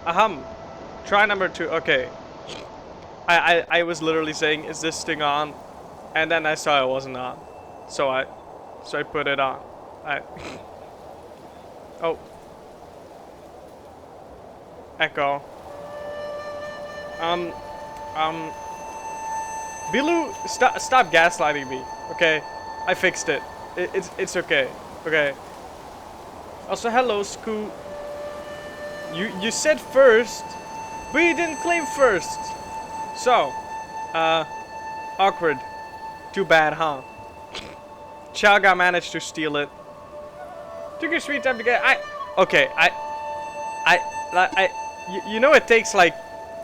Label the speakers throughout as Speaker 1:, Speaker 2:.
Speaker 1: Ahem. Try number 2. Okay. I was literally saying, is this thing on? And then I saw it wasn't on. So I put it on. Oh. Echo. Bilu, stop gaslighting me, okay? I fixed it. It's okay, okay? Also, hello, Scoot. You said first, but you didn't claim first. So, awkward. Too bad, huh? Chaga managed to steal it. Took your sweet time to get. Okay, you know it takes like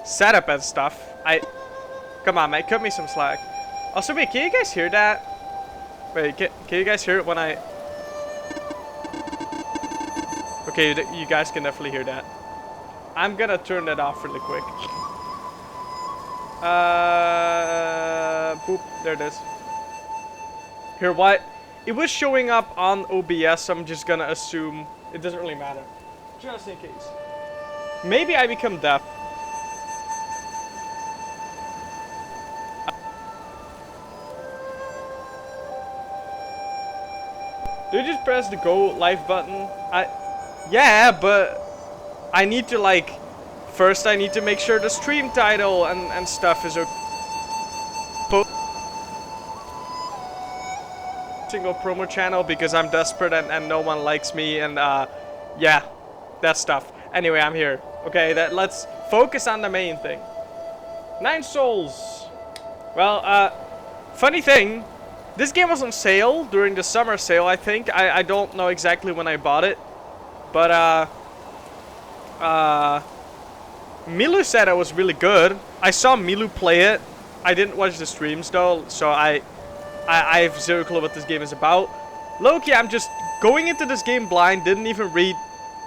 Speaker 1: setup and stuff. Come on, man, cut me some slack. Also, wait, can you guys hear that? Wait, can you guys hear it when I? Okay, you guys can definitely hear that. I'm gonna turn that off really quick. Boop, there it is. Here, what? It was showing up on OBS, so I'm just gonna assume it doesn't really matter. Just in case. Maybe I become deaf. Did you just press the go live button? Yeah, but I need to like, first I need to make sure the stream title and stuff is okay. Single promo channel because I'm desperate and no one likes me and yeah, that stuff. Anyway, I'm here. Okay, let's focus on the main thing. 9 souls. Well, funny thing, this game was on sale during the summer sale, I think. I don't know exactly when I bought it, but Milu said it was really good. I saw Milu play it. I didn't watch the streams though, so I have zero clue what this game is about. Low-key, I'm just going into this game blind, didn't even read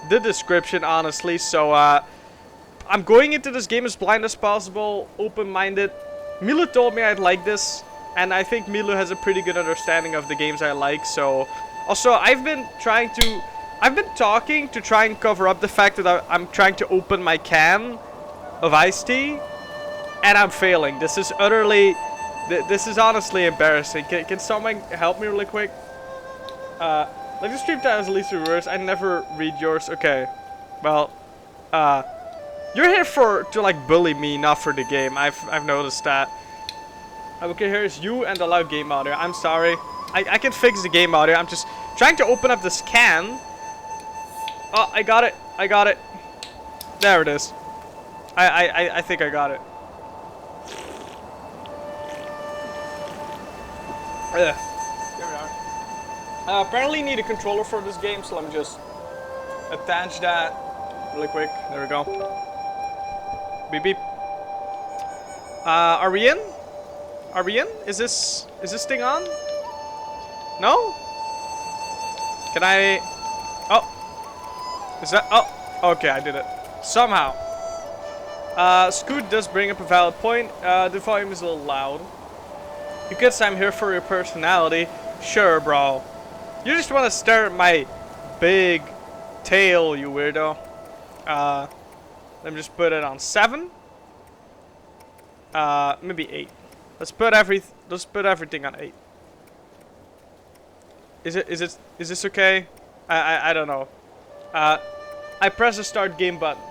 Speaker 1: the description, honestly. So, I'm going into this game as blind as possible, open-minded. Milu told me I'd like this, and I think Milu has a pretty good understanding of the games I like, so... Also, I've been talking to try and cover up the fact that I'm trying to open my can of iced tea, and I'm failing. This is utterly... This is honestly embarrassing. Can someone help me really quick? Like the stream time is at least reverse. I never read yours. Okay. Well, you're here to like bully me, not for the game. I've noticed that. Okay, here's you and the loud game audio. I'm sorry. I can fix the game audio. I'm just trying to open up this can. Oh, I got it. I got it. There it is. I think I got it. Here we are. Apparently need a controller for this game, so let me just attach that really quick. There we go. Beep beep. Are we in? Are we in? Is this thing on? No? Can I? Oh. Is that? Oh. Okay, I did it. Somehow. Scoot does bring up a valid point. The volume is a little loud. Because I'm here for your personality. Sure, bro. You just want to stare at my big tail, you weirdo. Let me just put it on 7. Maybe 8. Let's put everything on 8. Is this okay? I don't know. I press the start game button.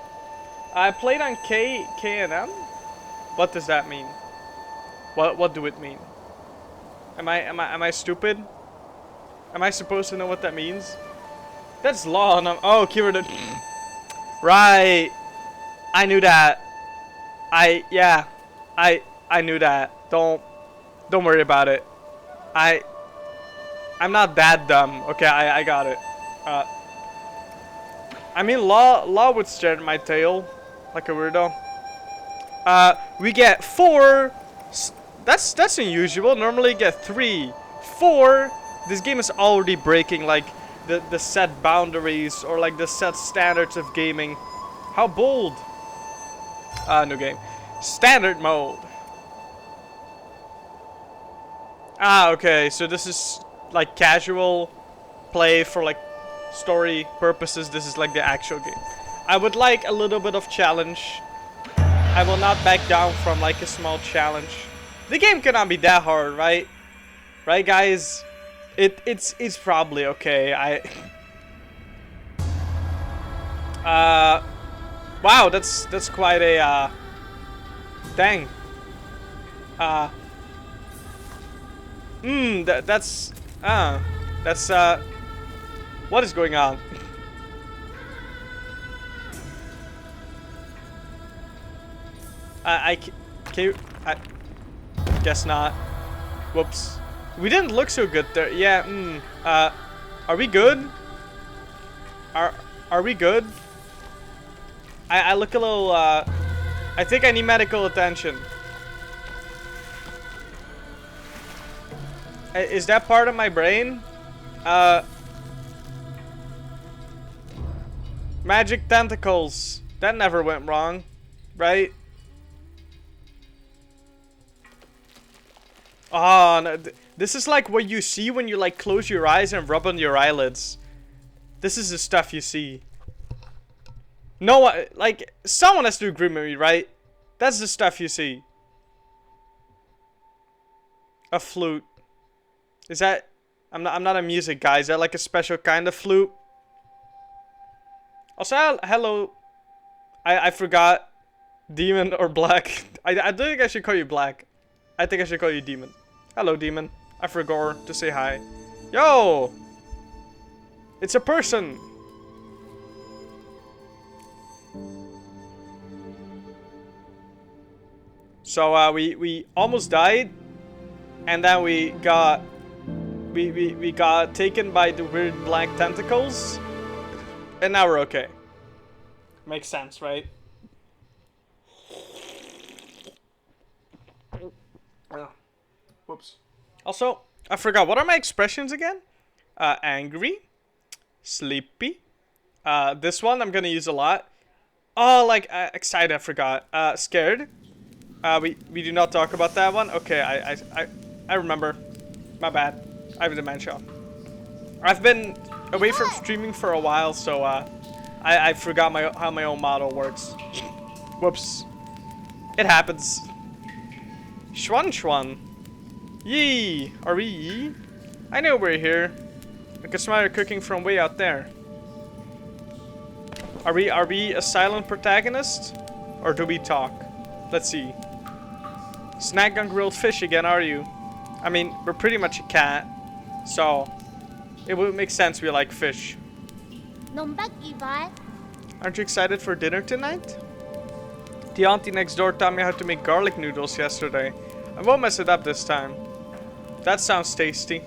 Speaker 1: I played on K and M. What does that mean? What do it mean? Am I stupid? Am I supposed to know what that means? That's law and oh, keyword. Right. I knew that. I knew that. Don't worry about it. I'm not that dumb. Okay, I got it. I mean, law would stare at my tail like a weirdo. We get 4. That's unusual. Normally you get 3. 4. This game is already breaking like the set boundaries or like the set standards of gaming. How bold. New game. Standard mode. Okay, so this is like casual play for like story purposes. This is like the actual game. I would like a little bit of challenge. I will not back down from like a small challenge. The game cannot be that hard, right? Right, guys? It's probably okay. Wow, that's quite a dang. That's what is going on? I guess not. Whoops. We didn't look so good there. Yeah. Are we good? Are we good? I look a little. I think I need medical attention. Is that part of my brain? Magic tentacles. That never went wrong, right? Oh, no, this is like what you see when you like close your eyes and rub on your eyelids. This is the stuff you see. No one, like, someone has to agree with me, right? That's the stuff you see. A flute. Is that... I'm not a music guy. Is that like a special kind of flute? Also, hello. I forgot. Demon or Black. I don't think I should call you Black. I think I should call you Demon. Hello, Demon. I forgot to say hi. Yo! It's a person! So, we almost died. And then we got... We got taken by the weird black tentacles. And now we're okay. Makes sense, right? Whoops. Also, I forgot. What are my expressions again? Angry. Sleepy. This one I'm gonna use a lot. Oh, like, excited, I forgot. Scared. We do not talk about that one. Okay, I remember. My bad. I have dementia. I've been away from streaming for a while, so I forgot how my own model works. Whoops. It happens. Schwan. Yee. Are we yee? I know we're here. I can smell you cooking from way out there. Are we a silent protagonist? Or do we talk? Let's see. Snack on grilled fish again, are you? I mean, we're pretty much a cat. So, it would make sense we like fish. Aren't you excited for dinner tonight? The auntie next door taught me how to make garlic noodles yesterday. I won't mess it up this time. That sounds tasty.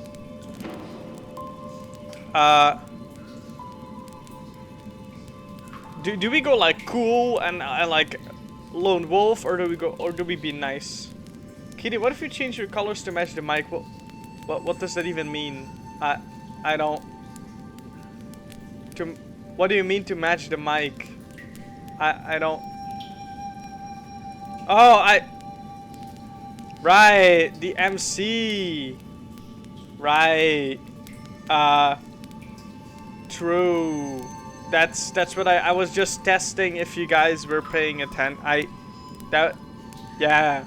Speaker 1: Do we go like cool and like lone wolf, or do we be nice? Kitty, what if you change your colors to match the mic? What does that even mean? I don't. What do you mean to match the mic? I don't. Oh, right, the MC. Right. True. That's what I was just testing if you guys were paying attention. Yeah.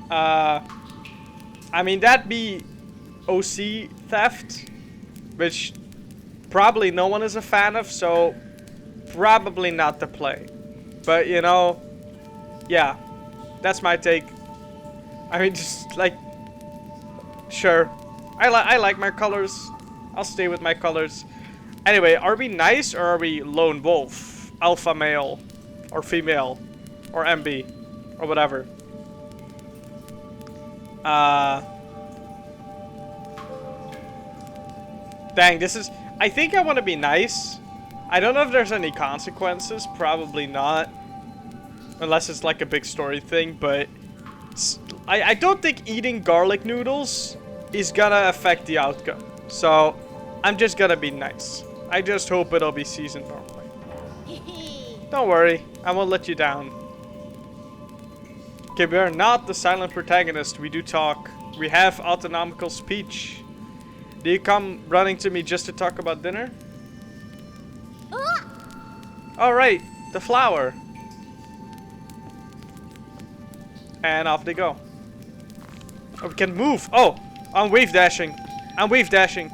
Speaker 1: I mean, that'd be OC theft, which probably no one is a fan of, so probably not to play. But, you know, yeah, that's my take. I mean, just like, sure. I like my colors. I'll stay with my colors. Anyway, are we nice or are we lone wolf? Alpha male or female or MB or whatever. Dang, this is... I think I want to be nice. I don't know if there's any consequences. Probably not. Unless it's like a big story thing, but... I don't think eating garlic noodles is gonna affect the outcome. So, I'm just gonna be nice. I just hope it'll be seasoned normally. Don't worry, I won't let you down. Okay, we are not the silent protagonist. We do talk. We have autonomical speech. Do you come running to me just to talk about dinner? Alright, the flower. And off they go. Oh, we can move. Oh, I'm wave dashing. I'm wave dashing.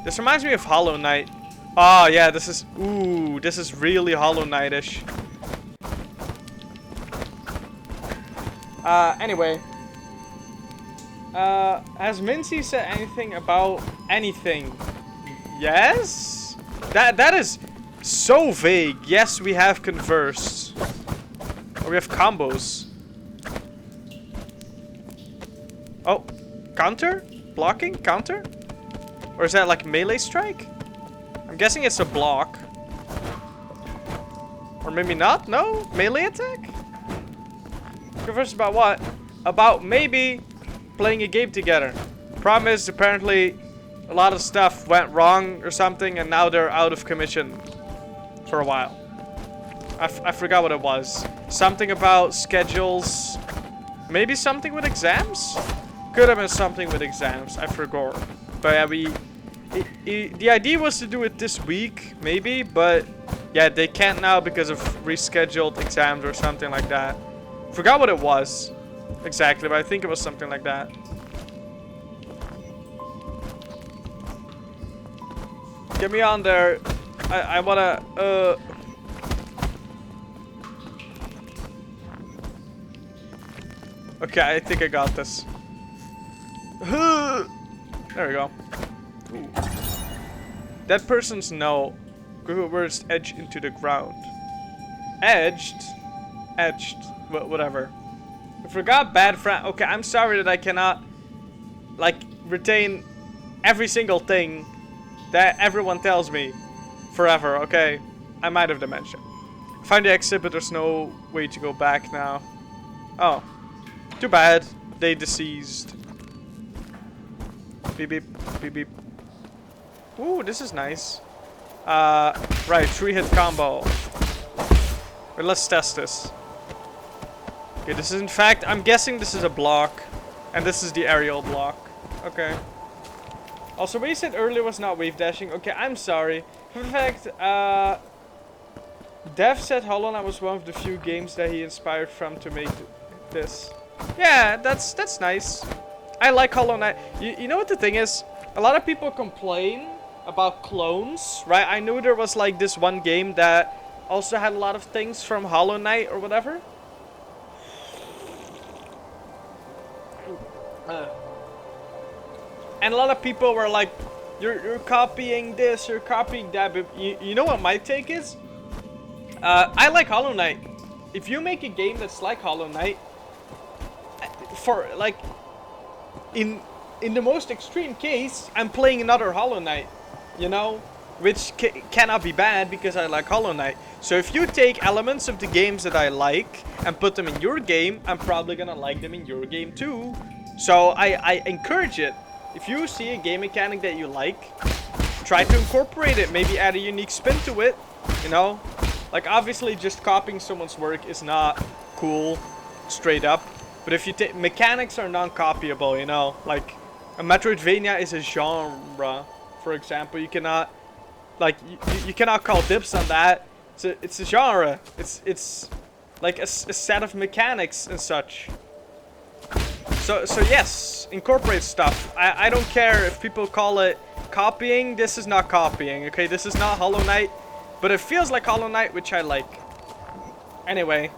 Speaker 1: This reminds me of Hollow Knight. Oh, yeah, this is... Ooh, this is really Hollow Knight-ish. Anyway. Has Mincy said anything about anything? Yes? That is so vague. Yes, we have conversed. Or we have combos. Oh, counter? Blocking? Counter? Or is that like melee strike? I'm guessing it's a block. Or maybe not? No? Melee attack? Converse about what? About maybe playing a game together. Problem is, apparently, a lot of stuff went wrong or something, and now they're out of commission for a while. I forgot what it was. Something about schedules. Maybe something with exams? Could have been something with exams. I forgot. But yeah, the idea was to do it this week, maybe, but yeah, they can't now because of rescheduled exams or something like that. Forgot what it was exactly, but I think it was something like that. Get me on there. I wanna, Okay, I think I got this. There we go. Ooh. That person's no. Words edge into the ground. Edged? Edged. Whatever. I forgot bad friend. Okay, I'm sorry that I cannot, like, retain every single thing that everyone tells me forever, okay? I might have dementia. Find the exit, but there's no way to go back now. Oh. Too bad. They deceased. Beep beep. Beep beep. Ooh, this is nice. Right, 3-hit combo. But let's test this. Okay, this is in fact, I'm guessing this is a block. And this is the aerial block. Okay. Also, what you said earlier was not wave dashing. Okay, I'm sorry. In fact, Dev said Hollow Knight was one of the few games that he inspired from to make this. Yeah, that's nice. I like Hollow Knight. You know what the thing is? A lot of people complain about clones, right? I knew there was like this one game that also had a lot of things from Hollow Knight or whatever. And a lot of people were like, you're copying this, you're copying that. But you know what my take is? I like Hollow Knight. If you make a game that's like Hollow Knight, for like, in the most extreme case, I'm playing another Hollow Knight, you know, which cannot be bad because I like Hollow Knight. So if you take elements of the games that I like and put them in your game, I'm probably gonna like them in your game too. So I encourage it. If you see a game mechanic that you like, try to incorporate it. Maybe add a unique spin to it, you know. Like, obviously just copying someone's work is not cool, straight up. But if you take, mechanics are non-copyable, you know. Like, a Metroidvania is a genre, for example. You cannot, like, you cannot call dibs on that. It's a genre. It's like a set of mechanics and such. So yes, incorporate stuff. I don't care if people call it copying. This is not copying, okay? This is not Hollow Knight. But it feels like Hollow Knight, which I like. Anyway,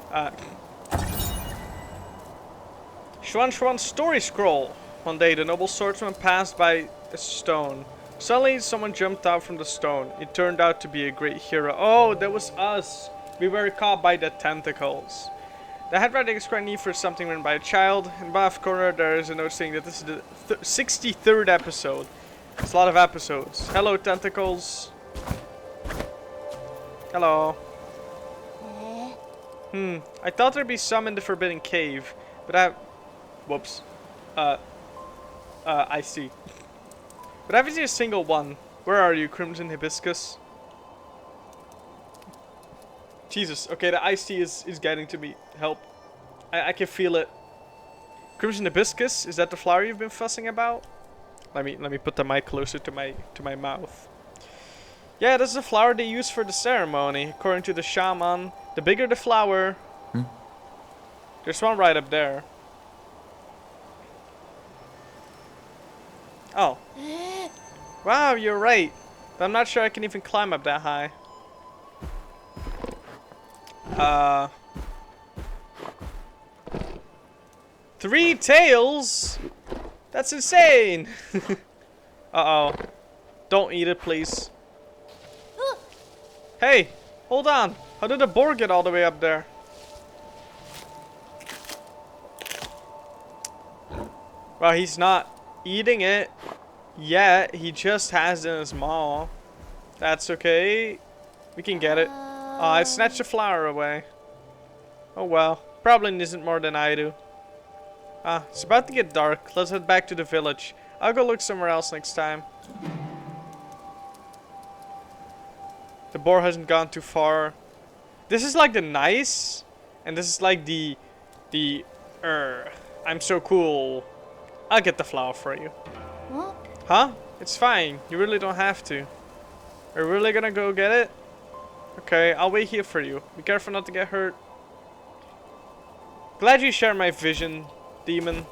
Speaker 1: Schwan story scroll. One day, the noble swordsman passed by a stone. Suddenly, someone jumped out from the stone. It turned out to be a great hero. Oh, that was us. We were caught by the tentacles. The handwriting is quite neat for something written by a child. In the bottom corner, there is a note saying that this is the 63rd episode. It's a lot of episodes. Hello, tentacles. Hello. I thought there'd be some in the Forbidden Cave, but whoops. I see. But I haven't seen a single one. Where are you, Crimson Hibiscus? Jesus, okay, the iced tea is getting to me. Help. I can feel it. Crimson Hibiscus, is that the flower you've been fussing about? Let me put the mic closer to my mouth. Yeah, this is a flower they use for the ceremony. According to the shaman, the bigger the flower. There's one right up there. Oh. Wow, you're right. But I'm not sure I can even climb up that high. 3 tails? That's insane! Uh-oh. Don't eat it, please. Hey, hold on. How did the boar get all the way up there? Well, he's not eating it yet. He just has it in his maw. That's okay. We can get it. Oh, I snatched the flower away. Oh well. Probably isn't more than I do. Ah, it's about to get dark. Let's head back to the village. I'll go look somewhere else next time. The boar hasn't gone too far. This is like the nice, and this is like the I'm so cool. I'll get the flower for you.
Speaker 2: What?
Speaker 1: Huh? It's fine. You really don't have to. Are you really gonna go get it? Okay, I'll wait here for you. Be careful not to get hurt. Glad you share my vision, demon.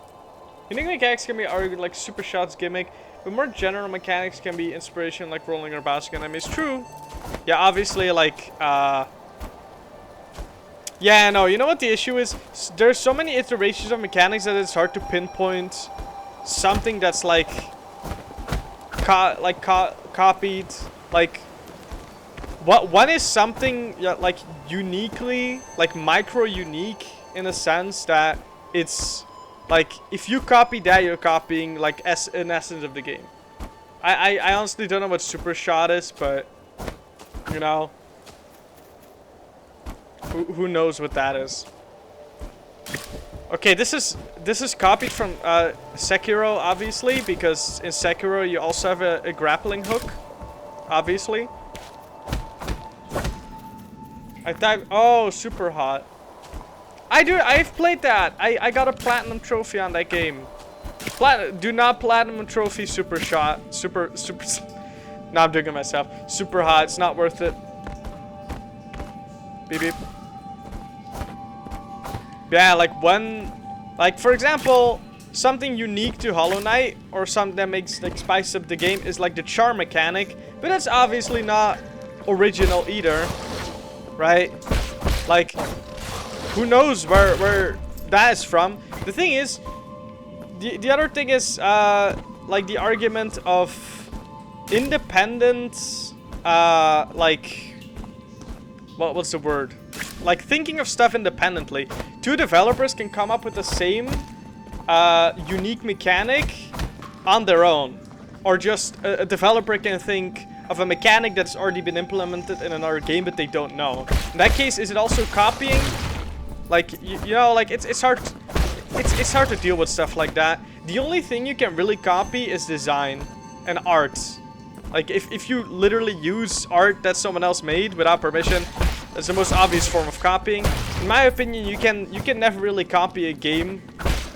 Speaker 1: Unique mechanics can be argued like Super Shot's gimmick, but more general mechanics can be inspiration like rolling or bouncing on enemies. True. Yeah, obviously, like, yeah, no, you know what the issue is? There's so many iterations of mechanics that it's hard to pinpoint something that's like, copied. Like, one is something like uniquely, like micro-unique in a sense that it's like, if you copy that, you're copying like an essence of the game. I honestly don't know what Super Shot is, but you know, who knows what that is. Okay, this is copied from Sekiro, obviously, because in Sekiro you also have a grappling hook, obviously. I typed, oh, super hot. I've played that. I got a platinum trophy on that game. Do not platinum trophy Super Shot. Super. No, I'm doing it myself. Super hot. It's not worth it. Beep beep. Yeah, like for example, something unique to Hollow Knight or something that makes like spice up the game is like the charm mechanic, but that's obviously not original either, right? Like, who knows where that is from? The thing is, the other thing is like the argument of independent, like, what's the word? Like thinking of stuff independently. Two developers can come up with the same unique mechanic on their own, or just a developer can think of a mechanic that's already been implemented in another game but they don't know. In that case, is it also copying? Like, you know, like it's hard. It's hard to deal with stuff like that. The only thing you can really copy is design and art. Like if you literally use art that someone else made without permission, that's the most obvious form of copying. In my opinion, you can never really copy a game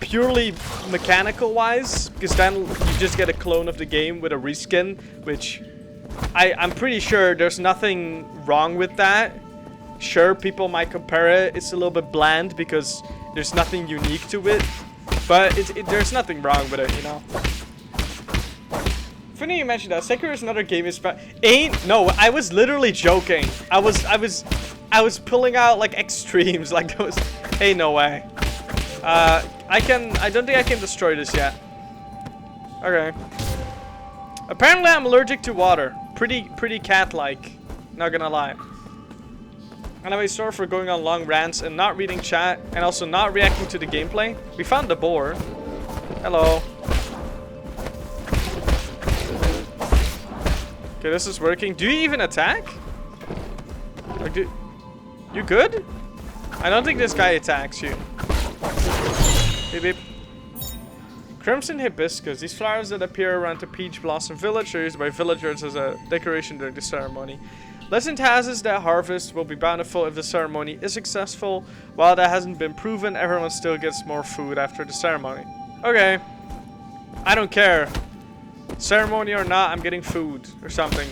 Speaker 1: purely mechanical wise, because then you just get a clone of the game with a reskin, which I'm pretty sure there's nothing wrong with that. Sure, people might compare it. It's a little bit bland because there's nothing unique to it, but there's nothing wrong with it, you know. Funny you mentioned that. Sekiro is another game is no, I was literally joking. I was pulling out like extremes, like those. Hey, no way. I don't think I can destroy this yet. Okay. Apparently I'm allergic to water. Pretty cat-like. Not gonna lie. Anyway, sorry for going on long rants and not reading chat and also not reacting to the gameplay. We found the boar. Hello. Okay, this is working. Do you even attack? Like, you good? I don't think this guy attacks you. Beep beep. Crimson hibiscus. These flowers that appear around the Peach Blossom Village are used by villagers as a decoration during the ceremony. Legend has it that harvest will be bountiful if the ceremony is successful. While that hasn't been proven, everyone still gets more food after the ceremony. Okay. I don't care. Ceremony or not, I'm getting food or something.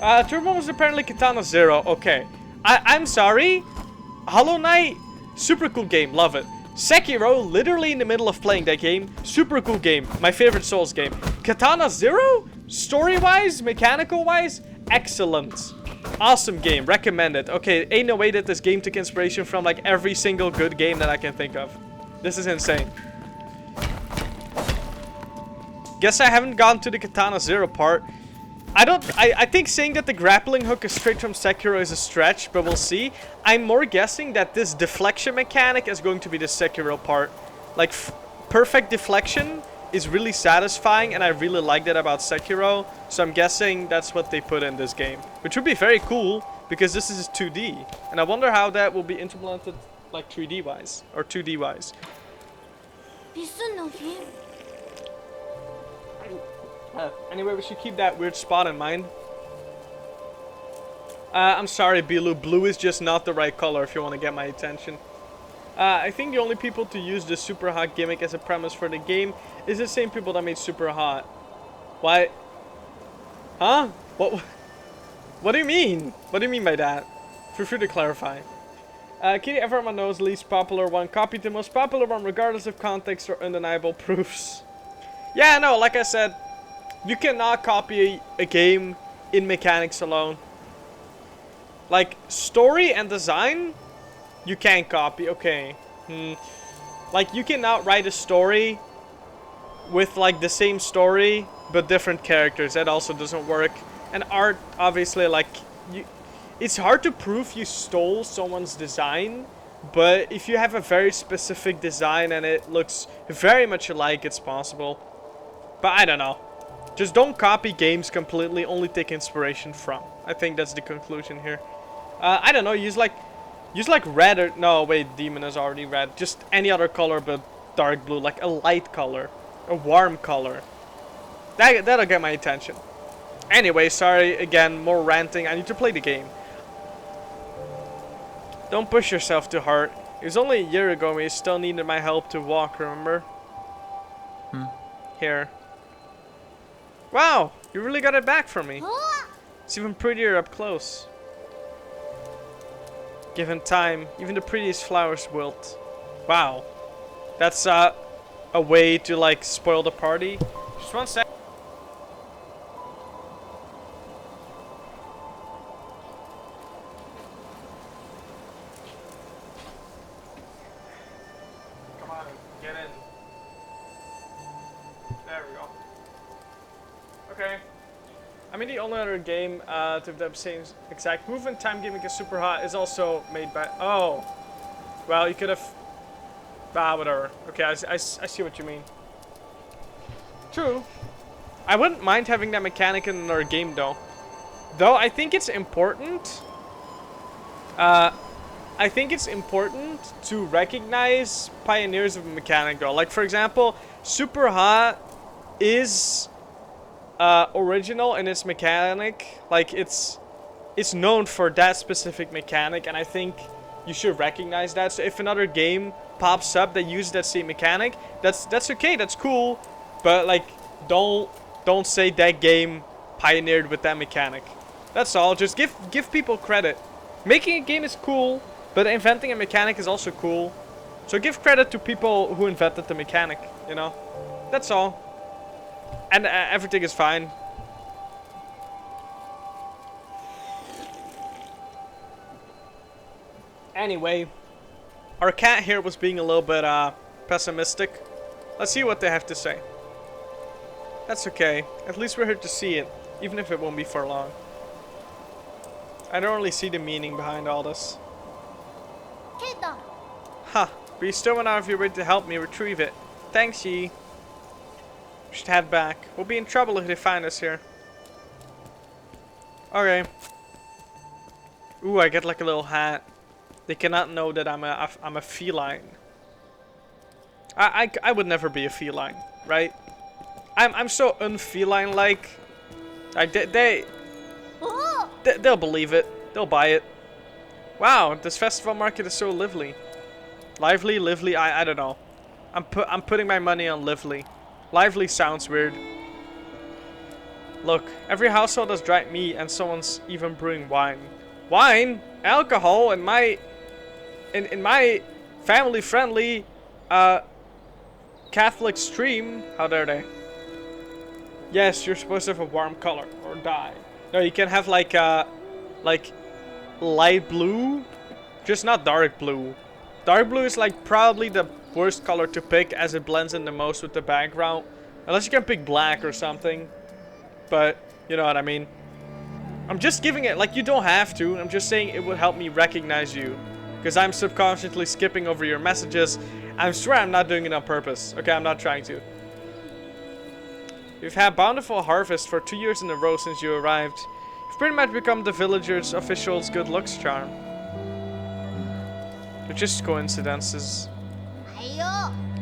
Speaker 1: Third one was apparently Katana Zero. Okay. I'm sorry. Hollow Knight, super cool game. Love it. Sekiro, literally in the middle of playing that game. Super cool game. My favorite Souls game. Katana Zero, story-wise, mechanical-wise, excellent. Awesome game. Recommend it. Okay, ain't no way that this game took inspiration from like every single good game that I can think of. This is insane. Guess I haven't gone to the Katana Zero part. I think saying that the grappling hook is straight from Sekiro is a stretch, but we'll see. I'm more guessing that this deflection mechanic is going to be the Sekiro part. Like, perfect deflection is really satisfying, and I really like that about Sekiro. So I'm guessing that's what they put in this game. Which would be very cool, because this is 2D. And I wonder how that will be implemented, like 3D-wise, or 2D-wise. Anyway, we should keep that weird spot in mind. I'm sorry, Bilu. Blue is just not the right color if you want to get my attention. I think the only people to use the super hot gimmick as a premise for the game is the same people that made super hot. Why? Huh? What do you mean? What do you mean by that? Feel free to clarify. Kitty everyone knows least popular one copied the most popular one regardless of context or undeniable proofs. Yeah, no, like I said, you cannot copy a game in mechanics alone. Like, story and design, you can't copy. Okay. Like, you cannot write a story with, like, the same story, but different characters. That also doesn't work. And art, obviously, like, it's hard to prove you stole someone's design, but if you have a very specific design and it looks very much alike, it's possible. But I don't know. Just don't copy games completely, only take inspiration from. I think that's the conclusion here. I don't know, use like red or... No, wait, demon is already red. Just any other color but dark blue, like a light color. A warm color. That'll get my attention. Anyway, sorry, again, more ranting. I need to play the game. Don't push yourself too hard. It was only a year ago when you still needed my help to walk, remember? Here. Wow, you really got it back from me. It's even prettier up close. Given time, even the prettiest flowers wilt. Wow. That's a way to like spoil the party. Just one sec. Come on, get in. There we go. Okay. I mean, the only other game to have the same exact movement time gimmick as Super Hot is also made by... Oh. Well, you could have... Ah, whatever. Okay, I see what you mean. True. I wouldn't mind having that mechanic in another game, though. Though, I think it's important... I think it's important to recognize pioneers of a mechanic, though. Like, for example, Super Hot is... original in its mechanic. Like, it's known for that specific mechanic, and I think you should recognize that. So if another game pops up that uses that same mechanic, that's okay, that's cool, but like, don't say that game pioneered with that mechanic. That's all. Just give people credit. Making a game is cool, but inventing a mechanic is also cool. So give credit to people who invented the mechanic, you know? That's all. And everything is fine. Anyway, our cat here was being a little bit pessimistic. Let's see what they have to say. That's okay. At least we're here to see it, even if it won't be for long. I don't really see the meaning behind all this. Huh. But you still went out of your way to help me retrieve it. Thanks, Yi. We should head back. We'll be in trouble if they find us here. Okay. Ooh, I get like a little hat. They cannot know that I'm a feline. I would never be a feline, right? I'm so unfeline like. They'll believe it. They'll buy it. Wow, this festival market is so lively. Lively. I don't know. I'm putting my money on lively. Lively sounds weird. Look, every household has dried meat and someone's even brewing wine. Wine? Alcohol in my family-friendly Catholic stream? How dare they? Yes, you're supposed to have a warm color or dye. No, you can have like light blue, just not dark blue. Dark blue is like probably the worst color to pick as it blends in the most with the background. Unless you can pick black or something. But, you know what I mean. I'm just giving it, like, you don't have to. I'm just saying it would help me recognize you. Because I'm subconsciously skipping over your messages. I swear I'm not doing it on purpose. Okay, I'm not trying to. You've had bountiful harvest for 2 years in a row since you arrived. You've pretty much become the villagers' official's good looks charm. They're just coincidences.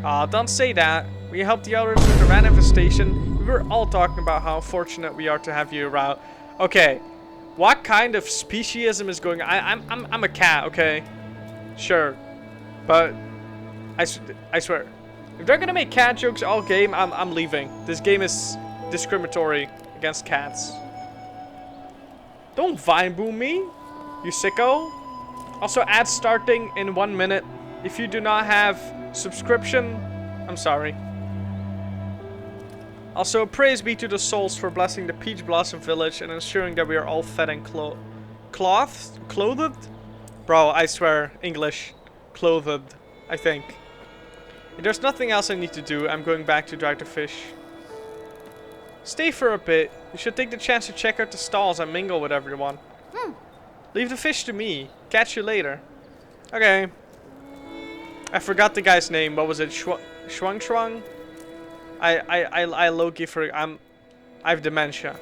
Speaker 1: Aw, don't say that. When you helped the others with the rat infestation, we were all talking about how fortunate we are to have you around. Okay, what kind of speciesism is going on? I'm a cat, okay? Sure, but I swear, if they're gonna make cat jokes all game, I'm leaving. This game is discriminatory against cats. Don't vine boom me, you sicko. Also, ads starting in 1 minute. If you do not have subscription, I'm sorry. Also, praise be to the souls for blessing the Peach Blossom Village and ensuring that we are all fed and clothed? Bro, I swear, English. Clothed, I think. If there's nothing else I need to do, I'm going back to dry the fish. Stay for a bit. You should take the chance to check out the stalls and mingle with everyone. Leave the fish to me. Catch you later. Okay. I forgot the guy's name. What was it? Shuang? I low-key for I have dementia.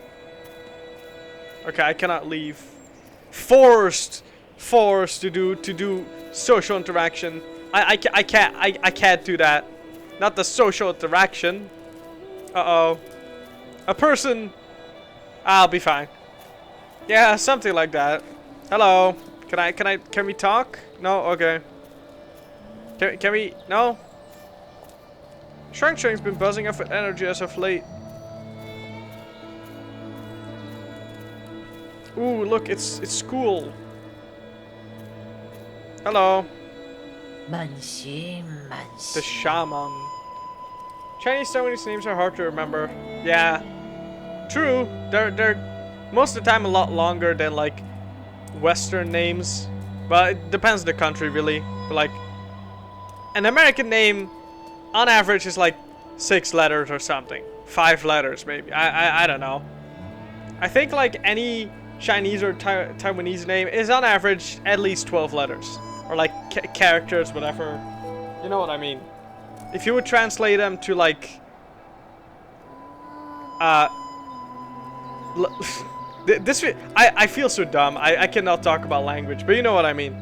Speaker 1: Okay, I cannot leave. Forced to do social interaction. I can't do that. Not the social interaction. Uh-oh. A person. I'll be fine. Yeah, something like that. Hello. Can we talk? No? Okay. Can we? No? Shuang's been buzzing off with energy as of late. Ooh, look, it's school. Hello. The shaman. Chinese Taiwanese names are hard to remember. Yeah. True. They're most of the time a lot longer than like Western names. But it depends on the country really. But like an American name on average is like 6 letters or something. 5 letters maybe. I don't know. I think like any Chinese or Taiwanese name is on average at least 12 letters. Or like characters, whatever. You know what I mean. If you would translate them to like this I feel so dumb. I cannot talk about language, but you know what I mean.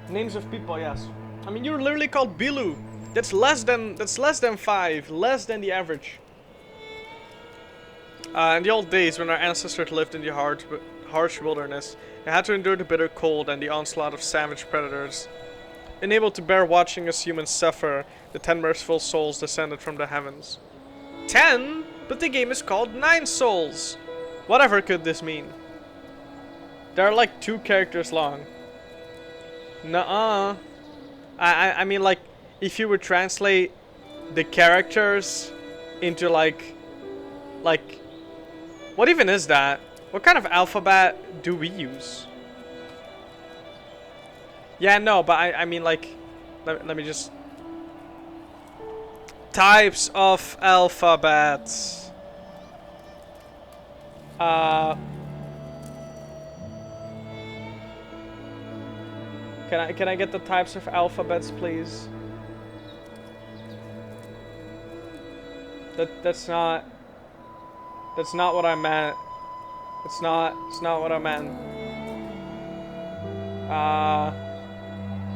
Speaker 1: Names of people, yes. I mean, you're literally called Bilu. That's less than 5, less than the average. In the old days, when our ancestors lived in the harsh wilderness, they had to endure the bitter cold and the onslaught of savage predators. Unable to bear watching us humans suffer, the 10 merciful souls descended from the heavens. 10? But the game is called 9 souls. Whatever could this mean? There are like 2 characters long. Nuh-uh. I mean, like, if you would translate the characters into like, what even is that? What kind of alphabet do we use? Yeah, no, but I mean, like, let me just... Types of alphabets. Can I get the types of alphabets, please? That's not what I meant. It's not what I meant.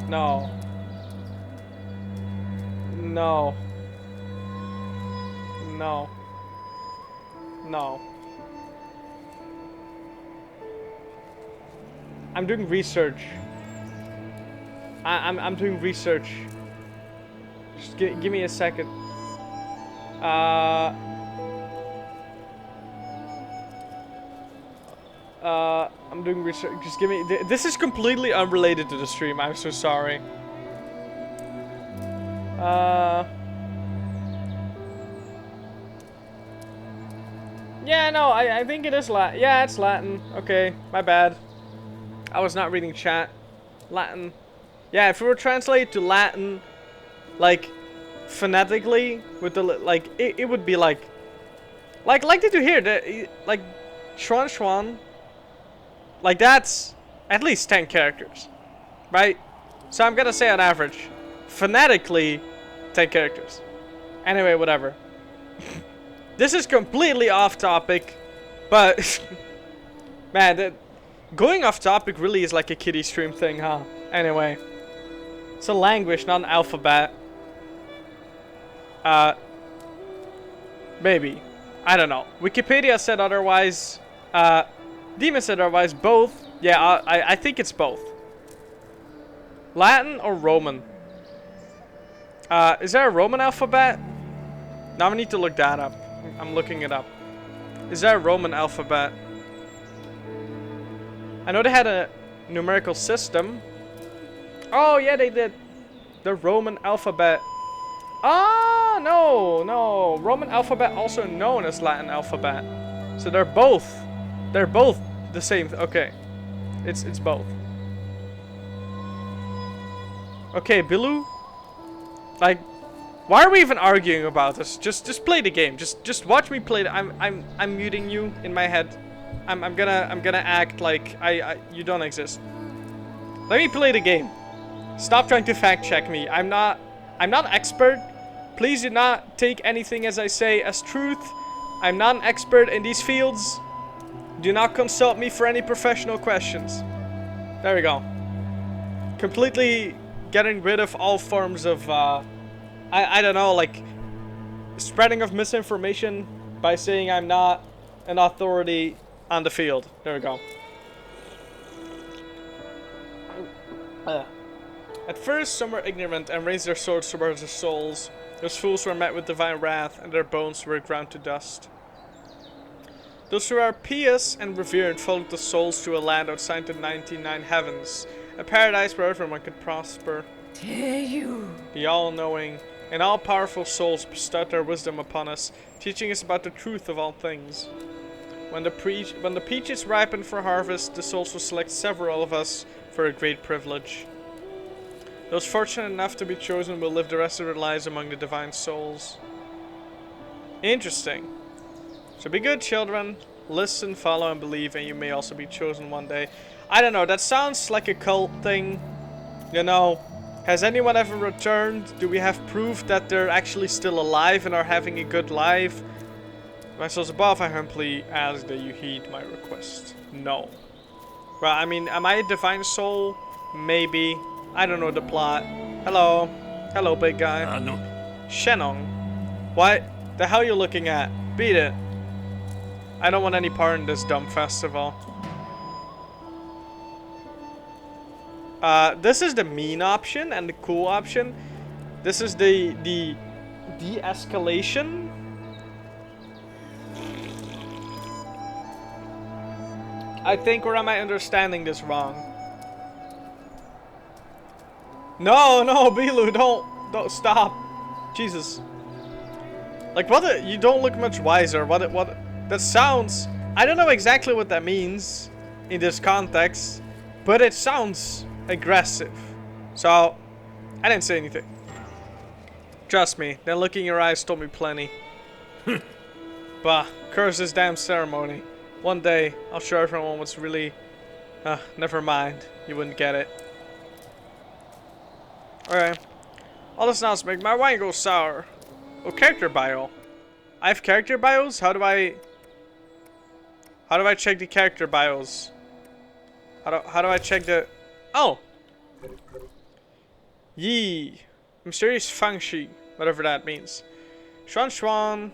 Speaker 1: No. No. No. No. I'm doing research. I'm doing research. Just give me a second. I'm doing research. Just give me. This is completely unrelated to the stream. I'm so sorry. Yeah, no, I think it is Latin. Yeah, it's Latin. Okay, my bad. I was not reading chat. Latin. Yeah, if we were translated to Latin, like, phonetically, with the, like, it would be like did you hear that, like, Schwan Schwan, like, that's at least 10 characters, right? So I'm gonna say on average, phonetically, 10 characters. Anyway, whatever. This is completely off topic, but, man, going off topic really is like a kiddie stream thing, huh? Anyway. It's a language, not an alphabet. Maybe. I don't know. Wikipedia said otherwise. Demon said otherwise. Both. Yeah, I think it's both. Latin or Roman? Is there a Roman alphabet? Now we need to look that up. I'm looking it up. Is there a Roman alphabet? I know they had a numerical system. Oh, yeah, they did. The Roman alphabet. Ah, no. Roman alphabet, also known as Latin alphabet. So they're both the same. Okay. It's both. Okay, Bilu. Like, why are we even arguing about this? Just play the game. Just watch me play. I'm muting you in my head. I'm gonna act like you don't exist. Let me play the game. Stop trying to fact check me. I'm not expert. Please do not take anything as I say as truth. I'm not an expert in these fields. Do not consult me for any professional questions. There we go. Completely getting rid of all forms of I don't know, like, spreading of misinformation by saying I'm not an authority on the field. There we go. At first, some were ignorant and raised their swords towards their souls. Those fools were met with divine wrath, and their bones were ground to dust. Those who are pious and revered followed the souls to a land outside the 99 heavens, a paradise where everyone could prosper. The all-knowing and all-powerful souls bestowed their wisdom upon us, teaching us about the truth of all things. When the peaches ripen for harvest, the souls will select several of us for a great privilege. Those fortunate enough to be chosen will live the rest of their lives among the divine souls. Interesting. So be good, children. Listen, follow, and believe, and you may also be chosen one day. I don't know, that sounds like a cult thing. You know, has anyone ever returned? Do we have proof that they're actually still alive and are having a good life? My souls above, I humbly ask that you heed my request. No. Well, I mean, am I a divine soul? Maybe. I don't know the plot. Hello. Hello, big guy.
Speaker 2: No.
Speaker 1: Shenong. What the hell are you looking at? Beat it. I don't want any part in this dumb festival. This is the mean option and the cool option. This is the de-escalation. I think, or am I understanding this wrong? No, Bilu, don't stop. Jesus. Like, what? You don't look much wiser. What? That sounds. I don't know exactly what that means in this context, but it sounds aggressive. So, I didn't say anything. Trust me. Then looking in your eyes told me plenty. Bah, curse this damn ceremony. One day, I'll show everyone what's really. Never mind. You wouldn't get it. Okay. All this nonsense make my wine go sour. Oh, character bio. I have character bios? How do I check the character bios? How do I check the... Oh! Yee. Mysterious Fangshi. Whatever that means. Schwan,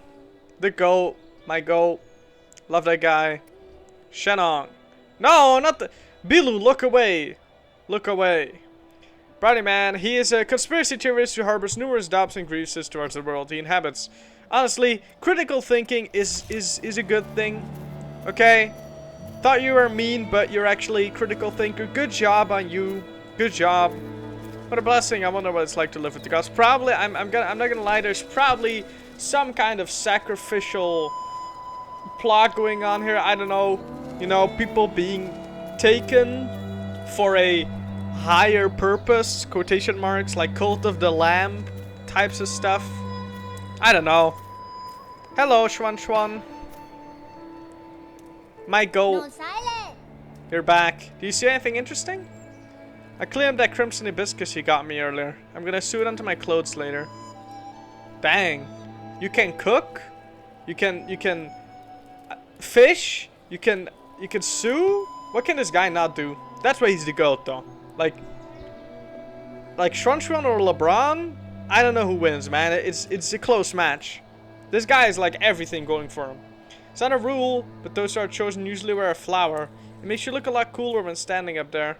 Speaker 1: the goat. My goat. Love that guy. Shenong. No, not the... Bilu, look away. Look away. Brownie Man, he is a conspiracy theorist who harbors numerous doubts and grievances towards the world he inhabits. Honestly, critical thinking is a good thing. Okay? Thought you were mean, but you're actually a critical thinker. Good job on you. Good job. What a blessing. I wonder what it's like to live with the gods. Probably, I'm not gonna lie, there's probably some kind of sacrificial plot going on here. I don't know. You know, people being taken for a higher purpose, quotation marks, like cult of the lamb types of stuff. I don't know. Hello, Schwan Schwan. My goat. You're back. Do you see anything interesting? I claimed that crimson hibiscus you got me earlier. I'm gonna sew it onto my clothes later. Dang. You can cook? You can fish? You can sew? What can this guy not do? That's why he's the GOAT though. Like Shronshron or LeBron? I don't know who wins, man. It's a close match. This guy is like everything going for him. It's not a rule, but those who are chosen usually wear a flower. It makes you look a lot cooler when standing up there.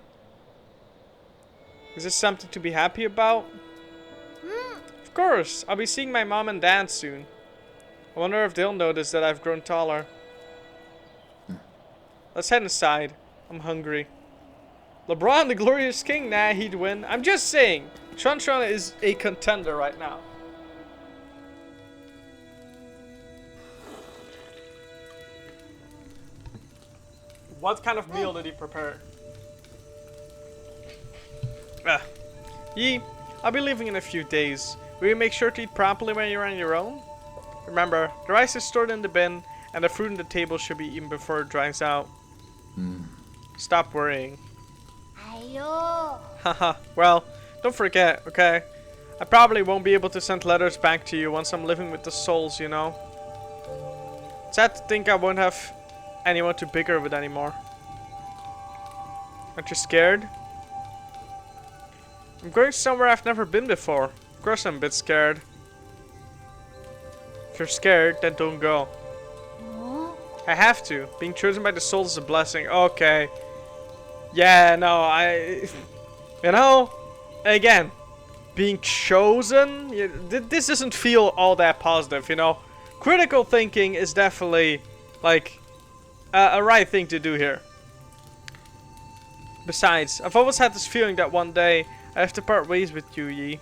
Speaker 1: Is this something to be happy about? Of course. I'll be seeing my mom and dad soon. I wonder if they'll notice that I've grown taller. Let's head inside. I'm hungry. LeBron, the glorious king? Nah, he'd win. I'm just saying. Shron is a contender right now. What kind of meal did he prepare? Yi, I'll be leaving in a few days. Will you make sure to eat properly when you're on your own? Remember, the rice is stored in the bin, and the fruit on the table should be eaten before it dries out. Stop worrying. Haha, well, don't forget, okay? I probably won't be able to send letters back to you once I'm living with the souls, you know? Sad to think I won't have anyone to bicker with anymore. Aren't you scared? I'm going somewhere I've never been before. Of course I'm a bit scared. If you're scared, then don't go. I have to. Being chosen by the souls is a blessing. Okay. Yeah, no, you know, again, being chosen, this doesn't feel all that positive, you know. Critical thinking is definitely, like, a right thing to do here. Besides, I've always had this feeling that one day I have to part ways with you, Yi.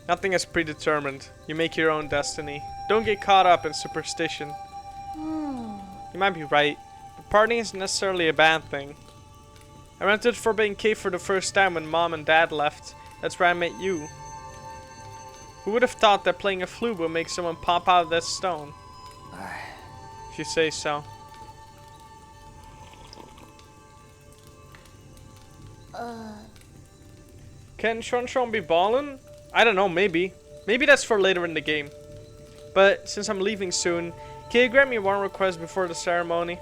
Speaker 1: Nothing is predetermined. You make your own destiny. Don't get caught up in superstition. You might be right, but partying isn't necessarily a bad thing. I rented Forbidden Cave for the first time when Mom and Dad left. That's where I met you. Who would have thought that playing a flute would make someone pop out of that stone? If you say so. Can Shron be ballin'? I don't know, maybe. Maybe that's for later in the game. But since I'm leaving soon, can you grant me one request before the ceremony?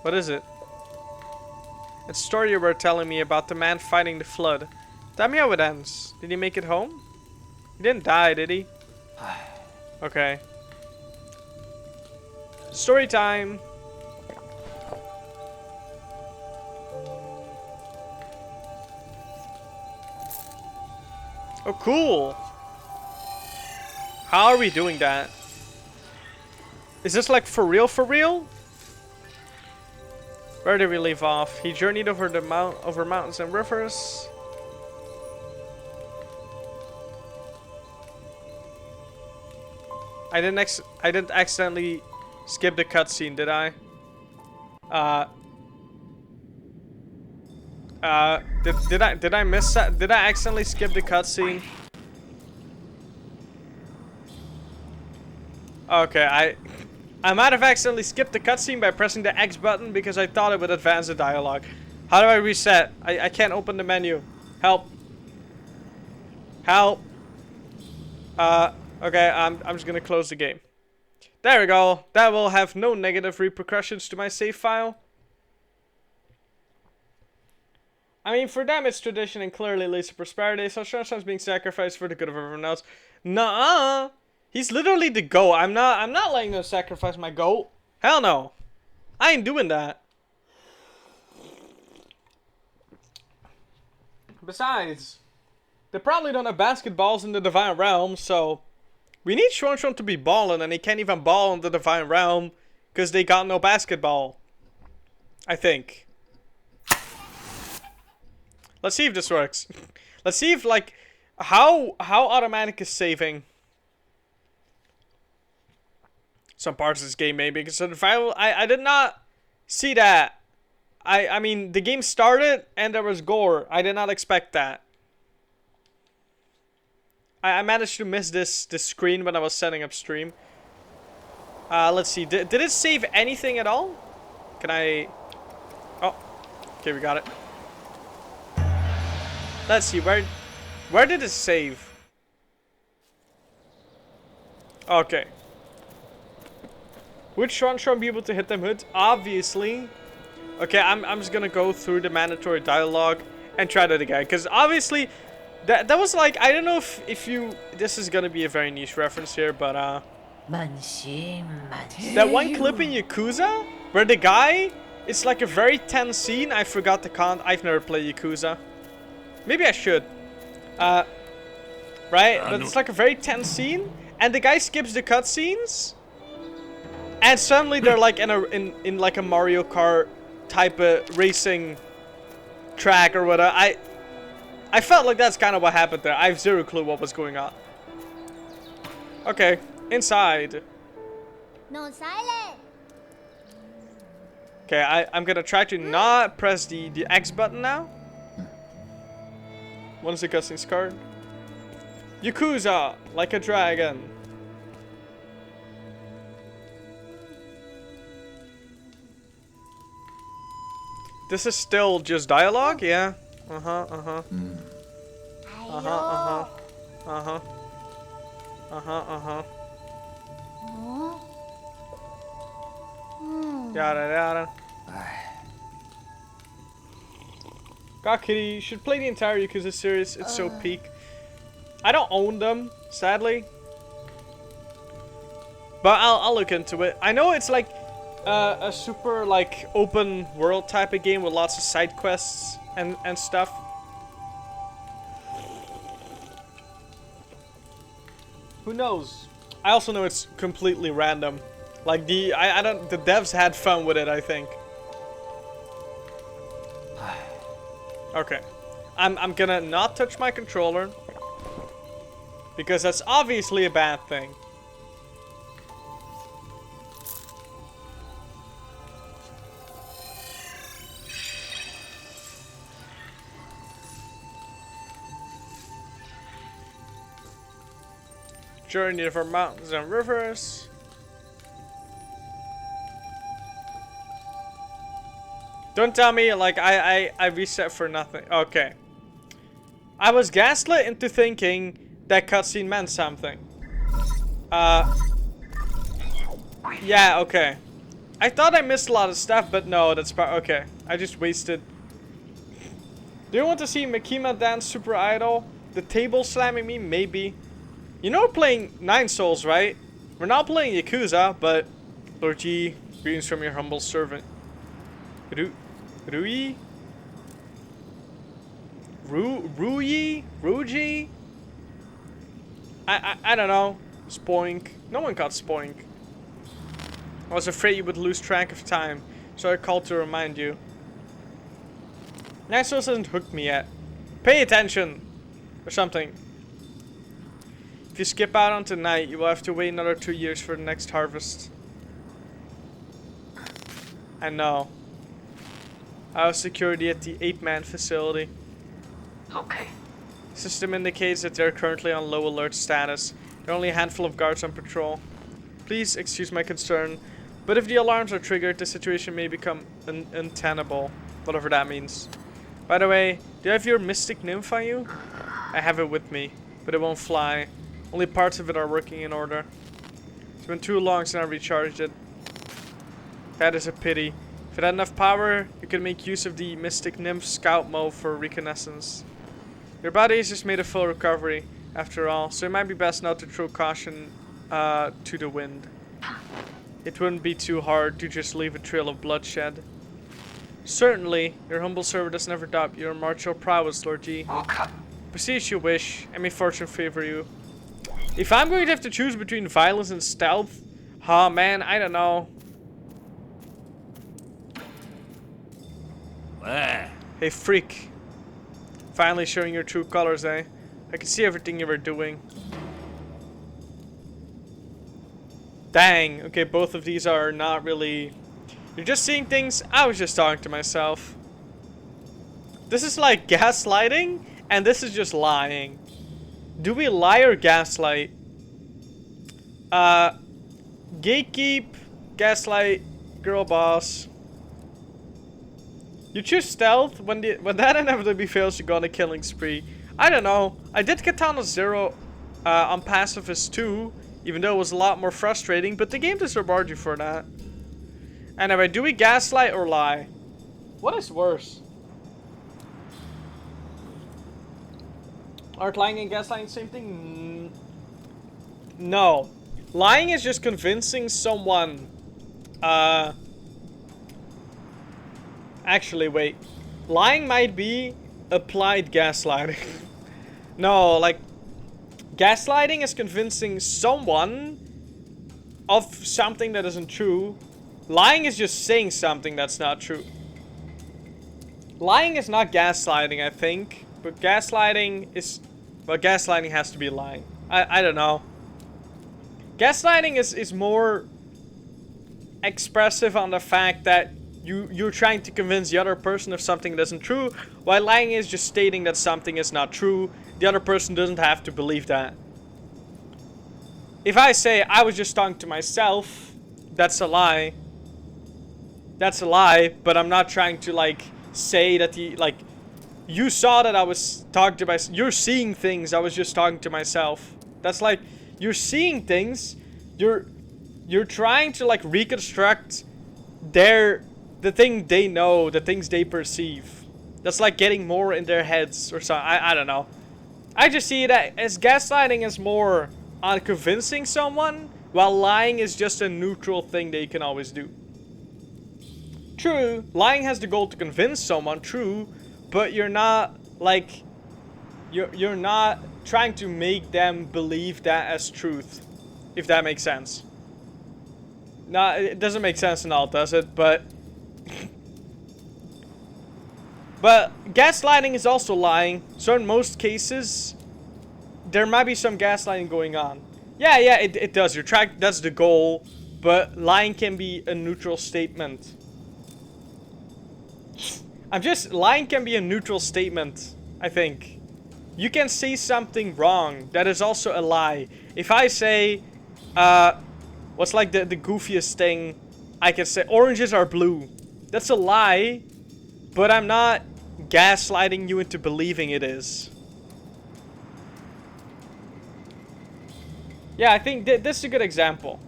Speaker 1: What is it? It's a story you were telling me about the man fighting the flood. Tell me how it ends. Did he make it home? He didn't die, did he? Okay. Story time. Oh, cool. How are we doing that? Is this like for real, for real? Where did we leave off? He journeyed over the mountains and rivers. I didn't accidentally skip the cutscene, did I? Did I miss that? Did I accidentally skip the cutscene? Okay, I might have accidentally skipped the cutscene by pressing the X button because I thought it would advance the dialogue. How do I reset? I can't open the menu. Help. Help. Okay, I'm just gonna close the game. There we go. That will have no negative repercussions to my save file. I mean, for them it's tradition and clearly leads to prosperity, so Shunshun's being sacrificed for the good of everyone else. Nuh-uh! He's literally the GOAT. I'm not letting them sacrifice my GOAT. Hell no. I ain't doing that. Besides, they probably don't have basketballs in the Divine Realm, so we need Schwanschwan to be balling, and he can't even ball in the Divine Realm because they got no basketball. I think. Let's see if this works. Let's see if, like, how automatic is saving. Some parts of this game, maybe. Because I did not see that. I mean, the game started and there was gore. I did not expect that. I managed to miss this screen when I was setting up stream. Let's see. Did it save anything at all? Can I... Oh. Okay, we got it. Let's see. Where did it save? Okay. Would Schwanschwan be able to hit them hoods? Obviously. Okay, I'm just gonna go through the mandatory dialogue and try that again. Because obviously, that was like, I don't know if you... This is gonna be a very niche reference here, but that one clip in Yakuza, where the guy... It's like a very tense scene. I forgot the con... I've never played Yakuza. Maybe I should. Right? But it's like a very tense scene. And the guy skips the cutscenes. And suddenly they're like in like a Mario Kart type of racing track or whatever. I felt like that's kind of what happened there. I have zero clue what was going on. Okay, inside.
Speaker 2: No silent.
Speaker 1: Okay, I'm gonna try to not press the X button now. Once the cutscene's card. Yakuza, like a dragon. This is still just dialogue, yeah. Uh-huh. Yada yada. God, Kitty, you should play the entire Yakuza series. It's so peak. I don't own them, sadly. But I'll look into it. I know it's like a super like open world type of game with lots of side quests and stuff. Who knows? I also know it's completely random. Like the devs had fun with it, I think. Okay. I'm gonna not touch my controller because that's obviously a bad thing. Journey over mountains and rivers. Don't tell me like I reset for nothing. Okay. I was gaslit into thinking that cutscene meant something. Yeah, okay. I thought I missed a lot of stuff, but no, that's okay. I just wasted. Do you want to see Makima dance Super Idol? The table slamming me? Maybe. You know we're playing 9 Souls, right? We're not playing Yakuza, but Lord G, greetings from your humble servant. Rui? Ruji? I don't know. Spoink. No one got Spoink. I was afraid you would lose track of time, so I called to remind you. 9 Souls hasn't hooked me yet. Pay attention! Or something. If you skip out on tonight, you will have to wait another 2 years for the next harvest. I know. I have security at the 8-man facility.
Speaker 3: Okay.
Speaker 1: System indicates that they are currently on low alert status. There are only a handful of guards on patrol. Please excuse my concern, but if the alarms are triggered, the situation may become untenable. Whatever that means. By the way, do you have your mystic nymph on you? I have it with me, but it won't fly. Only parts of it are working in order. It's been too long since I recharged it. That is a pity. If it had enough power, you could make use of the Mystic Nymph Scout mode for reconnaissance. Your body has just made a full recovery, after all, so it might be best not to throw caution to the wind. It wouldn't be too hard to just leave a trail of bloodshed. Certainly, your humble servant does never doubt your martial prowess, Lord G. Proceed as you wish, and may fortune favor you. If I'm going to have to choose between violence and stealth, man, I don't know. Hey, freak. Finally showing your true colors, eh? I can see everything you were doing. Dang, okay, both of these are not really... You're just seeing things, I was just talking to myself. This is like gaslighting, and this is just lying. Do we lie or gaslight? Gatekeep, gaslight, girl boss. You choose stealth when that inevitably fails, you go on a killing spree. I don't know. I did Katana Zero on pacifist too, even though it was a lot more frustrating, but the game does reward you for that. Anyway, do we gaslight or lie? What is worse? Aren't lying and gaslighting the same thing? No. Lying is just convincing someone. Actually, wait. Lying might be applied gaslighting. No, like... Gaslighting is convincing someone of something that isn't true. Lying is just saying something that's not true. Lying is not gaslighting, I think. But gaslighting is... Well, gaslighting has to be lying. I don't know. Gaslighting is more expressive on the fact that you're trying to convince the other person of something that isn't true, while lying is just stating that something is not true. The other person doesn't have to believe that. If I say I was just talking to myself, that's a lie. That's a lie, but I'm not trying to like say that you saw that I was talking to myself. You're seeing things, I was just talking to myself. That's like, you're seeing things, you're trying to like reconstruct the thing they know, the things they perceive. That's like getting more in their heads or something. I don't know. I just see that as gaslighting is more on convincing someone, while lying is just a neutral thing that you can always do. True, lying has the goal to convince someone, true, but you're not like you're not trying to make them believe that as truth, if that makes sense. Nah, it doesn't make sense and all, does it? But gaslighting is also lying. So in most cases, there might be some gaslighting going on. Yeah, it does. That's the goal. But lying can be a neutral statement. Lying can be a neutral statement, I think. You can say something wrong. That is also a lie. If I say, what's like the goofiest thing? I can say oranges are blue. That's a lie, but I'm not gaslighting you into believing it is. Yeah, I think this is a good example.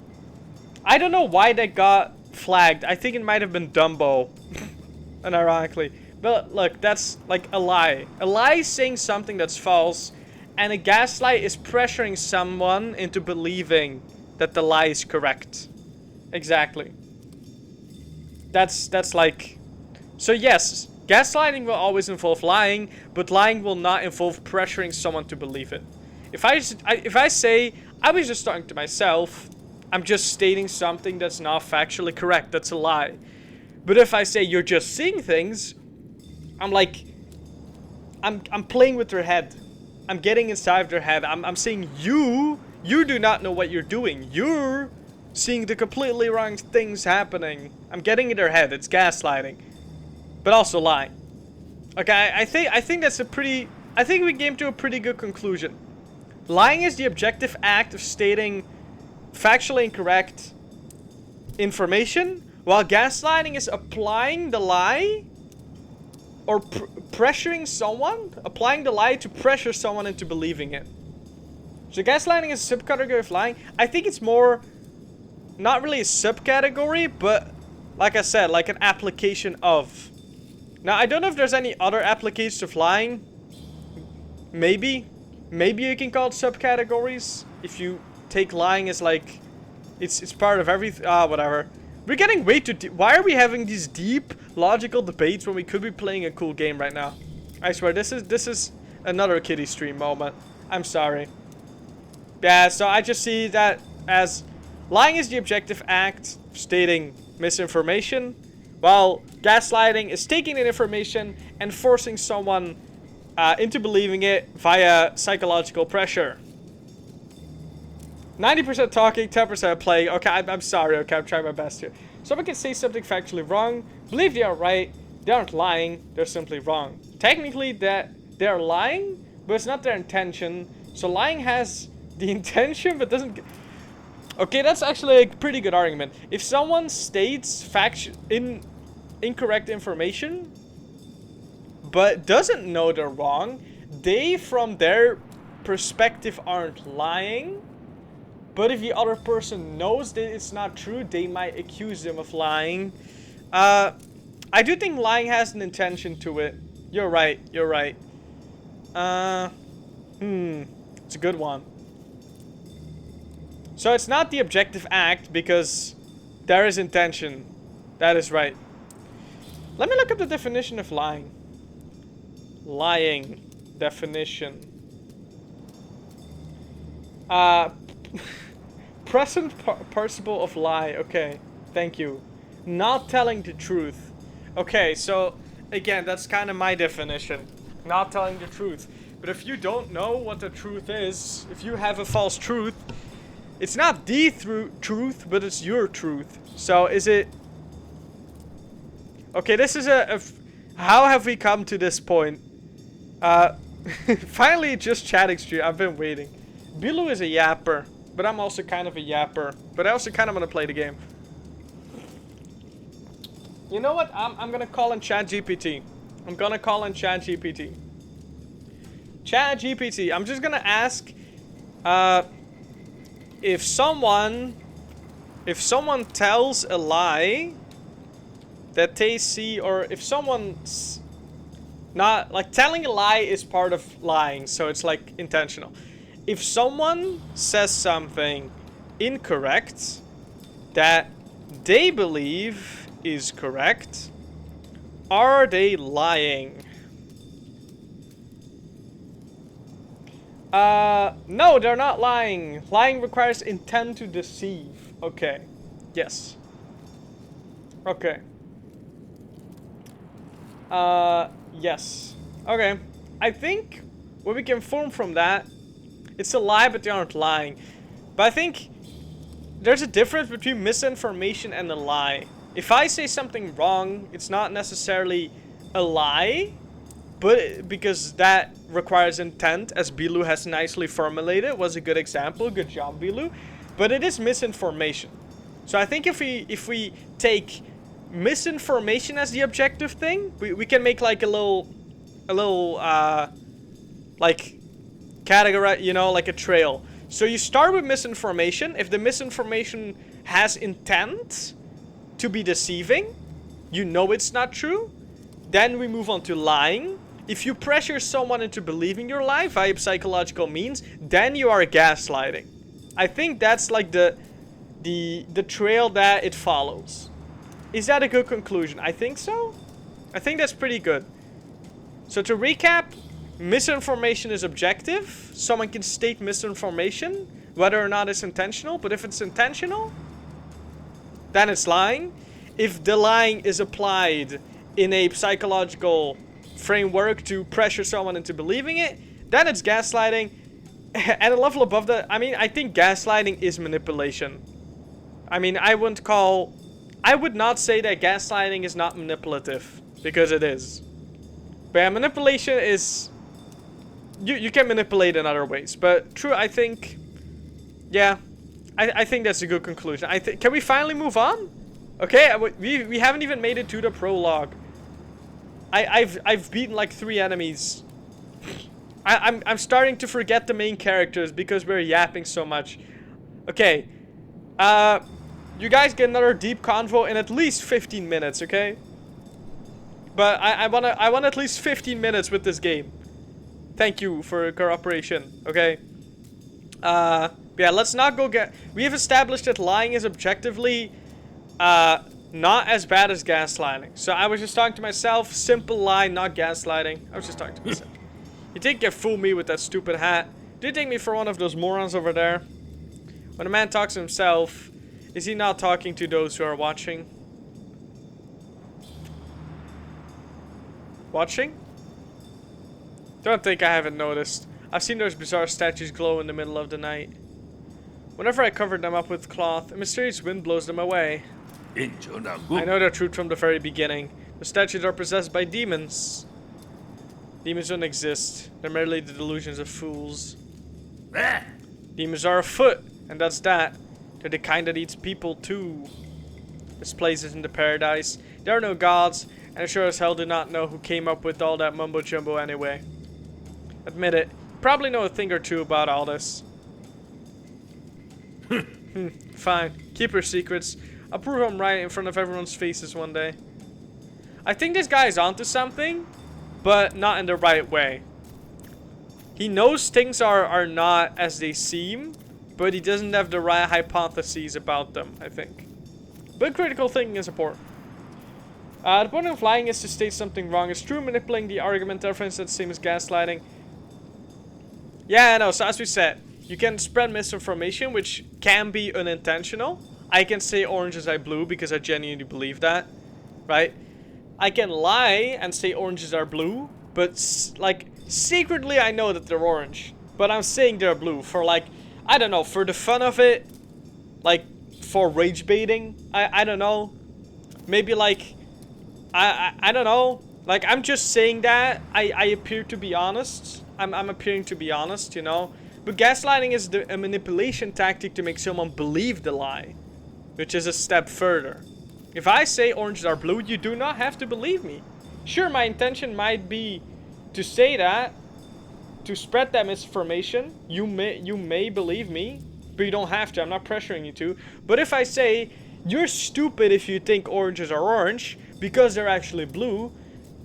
Speaker 1: I don't know why that got flagged. I think it might have been Dumbo. Unironically. But look, that's like a lie. A lie is saying something that's false, and a gaslight is pressuring someone into believing that the lie is correct. Exactly. That's like... So yes, gaslighting will always involve lying, but lying will not involve pressuring someone to believe it. If I say, I was just talking to myself, I'm just stating something that's not factually correct. That's a lie. But if I say you're just seeing things, I'm like, I'm playing with their head. I'm getting inside their head. I'm saying you do not know what you're doing. You're seeing the completely wrong things happening. I'm getting in their head. It's gaslighting, but also lying. Okay, I think that's a pretty. I think we came to a pretty good conclusion. Lying is the objective act of stating factually incorrect information, while gaslighting is applying the lie or pressuring someone, applying the lie to pressure someone into believing it. So gaslighting is a subcategory of lying. I think it's more, not really a subcategory, but like I said, like an application of. Now, I don't know if there's any other applications of lying. Maybe you can call it subcategories if you take lying as like, it's part of everything. Whatever. We're getting way too deep. Why are we having these deep, logical debates when we could be playing a cool game right now? I swear, this is another kiddie stream moment. I'm sorry. Yeah, so I just see that as lying is the objective act, stating misinformation, while gaslighting is taking that information and forcing someone into believing it via psychological pressure. 90% talking, 10% playing. Okay, I'm sorry. Okay, I'm trying my best here. Someone can say something factually wrong, believe they are right. They aren't lying. They're simply wrong. Technically, they're lying, but it's not their intention. So lying has the intention, but doesn't. Okay, that's actually a pretty good argument. If someone states incorrect information, but doesn't know they're wrong, they, from their perspective, aren't lying. But if the other person knows that it's not true, they might accuse them of lying. I do think lying has an intention to it. You're right. You're right. It's a good one. So it's not the objective act because there is intention. That is right. Let me look up the definition of lying. Lying definition. Present participle of lie. Okay, thank you. Not telling the truth. Okay, so again, that's kind of my definition. Not telling the truth. But if you don't know what the truth is, if you have a false truth, it's not the truth, but it's your truth. So is it... Okay, this is how have we come to this point? Finally, just chatting stream. I've been waiting. Bilu is a yapper, but I'm also kind of a yapper. But I also kind of want to play the game. You know what? I'm gonna call in ChatGPT. I'm gonna call in ChatGPT. ChatGPT. I'm just gonna ask, if someone tells a lie that they see, or if someone's not, like, telling a lie is part of lying, so it's like intentional. If someone says something incorrect that they believe is correct, are they lying? No, they're not lying. Lying requires intent to deceive. Okay. Yes. Okay. Yes. Okay. I think what we can form from that, it's a lie, but they aren't lying. But I think there's a difference between misinformation and a lie. If I say something wrong, it's not necessarily a lie, but because that requires intent, as Bilu has nicely formulated, was a good example. Good job, Bilu. But it is misinformation. So I think if we take misinformation as the objective thing, we can make like a little like category, you know, like a trail. So you start with misinformation. If the misinformation has intent to be deceiving, you know it's not true. Then we move on to lying. If you pressure someone into believing your lie via psychological means, then you are gaslighting. I think that's like the trail that it follows. Is that a good conclusion? I think so. I think that's pretty good. So to recap, misinformation is objective. Someone can state misinformation, whether or not it's intentional. But if it's intentional, then it's lying. If the lying is applied in a psychological framework to pressure someone into believing it, then it's gaslighting. At a level above that, I mean, I think gaslighting is manipulation. I mean, I would not say that gaslighting is not manipulative, because it is. But yeah, manipulation is... You can manipulate in other ways. But true, I think... Yeah, I think that's a good conclusion. Can we finally move on? Okay, we haven't even made it to the prologue. I've beaten like 3 enemies. I'm starting to forget the main characters because we're yapping so much. Okay. You guys get another deep convo in at least 15 minutes, okay? But I want at least 15 minutes with this game. Thank you for your cooperation, okay? Yeah, let's not go get... We have established that lying is objectively Not as bad as gaslighting. So I was just talking to myself. Simple lie, not gaslighting. I was just talking to myself. You did get fool me with that stupid hat. Did you take me for one of those morons over there? When a man talks to himself, is he not talking to those who are watching? Watching? Don't think I haven't noticed. I've seen those bizarre statues glow in the middle of the night. Whenever I covered them up with cloth, a mysterious wind blows them away. I know the truth from the very beginning. The statues are possessed by demons. Demons don't exist. They're merely the delusions of fools. Demons are afoot, and that's that. They're the kind that eats people too. This place isn't the paradise. There are no gods, and I sure as hell do not know who came up with all that mumbo jumbo anyway. Admit it, you probably know a thing or two about all this. Fine, keep your secrets. I'll prove I'm right in front of everyone's faces one day. I think this guy is onto something, but not in the right way. He knows things are not as they seem, but he doesn't have the right hypotheses about them, I think. But critical thinking is important. The point of lying is to state something wrong. It's true manipulating the argument, therefore it's the same as gaslighting. Yeah, I know, so as we said, you can spread misinformation, which can be unintentional. I can say oranges are blue because I genuinely believe that, right? I can lie and say oranges are blue, but like secretly I know that they're orange. But I'm saying they're blue for like, I don't know, for the fun of it, like for rage baiting. I don't know. Maybe like, I don't know. Like I'm just saying that. I appear to be honest. I'm appearing to be honest, you know. But gaslighting is a manipulation tactic to make someone believe the lie, which is a step further. If I say oranges are blue, you do not have to believe me. Sure, my intention might be to say that, to spread that misinformation. You may believe me, but you don't have to. I'm not pressuring you to. But if I say, you're stupid if you think oranges are orange, because they're actually blue,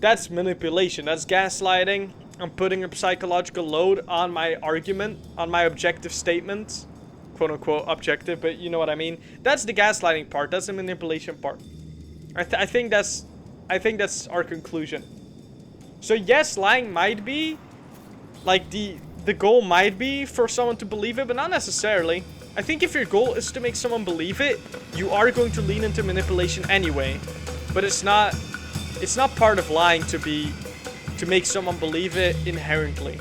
Speaker 1: that's manipulation. That's gaslighting. I'm putting a psychological load on my argument, on my objective statement. Quote unquote objective, but you know what I mean. That's the gaslighting part. That's the manipulation part. I think that's our conclusion. So yes, lying might be like the goal might be for someone to believe it, but not necessarily. I think if your goal is to make someone believe it, you are going to lean into manipulation anyway. But it's not part of lying to make someone believe it inherently.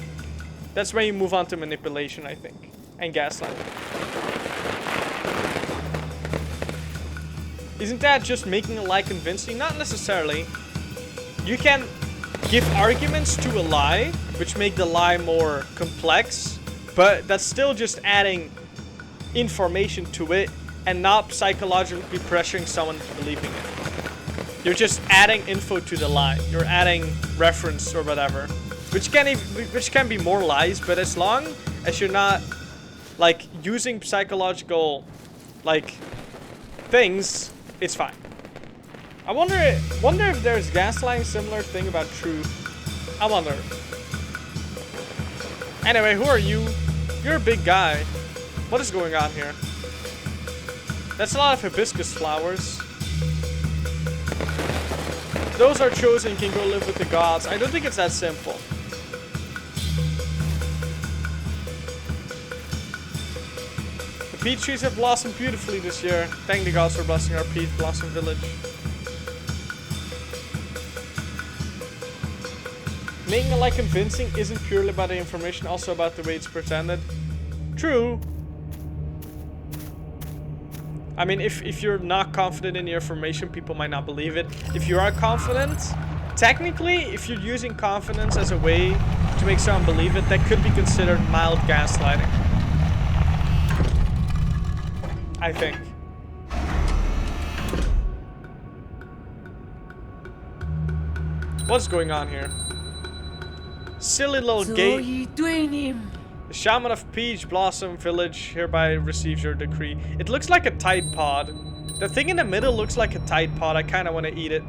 Speaker 1: That's when you move on to manipulation, I think, and gaslighting. Isn't that just making a lie convincing? Not necessarily. You can give arguments to a lie, which make the lie more complex, but that's still just adding information to it and not psychologically pressuring someone into believing it. You're just adding info to the lie. You're adding reference or whatever, which can be more lies, but as long as you're not like using psychological like things, it's fine. I wonder if there's gaslighting similar thing about truth. I wonder. Anyway, who are you? You're a big guy. What is going on here? That's a lot of hibiscus flowers. Those are chosen, can go live with the gods. I don't think it's that simple. The peach trees have blossomed beautifully this year. Thank the gods for blessing our peach blossom village. Making a lie convincing isn't purely about the information, also about the way it's presented. True. I mean, if you're not confident in your information, people might not believe it. If you are confident, technically, if you're using confidence as a way to make someone believe it, that could be considered mild gaslighting. I think. What's going on here? Silly little gate. The shaman of Peach Blossom Village hereby receives your decree. It looks like a Tide Pod. The thing in the middle looks like a Tide Pod. I kind of want to eat it.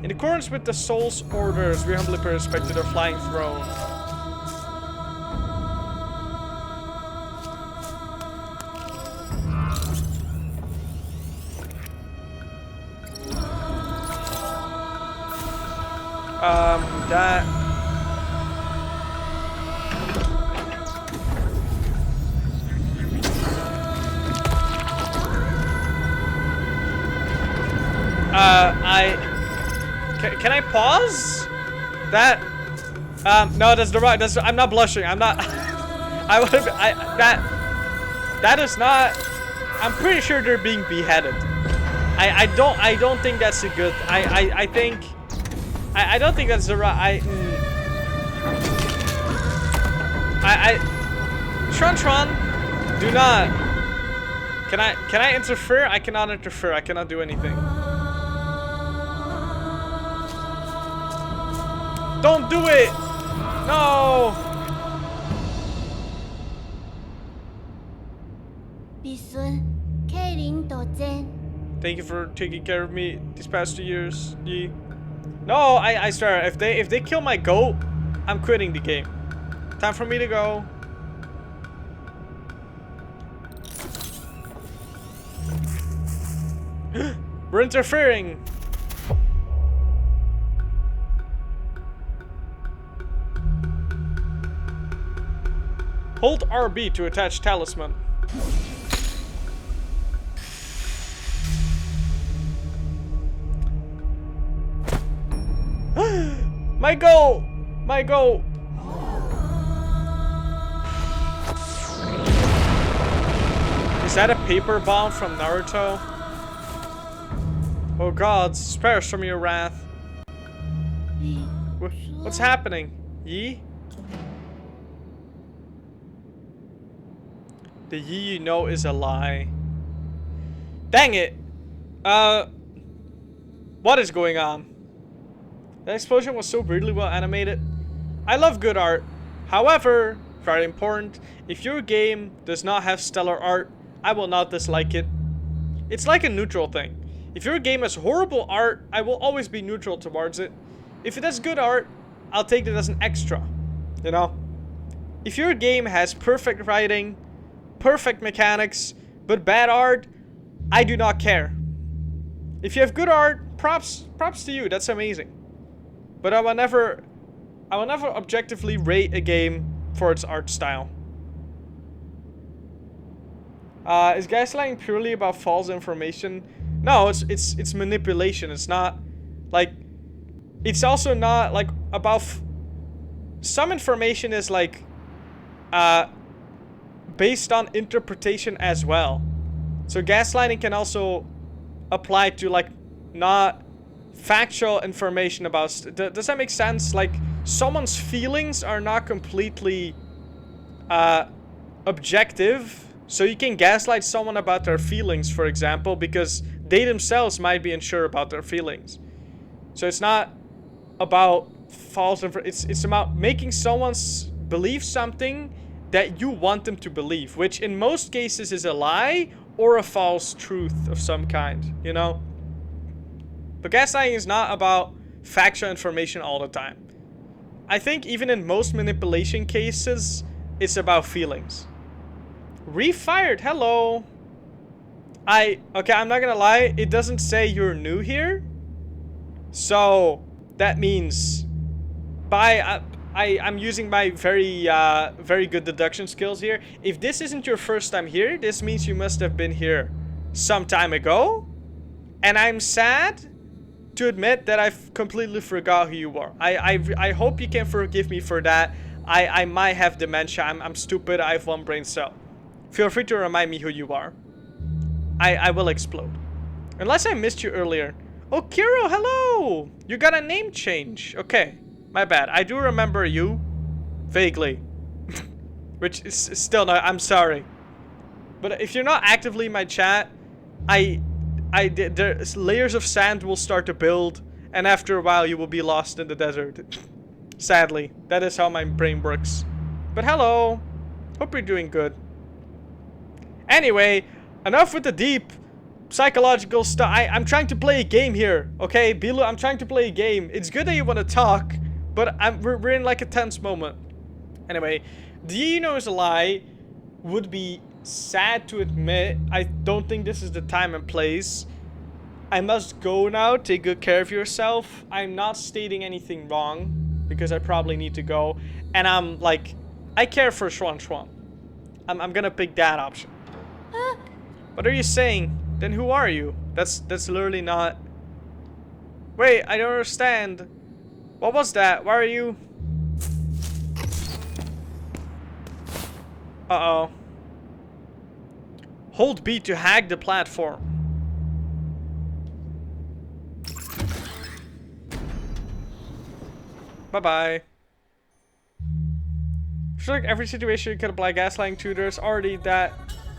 Speaker 1: In accordance with the soul's orders, we humbly pay respect to their flying throne. that. Can I pause? That, no, that's the right, I'm not blushing, I'm not, that is not, I'm pretty sure they're being beheaded. I don't think that's a good, I don't think that's the right, Tron, do not, can I interfere? I cannot interfere, I cannot do anything. Don't do it! No! Thank you for taking care of me these past 2 years. Yi. No, I swear, if they kill my goat, I'm quitting the game. Time for me to go. We're interfering. Hold RB to attach talisman. My goal! My goal! Is that a paper bomb from Naruto? Oh God, spare us from your wrath. What's happening? Yi? The Yi you know is a lie. Dang it! What is going on? The explosion was so brutally well animated. I love good art. However, very important, if your game does not have stellar art, I will not dislike it. It's like a neutral thing. If your game has horrible art, I will always be neutral towards it. If it has good art, I'll take it as an extra. You know? If your game has perfect writing, perfect mechanics, but bad art, I do not care. If you have good art, props to you, that's amazing. But I will never objectively rate a game for its art style. Is gaslighting purely about false information? No, it's manipulation. It's not like, it's also not like about some information is like based on interpretation as well. So gaslighting can also apply to like not factual information about does that make sense? Like someone's feelings are not completely objective, so you can gaslight someone about their feelings, for example, because they themselves might be unsure about their feelings. So it's not about false information, it's about making someone believe something that you want them to believe, which in most cases is a lie or a false truth of some kind, you know? But gaslighting is not about factual information all the time. I think even in most manipulation cases, it's about feelings. Refired, hello. Okay, I'm not gonna lie, it doesn't say you're new here. So, that means I'm using my very good deduction skills here. If this isn't your first time here, this means you must have been here some time ago. And I'm sad to admit that I've completely forgot who you are. I hope you can forgive me for that. I might have dementia. I'm stupid. I have one brain cell. Feel free to remind me who you are. I will explode. Unless I missed you earlier. Oh, Kiro, hello! You got a name change. Okay, my bad. I do remember you. Vaguely. Which is still not, I'm sorry. But if you're not actively in my chat, there's layers of sand will start to build, and after a while you will be lost in the desert. Sadly, that is how my brain works. But hello. Hope you're doing good. Anyway, enough with the deep psychological stuff. I'm trying to play a game here, okay? Bilu, I'm trying to play a game. It's good that you want to talk, but we're in like a tense moment. Anyway, do you know is a lie? Would be sad to admit. I don't think this is the time and place. I must go now. Take good care of yourself. I'm not stating anything wrong. because I probably need to go. And I'm like, I care for Schwan. I'm gonna pick that option. What are you saying? Then who are you? That's literally not... Wait, I don't understand. What was that? Why are you... Uh-oh. Hold B to hack the platform. Bye-bye. I feel like every situation you could apply gaslighting to, there's already that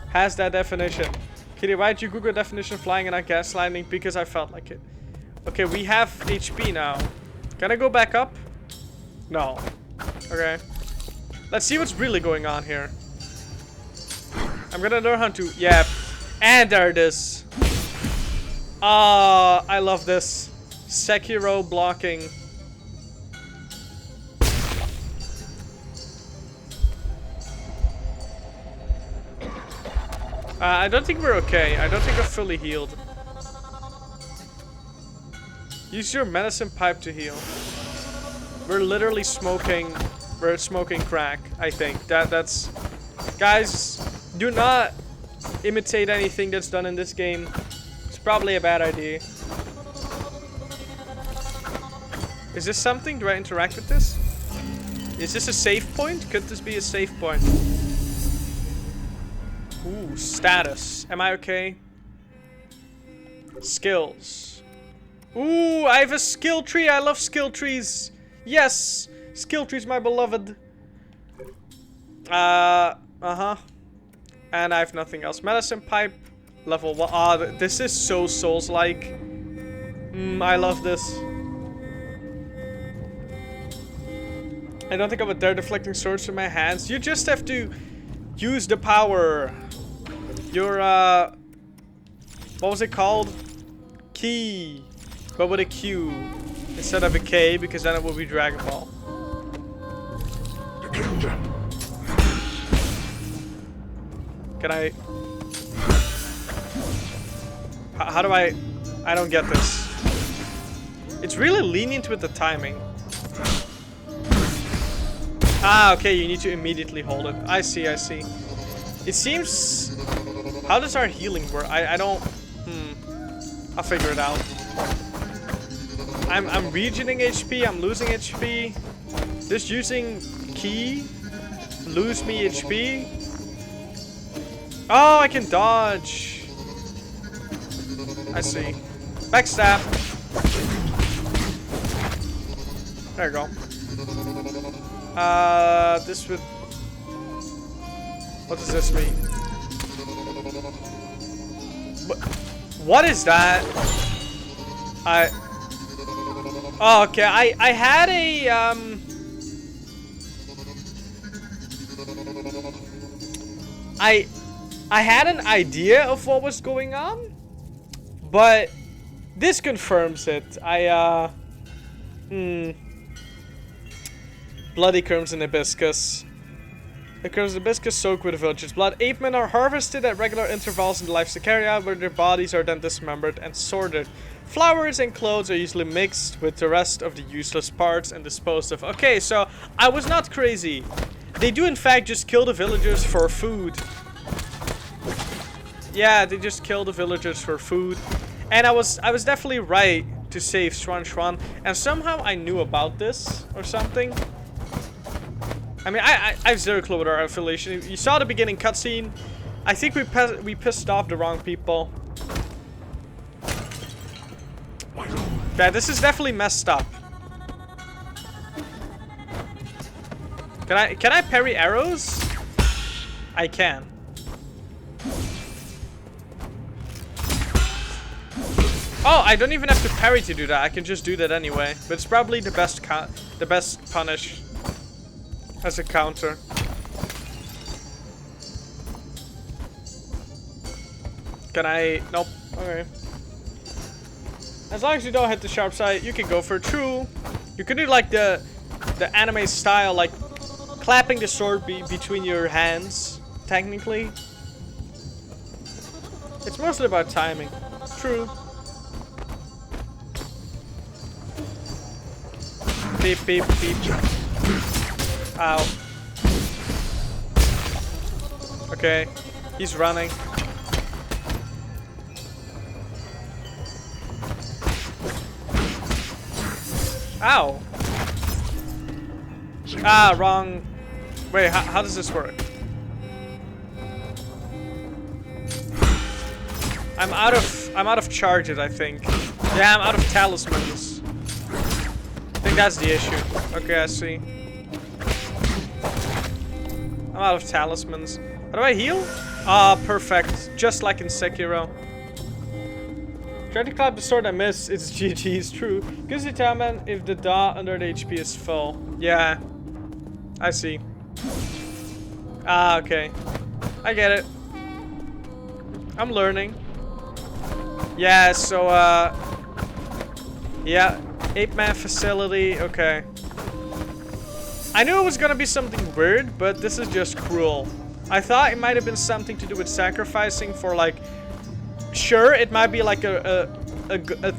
Speaker 1: has that definition. Kitty, why did you Google definition of flying and not gaslighting? Because I felt like it. Okay, we have HP now. Can I go back up? No. Okay. Let's see what's really going on here. I'm gonna learn how to... Yeah. And there it is. Ah, I love this. Sekiro blocking. I don't think we're okay. I don't think we're fully healed. Use your medicine pipe to heal. We're literally smoking. We're smoking crack, I think. That's... Guys, do not imitate anything that's done in this game. It's probably a bad idea. Is this something? Do I interact with this? Is this a save point? Could this be a save point? Ooh, status. Am I okay? Skills. Ooh, I have a skill tree. I love skill trees. Yes, skill trees, my beloved. Uh-huh. And I have nothing else. Medicine pipe, level 1. Ah, this is so Souls-like. I love this. I don't think I would dare deflecting swords from my hands. You just have to use the power. Your, what was it called? Key. But with a Q instead of a K, because then it will be Dragon Ball. Can I... How do I don't get this. It's really lenient with the timing. Ah, okay, you need to immediately hold it. I see, I see. It seems... How does our healing work? I don't... I'll figure it out. I'm regening HP, I'm losing HP. Just using key lose me HP. Oh, I can dodge. I see. Backstab. There you go. This would... What does this mean? What is that? Oh, okay. I had a I had an idea of what was going on, but this confirms it. Bloody Crimson Hibiscus. The Crimson Hibiscus soaked with the villagers' blood. 8 men are harvested at regular intervals in the life Sicaria, where their bodies are then dismembered and sorted. Flowers and clothes are usually mixed with the rest of the useless parts and disposed of. Okay, so I was not crazy. They do in fact just kill the villagers for food. Yeah, they just kill the villagers for food. And I was definitely right to save Schwan. And somehow I knew about this or something. I mean, I have zero clue what our affiliation. You saw the beginning cutscene. I think we pissed off the wrong people. Yeah, this is definitely messed up. Can I parry arrows? I can. Oh, I don't even have to parry to do that. I can just do that anyway. But it's probably the best punish as a counter. Can I? Nope. Okay. As long as you don't hit the sharp side, you can go for true. You can do like the anime style, like clapping the sword between your hands. Technically, it's mostly about timing. True. Beep, beep, beep. Ow. Okay, he's running. Ow. Ah, wrong. Wait, how does this work? I'm out of charges, I think. Yeah, I'm out of talismans. I think that's the issue. Okay, I see. I'm out of talismans. How do I heal? Ah, perfect. Just like in Sekiro. Try to climb the sword I miss. It's GG, it's true. Gives you determine if the DA under the HP is full. Yeah. I see. Ah, okay. I get it. I'm learning. Yeah, so, yeah. 8-man facility. Okay. I knew it was gonna be something weird, but this is just cruel. I thought it might have been something to do with sacrificing for, like... Sure, it might be like a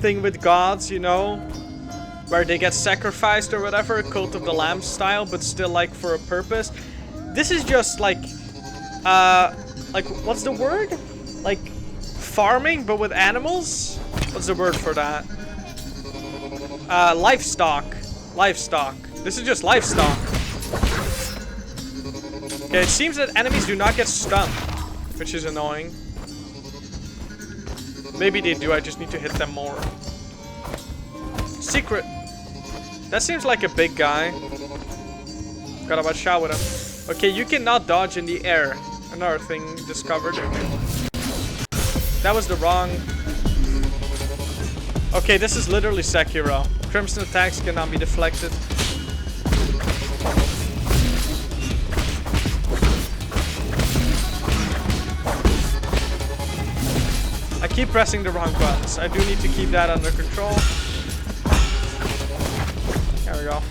Speaker 1: thing with gods, you know? Where they get sacrificed or whatever, Cult of the Lamb style, but still, like, for a purpose. This is just, like, what's the word? Like, farming, but with animals? What's the word for that? Livestock. Livestock. This is just livestock. Okay, it seems that enemies do not get stunned, which is annoying. Maybe they do, I just need to hit them more. Secret. That seems like a big guy. Gotta watch out with him. Okay, you cannot dodge in the air. Another thing discovered. That was the wrong... Okay, this is literally Sekiro. Crimson attacks cannot be deflected. I keep pressing the wrong buttons. I do need to keep that under control. There we go.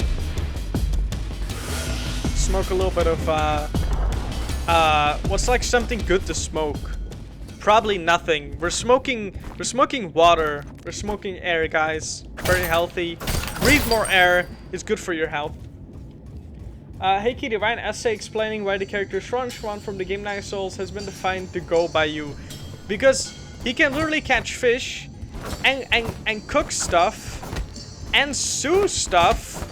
Speaker 1: Smoke a little bit of, what's like something good to smoke? Probably nothing. We're smoking water. We're smoking air, guys. Very healthy. Breathe more air. It's good for your health. Hey Kitty, write an essay explaining why the character Schwan from the game 9 Souls has been defined to go by you. Because he can literally catch fish and cook stuff and sew stuff.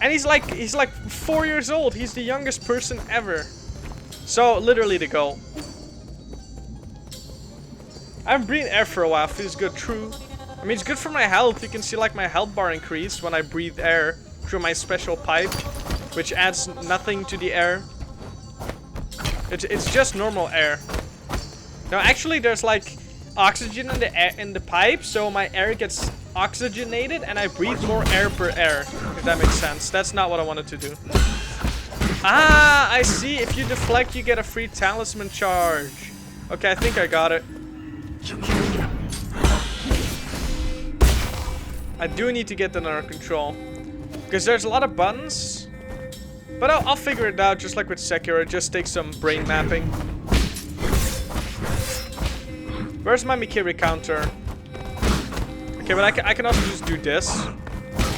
Speaker 1: And he's like 4 years old. He's the youngest person ever. So literally the goal. I haven't breathed air for a while. Feels good, true. I mean, it's good for my health. You can see like my health bar increase when I breathe air through my special pipe, which adds nothing to the air. It's just normal air. Now, actually, there's like oxygen in the air, in the pipe, so my air gets oxygenated, and I breathe more air per air. If that makes sense. That's not what I wanted to do. Ah, I see. If you deflect, you get a free talisman charge. Okay, I think I got it. I do need to get that under control. Because there's a lot of buttons. But I'll figure it out, just like with Sekiro. It just takes some brain mapping. Where's my Mikiri counter? Okay, but I can also just do this.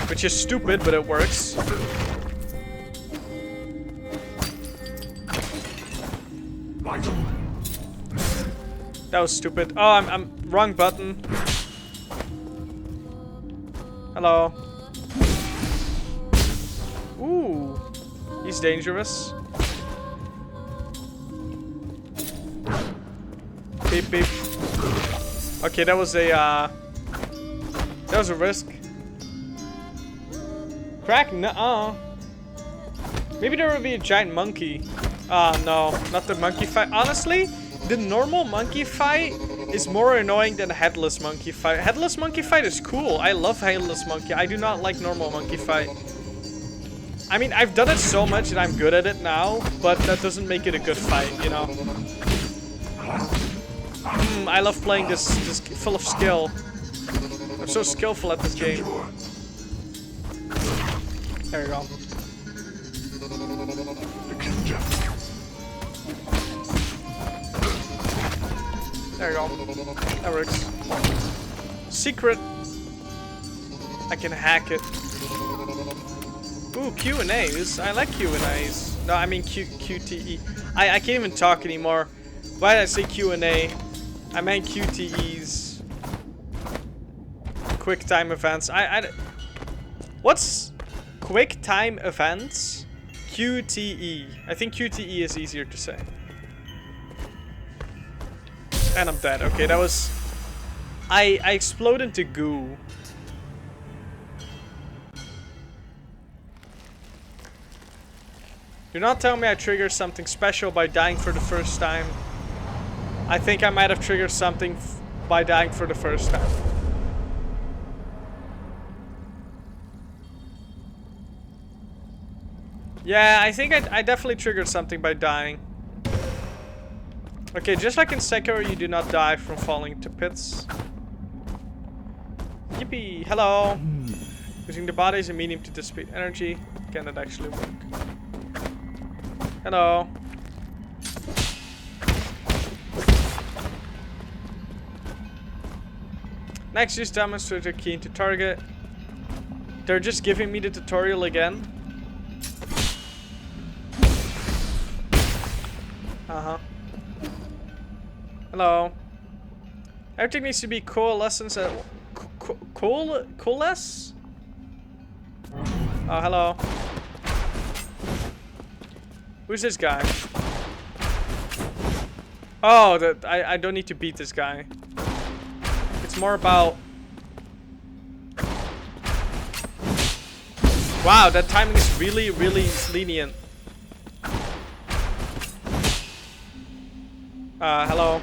Speaker 1: Which is stupid, but it works. That was stupid. Oh, I'm wrong button. Hello. Ooh, he's dangerous. Beep beep. Okay, that was a risk. Crack? Nuh-uh. Maybe there will be a giant monkey. No, not the monkey fight. Honestly, the normal monkey fight is more annoying than the headless monkey fight. Headless monkey fight is cool. I love headless monkey. I do not like normal monkey fight. I mean, I've done it so much that I'm good at it now, but that doesn't make it a good fight, you know? I love playing this full of skill. I'm so skillful at this game. There you go. There you go. That works. Secret. I can hack it. Ooh, Q&As. I like Q&As. No, I mean QTE. I can't even talk anymore. Why did I say Q&A? I meant QTEs. Quick time events. What's quick time events? QTE. I think QTE is easier to say. And I'm dead. Okay, that was... I explode into goo. You're not telling me I triggered something special by dying for the first time. I think I might have triggered something by dying for the first time. Yeah, I think I definitely triggered something by dying. Okay, just like in Sekiro, you do not die from falling to pits. Yippee! Hello! Using the body as a medium to dissipate energy. Can that actually work? Hello. Next, use demonstrator key to target. They're just giving me the tutorial again. Hello. Everything needs to be coalescence at coalesce? Oh, hello. Who's this guy? Oh, I don't need to beat this guy. It's more about... Wow, that timing is really, really lenient. Hello.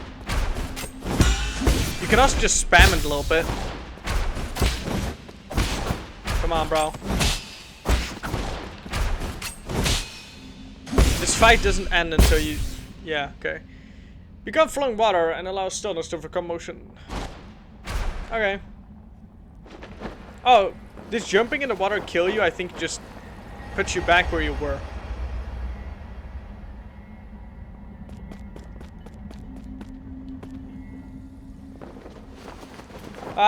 Speaker 1: You can also just spam it a little bit. Come on, bro. This fight doesn't end until you... Yeah, okay. Become flowing water and allow stillness to overcome motion. Okay. Oh, did jumping in the water kill you? I think just puts you back where you were.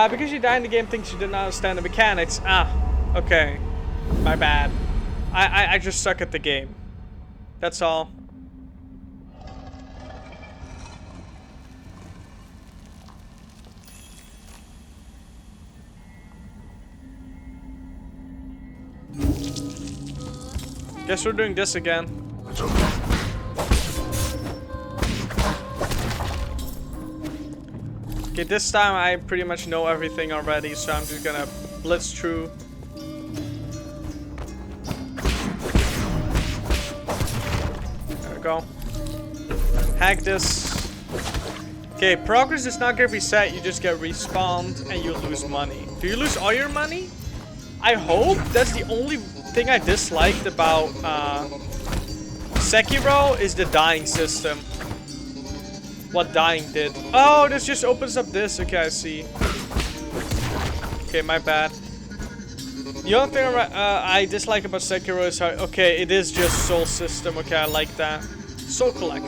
Speaker 1: Because you die in the game, thinks you did not understand the mechanics. Ah, okay. My bad. I just suck at the game. That's all. Guess we're doing this again. Okay, this time I pretty much know everything already, so I'm just gonna blitz through. There we go. Hack this. Okay, progress is not gonna reset, you just get respawned and you lose money. Do you lose all your money? I hope. That's the only thing I disliked about Sekiro is the dying system. What dying did. Oh, this just opens up this. Okay, I see. Okay, my bad. The only thing I dislike about Sekiro is how... Okay, it is just soul system. Okay, I like that. Soul collect.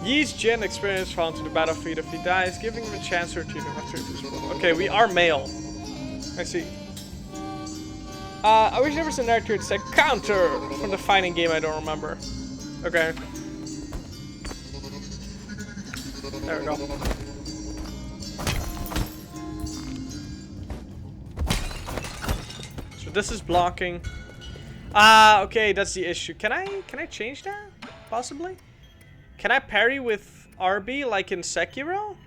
Speaker 1: Ye's Jin experience found to the battlefield if he dies, giving him a chance to retrieve him after his world. Okay, we are male. I see. I wish there was a narrator that said counter from the fighting game I don't remember. Okay. There we go. So this is blocking. Okay, that's the issue. Can I change that? Possibly? Can I parry with RB like in Sekiro?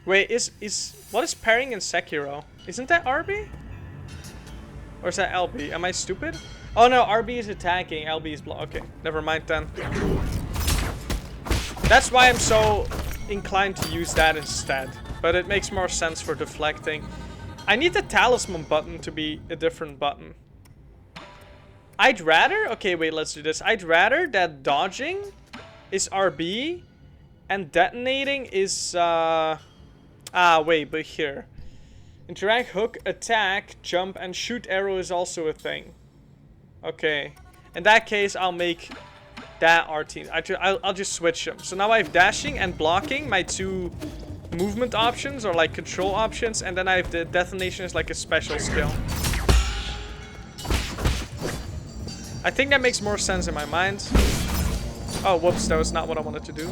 Speaker 1: Wait, what is parrying in Sekiro? Isn't that RB? Or is that LB? Am I stupid? Oh no, RB is attacking, LB is block. Okay, never mind then. That's why I'm so inclined to use that instead. But it makes more sense for deflecting. I need the talisman button to be a different button. I'd rather... Okay, wait, let's do this. I'd rather that dodging is RB and detonating is... wait, but here. Interact, hook, attack, jump, and shoot arrow is also a thing. Okay. In that case, I'll make... that RT. I'll just switch them. So now I have dashing and blocking, my two movement options or like control options, and then I have the detonation as like a special skill. I think that makes more sense in my mind. Oh, whoops, that was not what I wanted to do.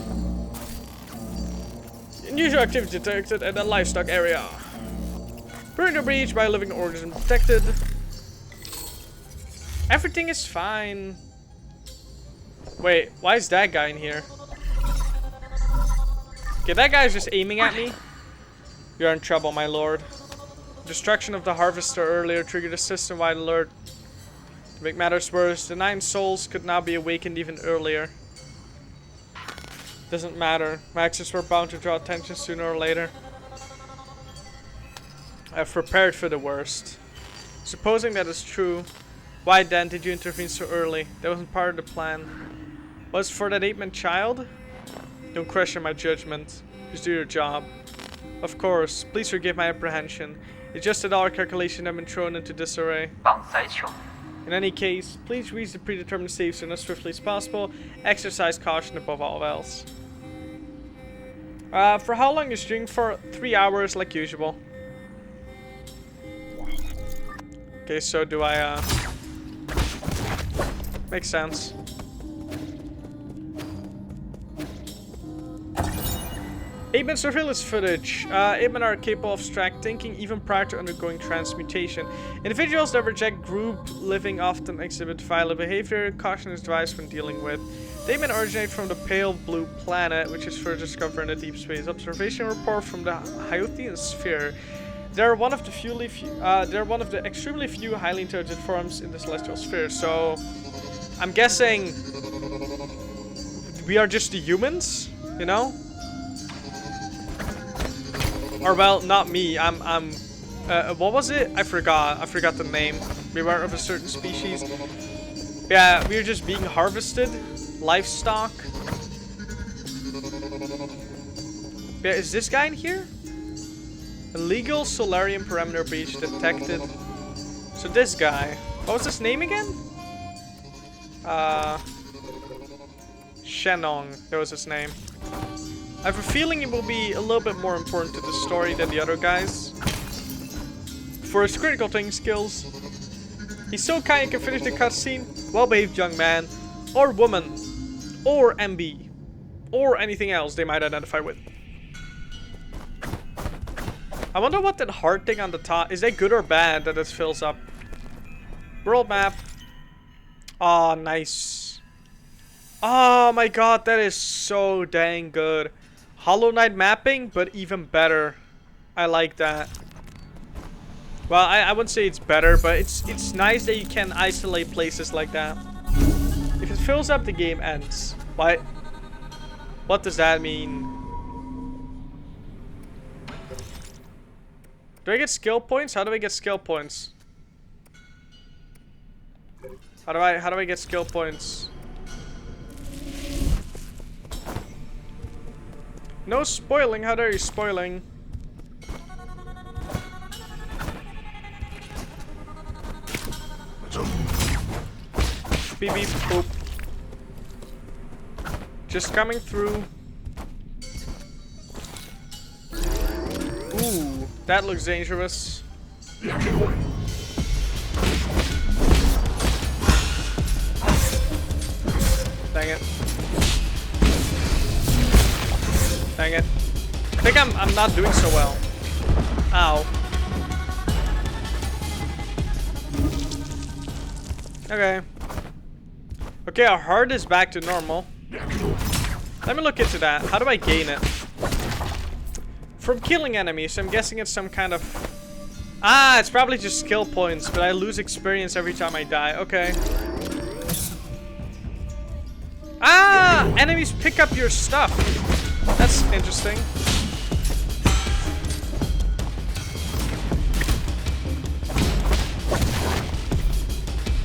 Speaker 1: Unusual activity detected at the livestock area. Perimeter breach by living organism detected. Everything is fine. Wait, why is that guy in here? Okay, that guy's just aiming at me. You're in trouble, my lord. Destruction of the harvester earlier triggered a system-wide alert. To make matters worse, the 9 souls could now be awakened even earlier. Doesn't matter. Maxes were bound to draw attention sooner or later. I've prepared for the worst. Supposing that is true, why then did you intervene so early? That wasn't part of the plan. Was it for that 8-man child? Don't question my judgment. Just do your job. Of course, please forgive my apprehension. It's just that our calculation have been thrown into disarray. In any case, please reach the predetermined safe zone as swiftly as possible. Exercise caution above all else. For how long is stream for? 3 hours like usual. Okay, so do I makes sense. Eight-man surveillance footage. Eight-men are capable of abstract thinking even prior to undergoing transmutation. Individuals that reject group living often exhibit violent behavior. Caution is advised when dealing with. The eight-men originate from the pale blue planet, which is further discovered in the deep space. Observation report from the Hyothian sphere. They're one of the extremely few highly intelligent forms in the celestial sphere. So, I'm guessing we are just the humans, you know? Or well, not me. What was it? I forgot the name. We were of a certain species. Yeah, we were just being harvested. Livestock. Yeah, is this guy in here? Illegal solarium perimeter breach detected. So this guy. What was his name again? Shenong. That was his name. I have a feeling it will be a little bit more important to the story than the other guys. For his critical thinking skills. He's so kind he can finish the cutscene. Well-behaved young man. Or woman. Or MB. Or anything else they might identify with. I wonder what that heart thing on the top... Is that good or bad that it fills up? World map. Oh, nice. Oh my god, that is so dang good. Hollow Knight mapping, but even better. I like that. Well, I wouldn't say it's better, but it's nice that you can isolate places like that. If it fills up, the game ends. What does that mean? Do I get skill points? How do I get skill points? How do I get skill points? No spoiling, how dare you spoiling? Beep beep boop. Just coming through. Ooh, that looks dangerous. Dang it. Dang it. I think I'm not doing so well. Ow. Okay. Okay, our heart is back to normal. Let me look into that. How do I gain it? From killing enemies. I'm guessing it's some kind of... Ah, it's probably just skill points, but I lose experience every time I die. Okay. Ah! Enemies pick up your stuff. That's interesting.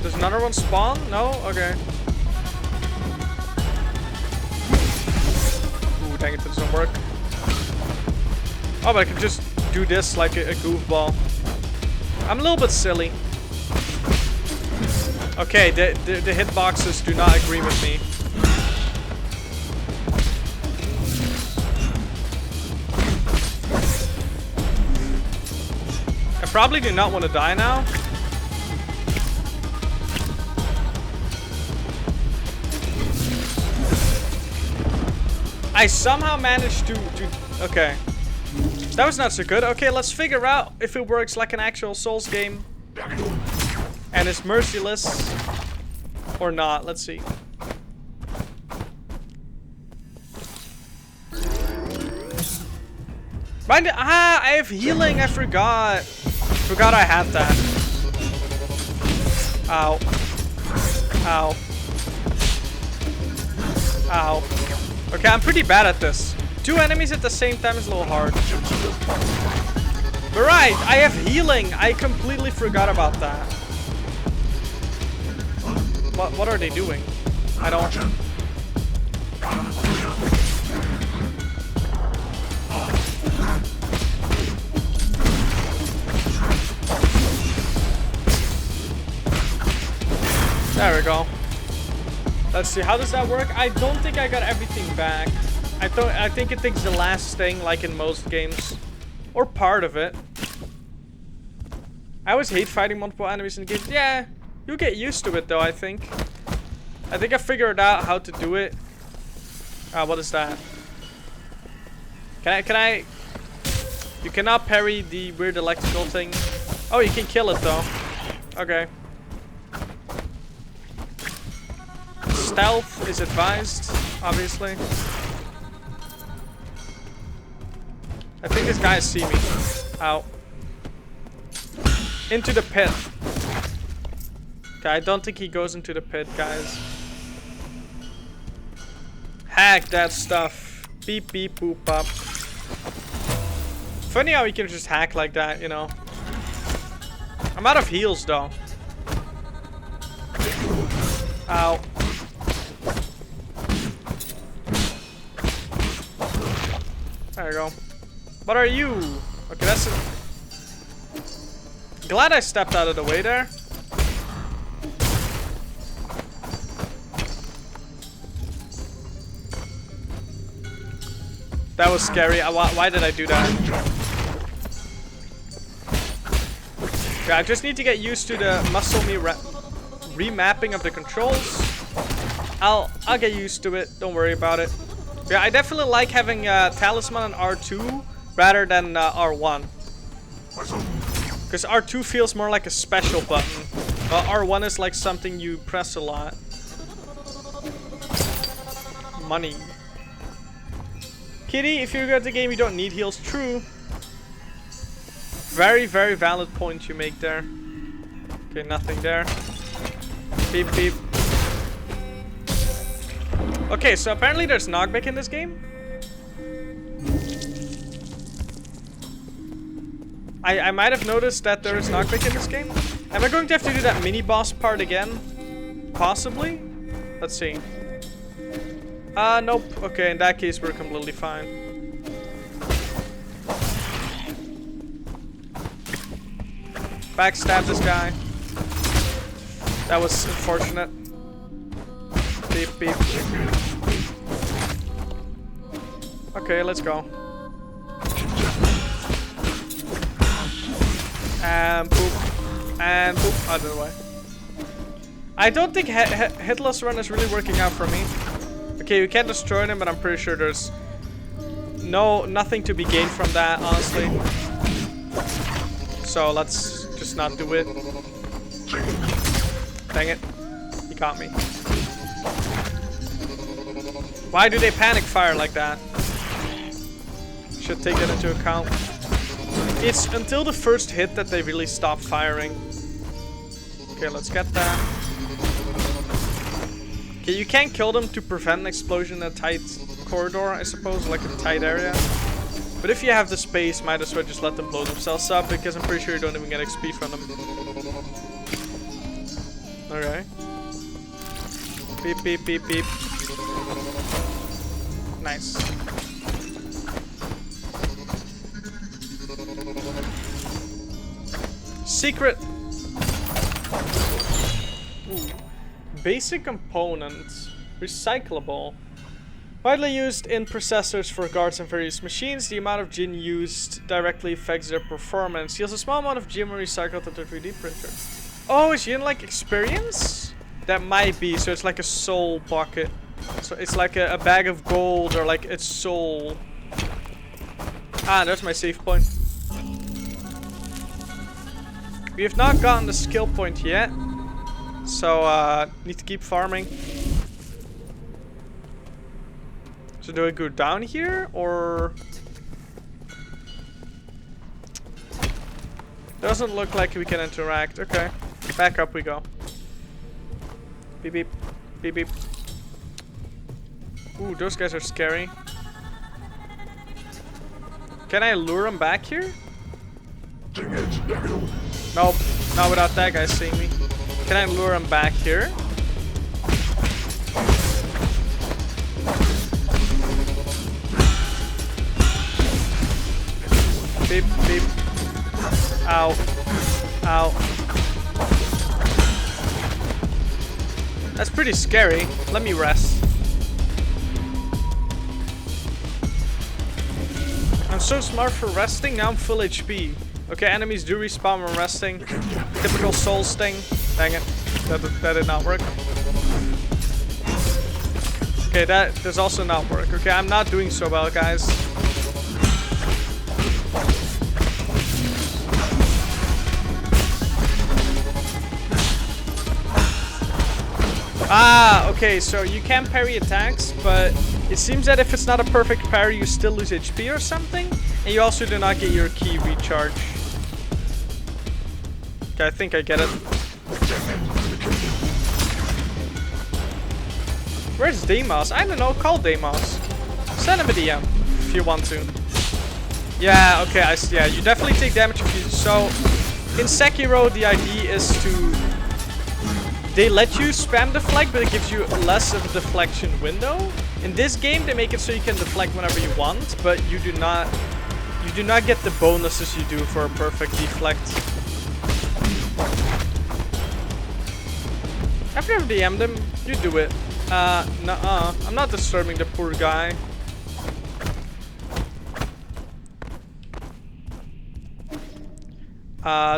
Speaker 1: Does another one spawn? No? Okay. Ooh, dang it, that doesn't work. Oh, but I can just do this like a goofball. I'm a little bit silly. Okay, the hitboxes do not agree with me. I probably do not want to die now. I somehow managed to okay. That was not so good. Okay, let's figure out if it works like an actual Souls game. And it's merciless or not. Let's see. Right, I have healing. I forgot. Forgot I had that. Ow. Ow. Ow. Okay, I'm pretty bad at this. 2 enemies at the same time is a little hard. But right, I have healing. I completely forgot about that. What are they doing? I don't... There we go. Let's see, how does that work? I don't think I got everything back. I think it takes the last thing like in most games. Or part of it. I always hate fighting multiple enemies in games. Yeah, you get used to it though, I think. I think I figured out how to do it. What is that? Can I... You cannot parry the weird electrical thing. Oh, you can kill it though. Okay. Stealth is advised, obviously. I think this guy see me. Ow. Into the pit. Okay, I don't think he goes into the pit, guys. Hack that stuff. Beep beep boop bop. Funny how we can just hack like that, you know. I'm out of heals though. Ow. There you go. What are you? Okay, that's it. Glad I stepped out of the way there. That was scary. Why did I do that? Yeah, I just need to get used to the muscle me remapping of the controls. I'll get used to it. Don't worry about it. Yeah, I definitely like having Talisman on R2 rather than R1. Because R2 feels more like a special button. R1 is like something you press a lot. Money. Kitty, if you're good at the game, you don't need heals. True. Very, very valid point you make there. Okay, nothing there. Beep, beep. Okay, so apparently there's knockback in this game. I might have noticed that there is knockback in this game. Am I going to have to do that mini boss part again? Possibly? Let's see. Nope. Okay, in that case we're completely fine. Backstab this guy. That was unfortunate. Beep, beep. Okay, let's go. And poop. And poop. Out of the way. I don't think Hitless Run is really working out for me. Okay, we can't destroy them, but I'm pretty sure there's nothing to be gained from that, honestly. So let's just not do it. Dang it. He caught me. Why do they panic fire like that? Should take that into account. It's until the first hit that they really stop firing. Okay, let's get that. Okay, you can't kill them to prevent an explosion in a tight corridor, I suppose, like a tight area. But if you have the space, might as well just let them blow themselves up, because I'm pretty sure you don't even get XP from them. Okay. Beep, beep, beep, beep. Nice. Secret. Ooh. Basic components. Recyclable. Widely used in processors for guards and various machines. The amount of gin used directly affects their performance. Yields a small amount of gin when recycled at the 3D printer. Oh, is gin like experience? That might be, so it's like a soul bucket. So it's like a bag of gold or like its soul. Ah, there's my save point. We have not gotten the skill point yet. So, need to keep farming. So do I go down here or... Doesn't look like we can interact. Okay. Back up we go. Beep beep. Beep beep. Ooh, those guys are scary. Can I lure them back here? Nope. Not without that guy seeing me. Can I lure him back here? Beep, beep. Ow. Ow. That's pretty scary. Let me rest. I'm so smart for resting, now I'm full HP. Okay, enemies do respawn when resting. Typical soul sting. Dang it. That did not work. Okay, that does also not work. Okay, I'm not doing so well, guys. Ah, okay, so you can parry attacks, but it seems that if it's not a perfect parry, you still lose HP or something. And you also do not get your key recharge. Okay, I think I get it. Where's Deimos? I don't know, call Deimos. Send him a DM if you want to. Yeah, okay, yeah, you definitely take damage if you... So, in Sekiro, the idea is to... They let you spam deflect, but it gives you less of a deflection window. In this game, they make it so you can deflect whenever you want, but you do not get the bonuses you do for a perfect deflect. After I've DM'd him, you do it. Nuh-uh. I'm not disturbing the poor guy.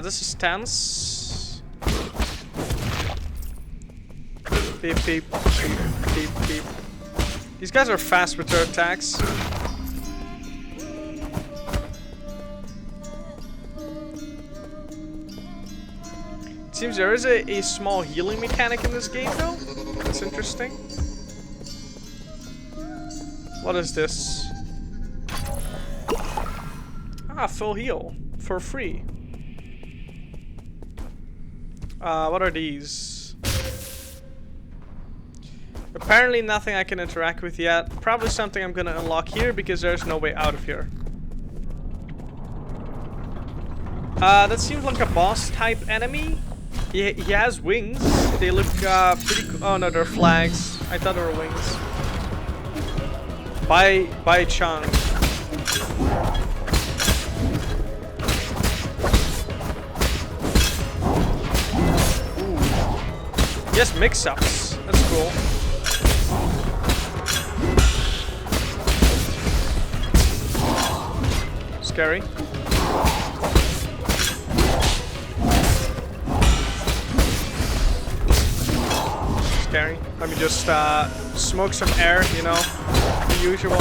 Speaker 1: This is tense. Beep, beep, beep, beep, beep. These guys are fast with their attacks. It seems there is a small healing mechanic in this game, though. That's interesting. What is this? Ah, full heal. For free. What are these? Apparently nothing I can interact with yet. Probably something I'm gonna unlock here because there's no way out of here. That seems like a boss type enemy. He has wings. They look pretty cool. Oh no, they're flags. I thought they were wings. By Chung. Ooh. Yes, mix-ups. That's cool. Scary. Scary. Let me just smoke some air, you know, the usual.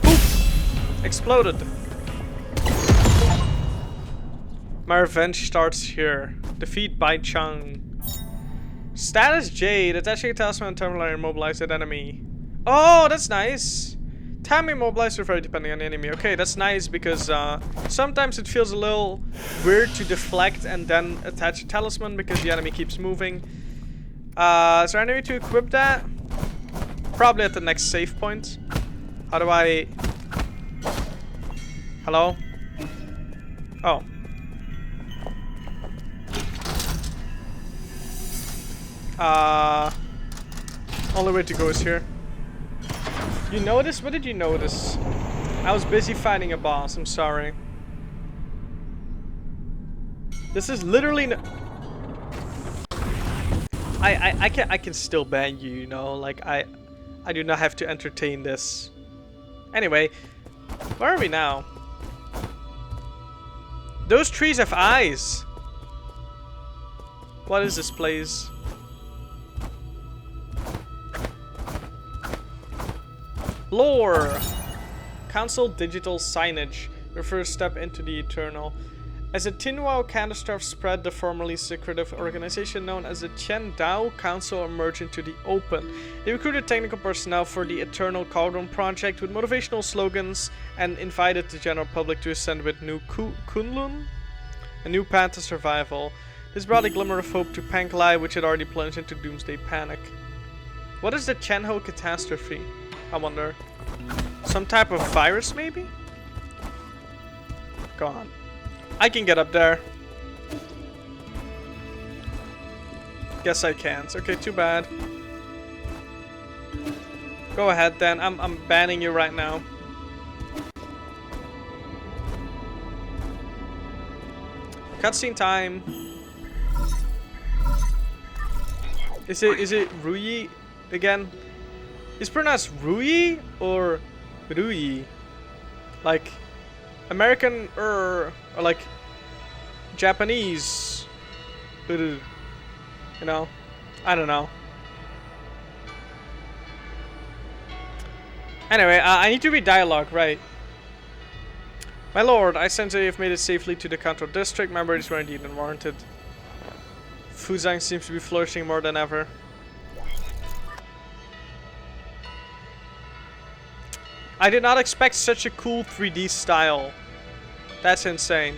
Speaker 1: Poof! Exploded. My revenge starts here. Defeat Bai Chung. Status Jade. Attaching a talisman terminal and immobilize that enemy. Oh, that's nice. Time immobilized or vary depending on the enemy. Okay, that's nice because sometimes it feels a little weird to deflect and then attach a talisman because the enemy keeps moving. Is there any way to equip that? Probably at the next save point. How do I... Hello? Oh. Only way to go is here. You notice? What did you notice? I was busy fighting a boss. I'm sorry. This is literally no... I can still ban you, you know, like I do not have to entertain this. Anyway, where are we now? Those trees have eyes. What is this place? Lore. Council digital signage. Your first step into the eternal. As the Tinwao catastrophe spread, the formerly secretive organization known as the Chen Dao Council emerged into the open. They recruited technical personnel for the Eternal Cauldron project with motivational slogans and invited the general public to ascend with new Kunlun, a new path to survival. This brought a glimmer of hope to Panklai, which had already plunged into doomsday panic. What is the Chenho catastrophe? I wonder. Some type of virus, maybe? Go on. I can get up there. Guess I can't. Okay, too bad. Go ahead then. I'm banning you right now. Cutscene time. Is it Rui again? Is it pronounced Rui or Rui? Like American or like Japanese? You know, I don't know. Anyway, I need to read dialogue, right? My lord, I sense that you have made it safely to the Kanto district. My words were indeed unwarranted. Fuzang seems to be flourishing more than ever. I did not expect such a cool 3D style. That's insane.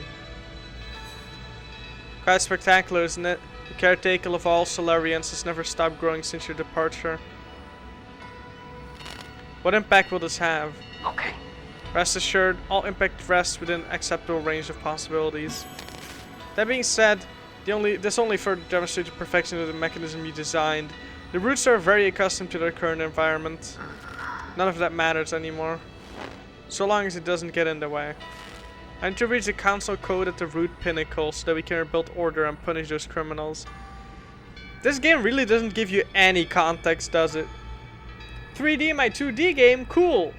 Speaker 1: Quite spectacular, isn't it? The caretaker of all Solarians has never stopped growing since your departure. What impact will this have?
Speaker 3: Okay.
Speaker 1: Rest assured, all impact rests within acceptable range of possibilities. That being said, this only further demonstrates the perfection of the mechanism you designed. The roots are very accustomed to their current environment. None of that matters anymore. So long as it doesn't get in the way. I need to reach the council code at the root pinnacle so that we can rebuild order and punish those criminals. This game really doesn't give you any context, does it? 3D in my 2D game? Cool!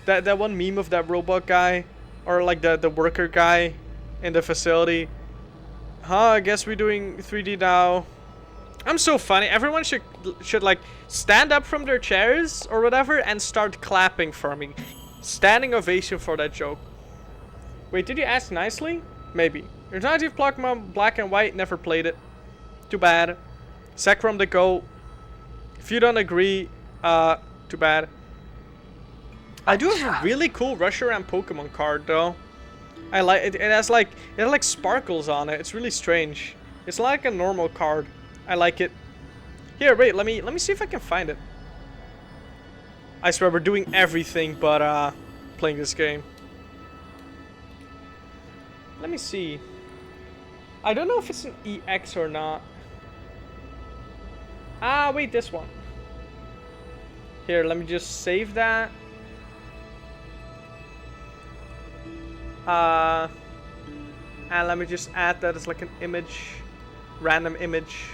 Speaker 1: That one meme of that robot guy, or like the worker guy in the facility. I guess we're doing 3D now. I'm so funny. Everyone should like stand up from their chairs or whatever and start clapping for me. Standing ovation for that joke. Wait, did you ask nicely? Maybe. Alternative Pokemon Black and White, never played it. Too bad. Sacrum the Go. If you don't agree, too bad. I do have a really cool Reshiram Pokemon card though. I like it. It has like sparkles on it. It's really strange. It's like a normal card. I like it. Here, wait. Let me see if I can find it. I swear we're doing everything but playing this game. Let me see. I don't know if it's an EX or not. Ah, wait, this one. Here, let me just save that. And let me just add that as like an image, random image.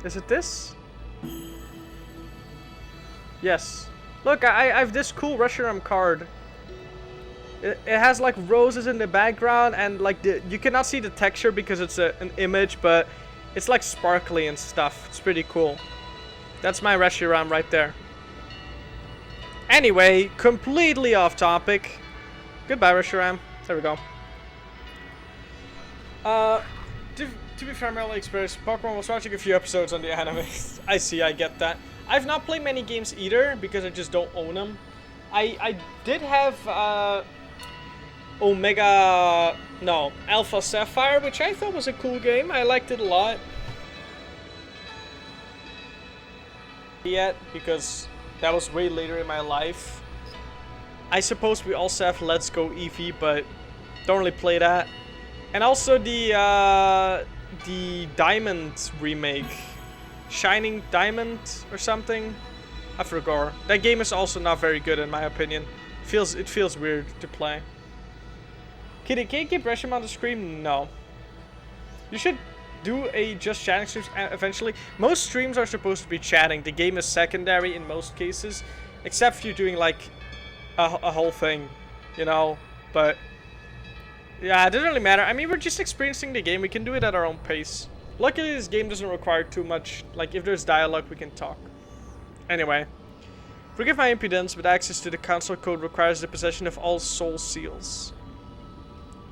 Speaker 1: Is it this? Yes. Look, I have this cool Reshiram card. It has like roses in the background and like you cannot see the texture because it's an image, but it's like sparkly and stuff. It's pretty cool. That's my Reshiram right there. Anyway, completely off topic. Goodbye, Reshiram. There we go. To be fair, my only experience Pokemon was watching a few episodes on the anime. I see, I get that. I've not played many games either because I just don't own them. I did have Alpha Sapphire, which I thought was a cool game. I liked it a lot. Yet, because that was way later in my life. I suppose we also have Let's Go Eevee, but don't really play that. And also the Diamond remake, Shining Diamond or something. I forgot. That game is also not very good in my opinion. It feels weird to play. Can you keep Reshiram on the screen? No. You should do a just chatting streams eventually. Most streams are supposed to be chatting. The game is secondary in most cases, except if you're doing like a whole thing. you know, but yeah, it doesn't really matter. I mean, we're just experiencing the game. We can do it at our own pace. Luckily, this game doesn't require too much. Like, if there's dialogue, we can talk. Anyway. Forgive my impudence, but access to the council code requires the possession of all soul seals.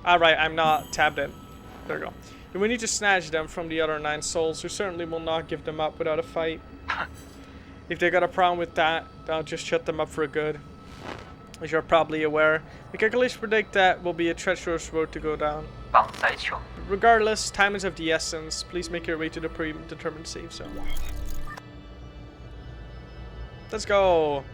Speaker 1: Alright, I'm not tabbed in. There we go. And we need to snatch them from the other 9 souls, who certainly will not give them up without a fight. If they got a problem with that, I'll just shut them up for good. As you're probably aware, the calculations predict that will be a treacherous road to go down. Regardless, time is of the essence. Please make your way to the predetermined safe zone. Let's go.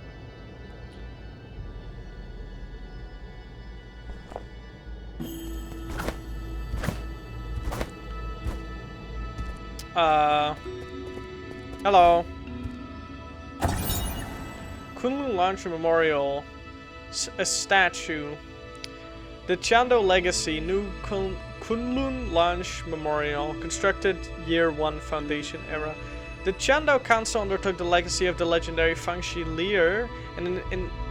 Speaker 1: Hello. Kunlun Launch Memorial. A statue. The Chando Legacy, New Kunlun Launch Memorial, constructed Year 1 Foundation era. The Chando Council undertook the legacy of the legendary Fangxi Leer and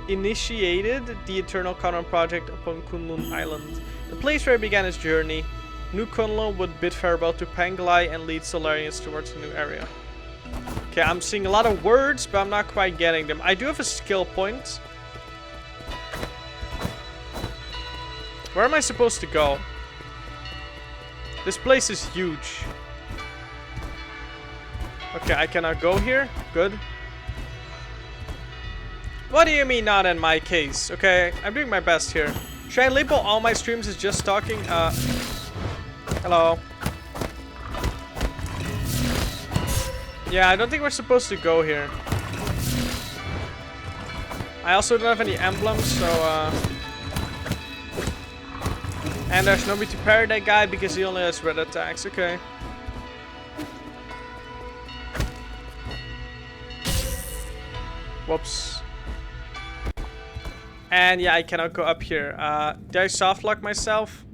Speaker 1: initiated the Eternal Conan project upon Kunlun Island, the place where he began his journey. New Kunlun would bid farewell to Panglai and lead Solarians towards a new area. Okay, I'm seeing a lot of words, but I'm not quite getting them. I do have a skill point. Where am I supposed to go? This place is huge. Okay, I cannot go here. Good. What do you mean not in my case? Okay, I'm doing my best here. Should I label all my streams as just talking? Hello. Yeah, I don't think we're supposed to go here. I also don't have any emblems, so and there's nobody to parry that guy because he only has red attacks. Okay. Whoops. And yeah, I cannot go up here. Did I soft lock myself?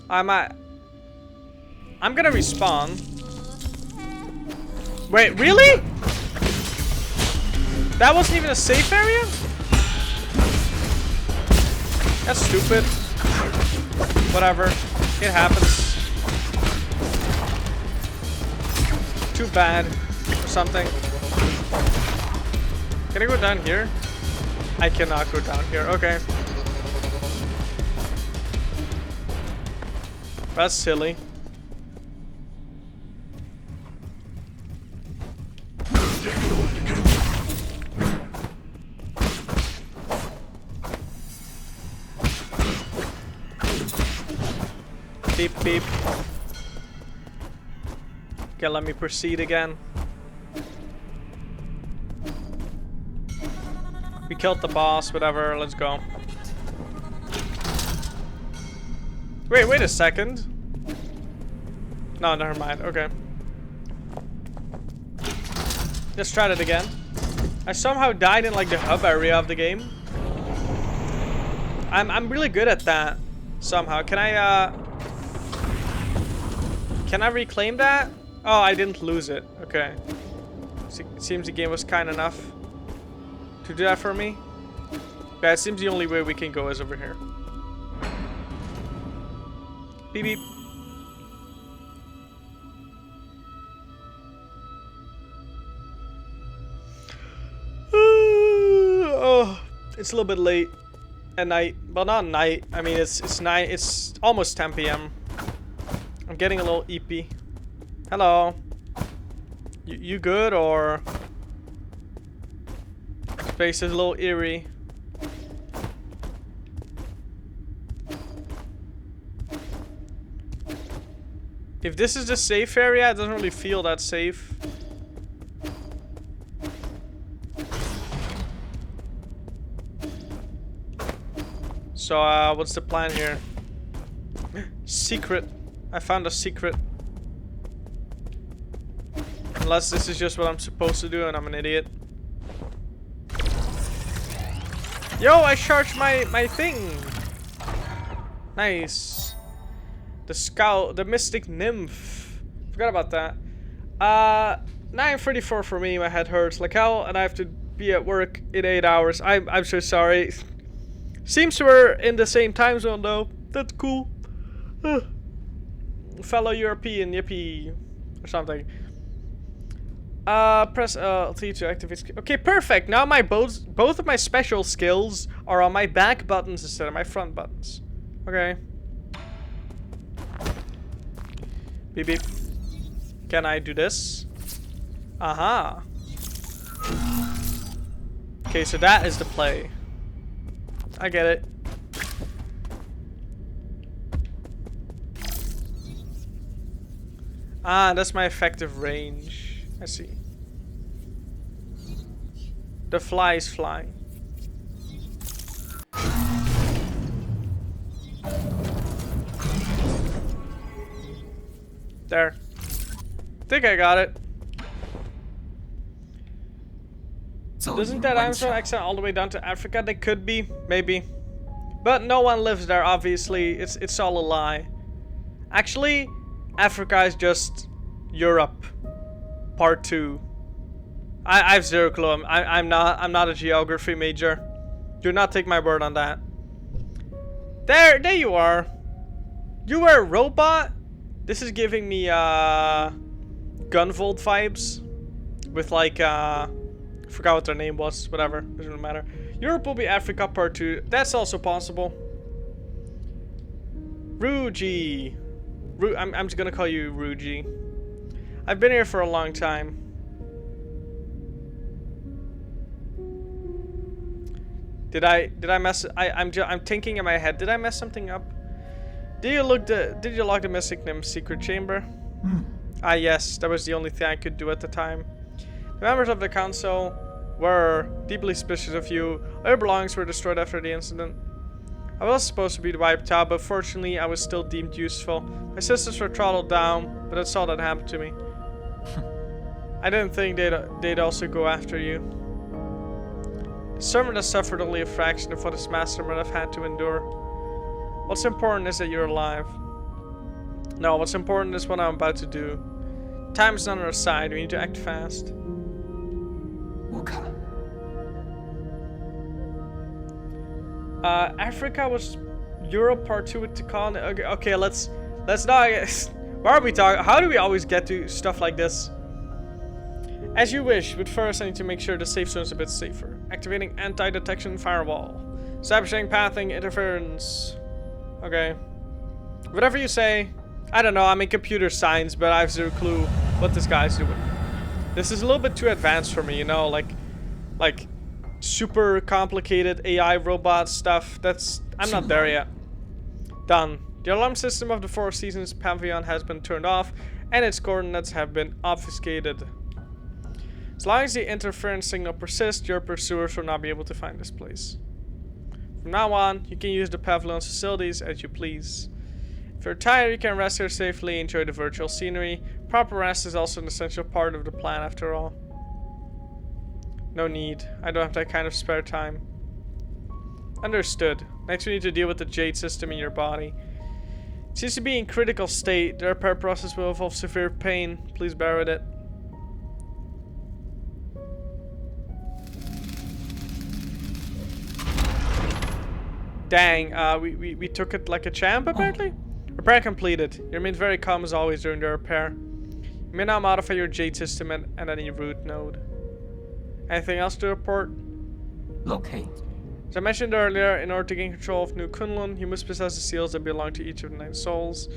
Speaker 1: I'm gonna respawn. Wait, really? That wasn't even a safe area? That's stupid. Whatever. It happens. Too bad. Or something. Can I go down here? I cannot go down here. Okay. That's silly. Beep beep. Okay, let me proceed again. We killed the boss, whatever, let's go. Wait a second. No, never mind, okay. Let's try that again. I somehow died in like the hub area of the game. I'm really good at that. Somehow. Can I reclaim that? Oh, I didn't lose it. Okay. Seems the game was kind enough to do that for me. Yeah, it seems the only way we can go is over here. Beep beep. Oh, it's a little bit late at night. Well, not night. I mean, it's night. It's almost 10 p.m. I'm getting a little eepy. Hello. You good or? Space is a little eerie. If this is the safe area, it doesn't really feel that safe. So, what's the plan here? Secret. I found a secret. Unless this is just what I'm supposed to do and I'm an idiot. Yo, I charged my thing. Nice. The scout, the mystic nymph. Forgot about that. 9:34 for me. My head hurts like hell, and I have to be at work in 8 hours. I'm so sorry. Seems we're in the same time zone though. That's cool. Fellow European, yippee. Or something. Press T to activate. Okay, perfect. Now my both of my special skills are on my back buttons instead of my front buttons. Okay. Beep beep. Can I do this? Aha. Okay, so that is the play. I get it. Ah, that's my effective range. I see. The fly is flying. There. Think I got it. Doesn't that Amazon extend all the way down to Africa? They could be, maybe. But no one lives there, obviously. It's all a lie. Actually, Africa is just Europe. Part 2. I have zero clue. I'm not a geography major. Do not take my word on that. There you are. You were a robot? This is giving me Gunvolt vibes. With like forgot what their name was, whatever, doesn't really matter. Europe will be Africa part 2. That's also possible. Ruji. I'm just gonna call you Ruji. I've been here for a long time. Did I mess? I'm thinking in my head. Did I mess something up? Did you lock the Mystic Nymph secret chamber? Ah yes, that was the only thing I could do at the time. The members of the council were deeply suspicious of you. All your belongings were destroyed after the incident. I was supposed to be wiped out, but fortunately I was still deemed useful. My sisters were throttled down, but that's all that happened to me. I didn't think they'd also go after you. The servant has suffered only a fraction of what his master might have had to endure. What's important is that you're alive. No, what's important is what I'm about to do. Time is on our side, we need to act fast. Africa was Europe part 2 with Tikan. Okay, let's not. Why are we talking? How do we always get to stuff like this? As you wish, but first I need to make sure the safe zone is a bit safer. Activating anti-detection firewall. Establishing pathing interference. Okay. Whatever you say. I don't know, I'm in computer science, but I have zero clue what this guy's doing. This is a little bit too advanced for me, you know, like super complicated AI robot stuff. I'm not there yet. Done. The alarm system of the Four Seasons Pavilion has been turned off, and its coordinates have been obfuscated. As long as the interference signal persists, your pursuers will not be able to find this place. From now on, you can use the pavilion's facilities as you please. If you're tired, you can rest here safely, enjoy the virtual scenery. Proper rest is also an essential part of the plan after all. No need. I don't have that kind of spare time. Understood. Next we need to deal with the jade system in your body. It seems to be in critical state. The repair process will involve severe pain. Please bear with it. Dang, we took it like a champ apparently? Repair completed. You remain very calm as always during the repair. You may now modify your jade system at any root node. Anything else to report?
Speaker 3: Locate.
Speaker 1: As I mentioned earlier, in order to gain control of New Kunlun, you must possess the seals that belong to each of the 9 souls.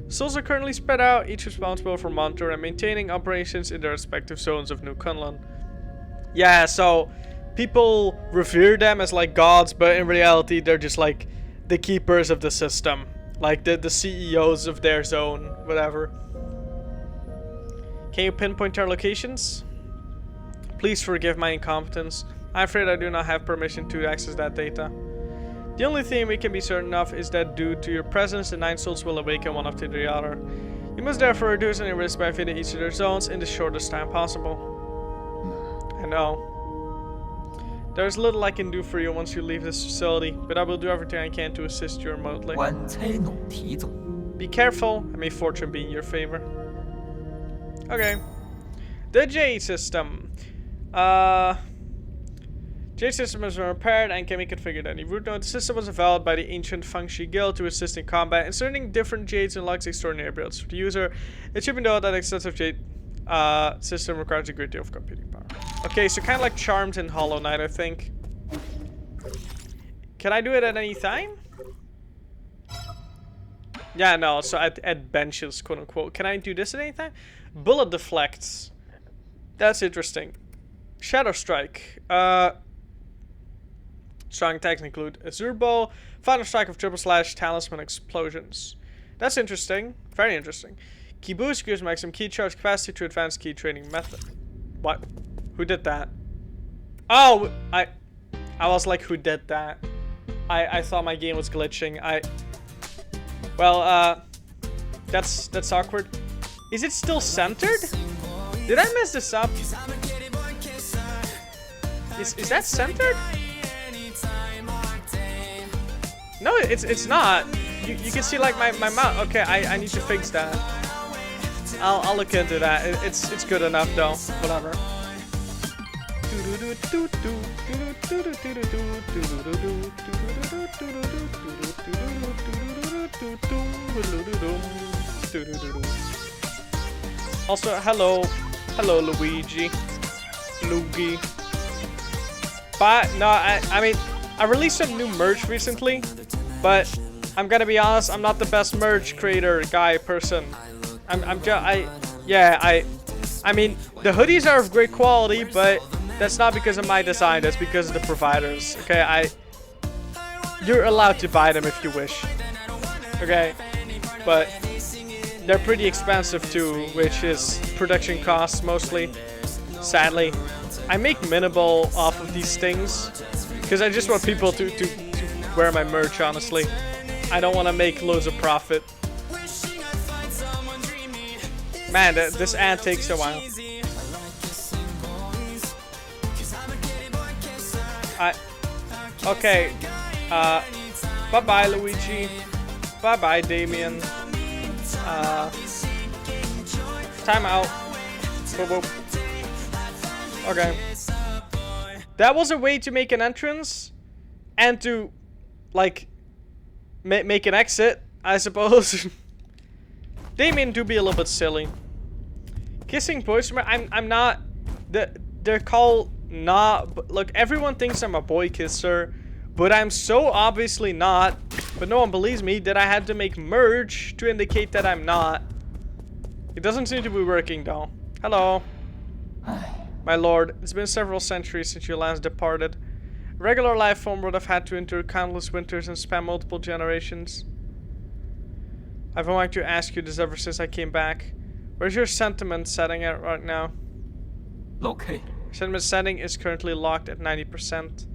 Speaker 1: The souls are currently spread out, each responsible for monitoring and maintaining operations in their respective zones of New Kunlun. Yeah, so people revere them as like gods, but in reality they're just like the keepers of the system. Like the CEOs of their zone, whatever. Can you pinpoint their locations? Please forgive my incompetence. I'm afraid I do not have permission to access that data. The only thing we can be certain of is that due to your presence, the 9 souls will awaken one after the other. You must therefore reduce any risk by visiting each of their zones in the shortest time possible. I know. There's little I can do for you once you leave this facility, but I will do everything I can to assist you remotely. Be careful, and may fortune be in your favor. Okay. The J system. Jade system has been repaired and can be configured any route node. The system was developed by the ancient Fengshi Guild to assist in combat. Inserting different jades unlocks extraordinary builds for the user. It should be noted that extensive jade system requires a great deal of computing power. Okay, so kind of like Charmed in Hollow Knight, I think. Can I do it at any time? Yeah, no, so at benches, quote unquote. Can I do this at any time? Bullet deflects. That's interesting. Shadow Strike. Strong attacks include Azure Bow, Final Strike of Triple Slash, Talisman Explosions. That's interesting. Very interesting. Key Boost gives maximum key charge capacity to advanced key training method. What? Who did that? Oh, I was like, who did that? I thought my game was glitching. Well, that's awkward. Is it still centered? Did I mess this up? Is that centered? No, it's not. You can see like my mouse. Okay, I need to fix that. I'll look into that. It's good enough though. Whatever. Also, hello Luigi. But no, I mean, I released some new merch recently, but I'm gonna be honest, I'm not the best merch creator person. I mean, the hoodies are of great quality, but that's not because of my design, that's because of the providers. Okay, you're allowed to buy them if you wish. Okay, but they're pretty expensive too, which is production costs mostly. Sadly, I make minimal off of these things because I just want people to wear my merch, honestly. I don't want to make loads of profit. Man, this ad takes a while. Okay. Bye-bye, Luigi. Bye-bye, Damien. Time out. Boop, boop. Okay. That was a way to make an entrance and to, like, make an exit, I suppose. Damien do be a little bit silly. Kissing boys, I'm not. They're called not. Look, everyone thinks I'm a boy kisser, but I'm so obviously not. But no one believes me that I had to make merge to indicate that I'm not. It doesn't seem to be working though. Hello. My lord, it's been several centuries since you last departed. A regular life form would have had to endure countless winters and span multiple generations. I've wanted to ask you this ever since I came back. Where's your sentiment setting at right now?
Speaker 3: Locate.
Speaker 1: Sentiment setting is currently locked at 90%.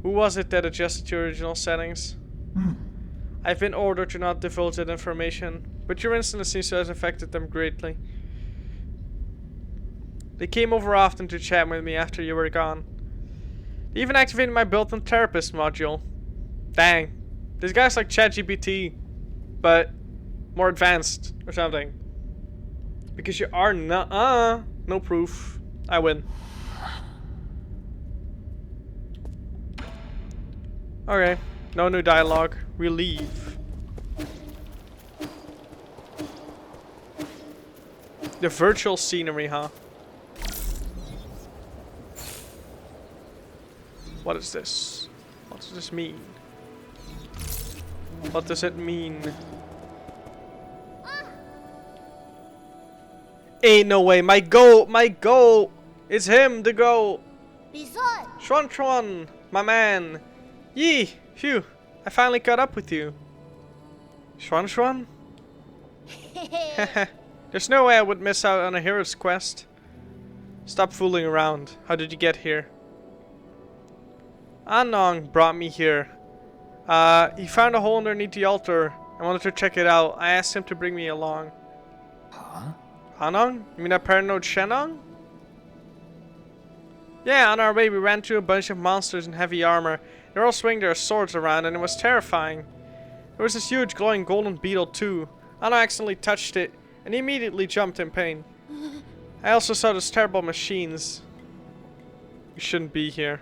Speaker 1: Who was it that adjusted your original settings? I've been ordered to not divulge that information, but your incident seems to have affected them greatly. They came over often to chat with me after you were gone. They even activated my built-in therapist module. Dang. This guy's like ChatGPT, but more advanced or something. Because you are not, no proof. I win. Okay, no new dialogue. We leave. The virtual scenery, huh? What is this? What does this mean? What does it mean? Ain't no way. My goal. It's him, the goal. Chuan, my man. Yee, phew. I finally caught up with you. Chuan? There's no way I would miss out on a hero's quest. Stop fooling around. How did you get here? Anong brought me here. He found a hole underneath the altar. I wanted to check it out. I asked him to bring me along.
Speaker 3: Huh?
Speaker 1: Anong? You mean that paranoid Shenong? Yeah, on our way we ran into a bunch of monsters in heavy armor. They were all swinging their swords around and it was terrifying. There was this huge glowing golden beetle too. Anna accidentally touched it and he immediately jumped in pain. I also saw those terrible machines. You shouldn't be here.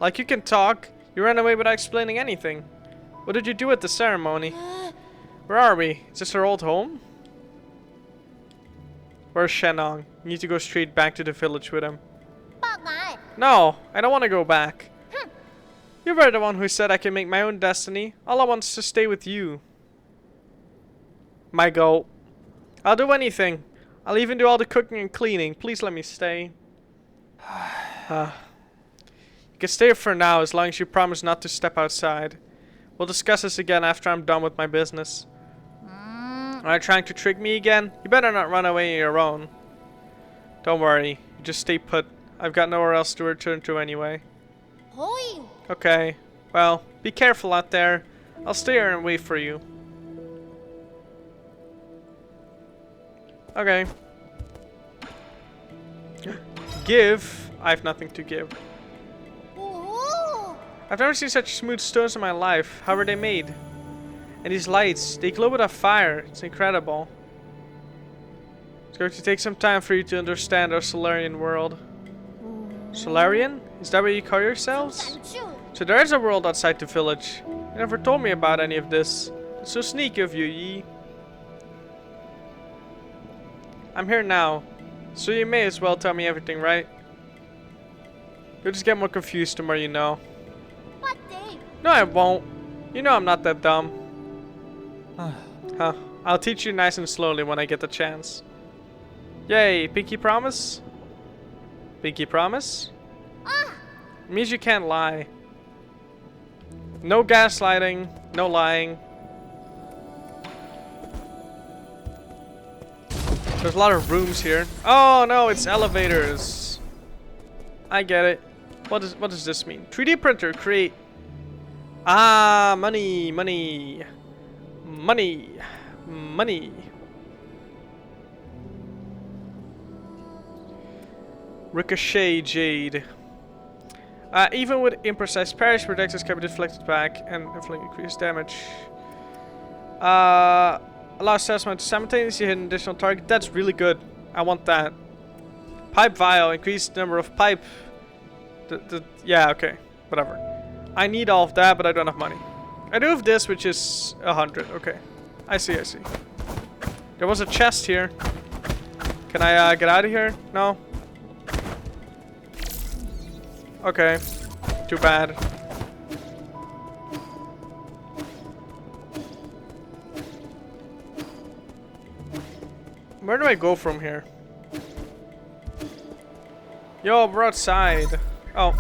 Speaker 1: Like you can talk. You ran away without explaining anything. What did you do at the ceremony? Where are we? Is this our old home? Where's Shenong? You need to go straight back to the village with him. No, I don't want to go back. You were the one who said I can make my own destiny. All I want is to stay with you. My goal. I'll do anything. I'll even do all the cooking and cleaning. Please let me stay. You can stay for now as long as you promise not to step outside. We'll discuss this again after I'm done with my business. Are you trying to trick me again? You better not run away on your own. Don't worry. You just stay put. I've got nowhere else to return to anyway. Okay. Well, be careful out there. I'll stay here and wait for you. Okay. Give. I have nothing to give. I've never seen such smooth stones in my life. How were they made? And these lights, they glow with a fire. It's incredible. It's going to take some time for you to understand our Solarian world. Solarian? Is that what you call yourselves? So there is a world outside the village. You never told me about any of this. It's so sneaky of you, Yi. I'm here now, so you may as well tell me everything, right? You'll just get more confused the more you know. No, I won't. You know I'm not that dumb. Huh. I'll teach you nice and slowly when I get the chance. Yay, pinky promise? Pinky promise? It means you can't lie. No gaslighting, no lying. There's a lot of rooms here. Oh no, it's elevators. I get it. What does this mean? 3D printer, create. Ah, money, money. Money. Money. Ricochet Jade. Even with imprecise parries, projectiles can be deflected back and inflict increased damage. Allows salesman to simultaneously hit an additional target. That's really good. I want that. Pipe vial. Increased number of pipe. Yeah, okay. Whatever. I need all of that, but I don't have money. I do have this, which is 100. Okay. I see. There was a chest here. Can I get out of here? No? Okay. Too bad. Where do I go from here? Yo, we're outside. Oh.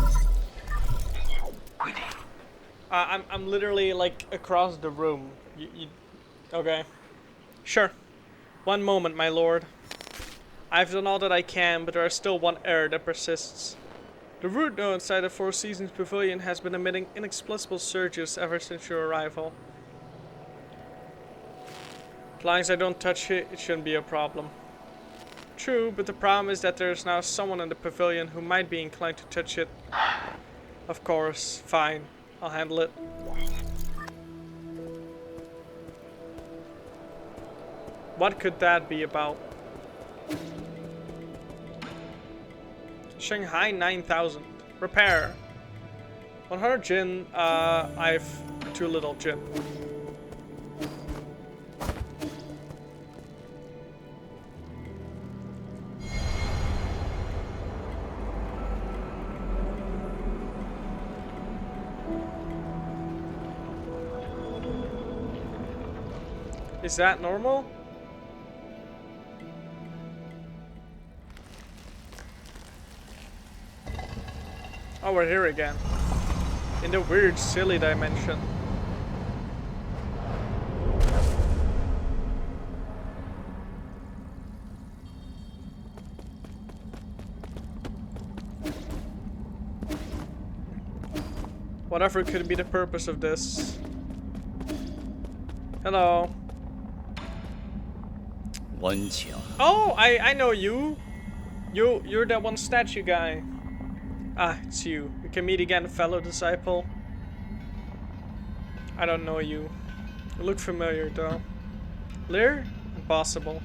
Speaker 1: I'm literally like across the room. Okay. Sure. One moment, my lord. I've done all that I can, but there is still one error that persists. The root node inside the Four Seasons Pavilion has been emitting inexplicable surges ever since your arrival. As long as I don't touch it, it shouldn't be a problem. True, but the problem is that there is now someone in the pavilion who might be inclined to touch it. Of course, fine. I'll handle it. What could that be about? Shanghai 9000. Repair. 100 gin. I've too little gin. Is that normal? Oh, we're here again. In the weird, silly dimension. Whatever could be the purpose of this. Hello. Oh, I know you. You're that one statue guy. Ah, it's you. We can meet again, fellow disciple. I don't know you. You look familiar, though. Lear? Impossible.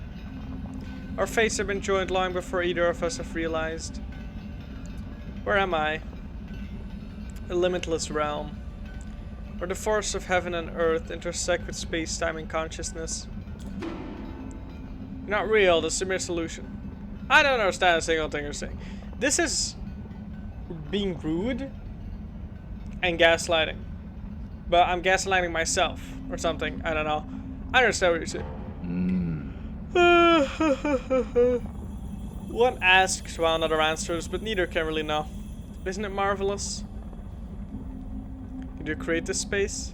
Speaker 1: Our fates have been joined long before either of us have realized. Where am I? A limitless realm. Where the force of heaven and earth intersect with space, time, and consciousness. You're not real, this is a mere solution. I don't understand a single thing you're saying. This is being rude and gaslighting. But I'm gaslighting myself or something. I don't know. I understand what you're saying. One asks while another answers, but neither can really know. Isn't it marvelous? Did you create this space?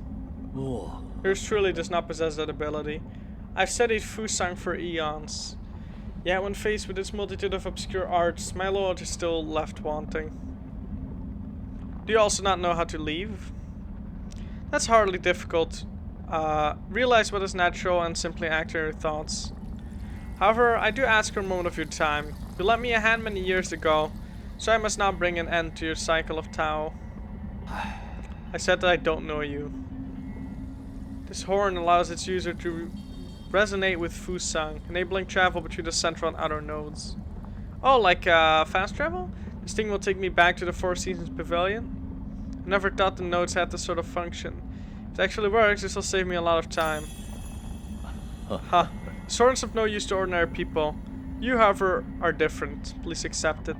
Speaker 3: Oh.
Speaker 1: Yours truly does not possess that ability. I've studied Fusang for eons. Yet when faced with its multitude of obscure arts, my lord is still left wanting. Do you also not know how to leave? That's hardly difficult. Realize what is natural and simply act on your thoughts. However, I do ask for a moment of your time. You lent me a hand many years ago, so I must now bring an end to your cycle of Tao. I said that I don't know you. This horn allows its user to resonate with Fusang, enabling travel between the central and outer nodes. Oh, like fast travel? This thing will take me back to the Four Seasons Pavilion? I never thought the nodes had this sort of function. If it actually works, this will save me a lot of time. Huh. Swords of no use to ordinary people. You, however, are different. Please accept it.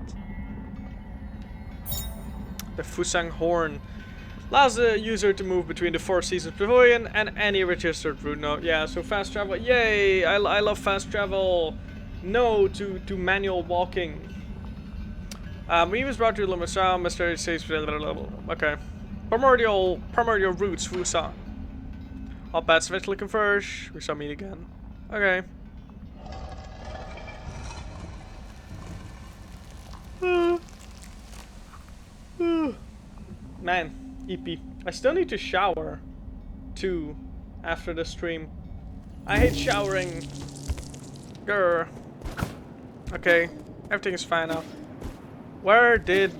Speaker 1: The Fusang Horn allows the user to move between the Four Seasons Pavilion and any registered route node. Yeah, so fast travel. Yay! I love fast travel. No to manual walking. We was brought to Limassol, Mr. Says. Okay. Primordial roots, Fusang. All paths eventually converge. We shall meet again. Okay. Man, EP. I still need to shower too after the stream. I hate showering. Grr. Okay, everything is fine now. Where did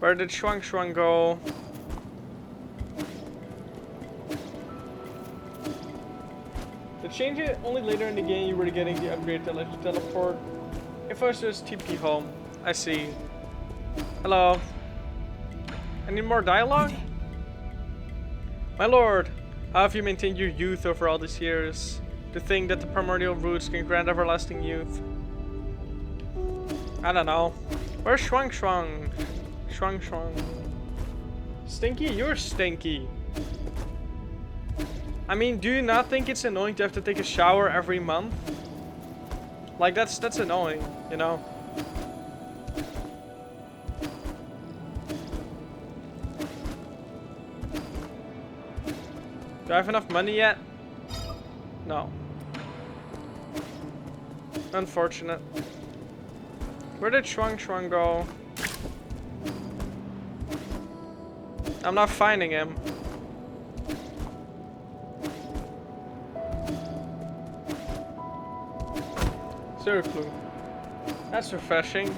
Speaker 1: Shuang Shuang go? To change it only later in the game you were getting the upgrade to let you teleport. If I was just TP home. I see. Hello. I need more dialogue? My lord, how have you maintained your youth over all these years? To think that the primordial roots can grant everlasting youth. I don't know. Where's Shuang Shuang? Shuang Shuang. Stinky? You're stinky. I mean, do you not think it's annoying to have to take a shower every month? Like, that's annoying, you know? Do I have enough money yet? No. Unfortunate. Where did Shuang Shuang go? I'm not finding him. Zero clue. That's refreshing.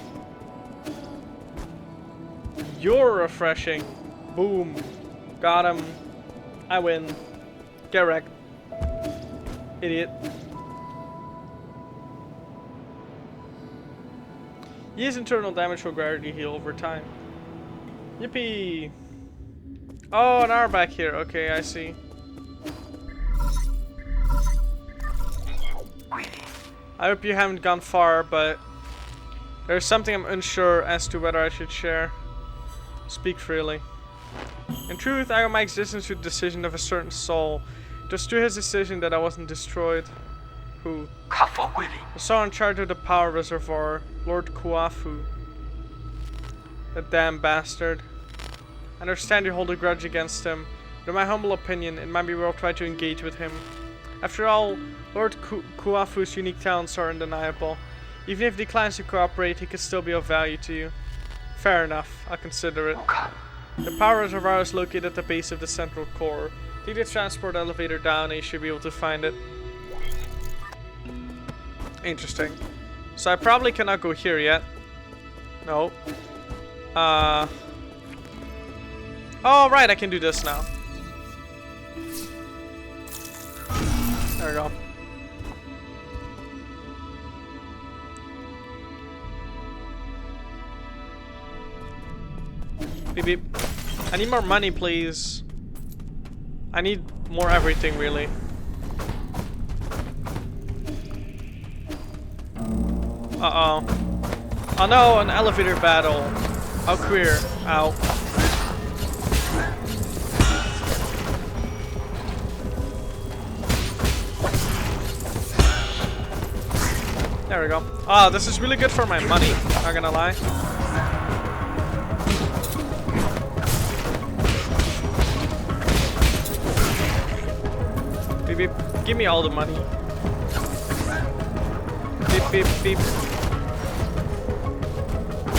Speaker 1: You're refreshing. Boom. Got him. I win. Get wrecked. Idiot. Use internal damage will gradually heal over time. Yippee! Oh, an hour back here. Okay, I see. I hope you haven't gone far, but there's something I'm unsure as to whether I should share. Speak freely. In truth, I owe my existence to the decision of a certain soul. It was through his decision that I wasn't destroyed. Who? The soul in charge of the power reservoir, Lord Kuafu. That damn bastard. I understand you hold a grudge against him, but in my humble opinion, it might be worth trying to engage with him. After all, Lord Kuafu's unique talents are undeniable. Even if he declines to cooperate, he could still be of value to you. Fair enough, I'll consider it. The power reservoir is located at the base of the central core. Take the transport elevator down and you should be able to find it. Interesting. So I probably cannot go here yet. No. Oh, right, I can do this now. There we go. Beep beep. I need more money, please. I need more everything, really. Uh-oh. Oh no, an elevator battle. How queer. Ow. There we go. Ah, this is really good for my money. Not gonna lie. Beep beep. Give me all the money. Beep beep beep.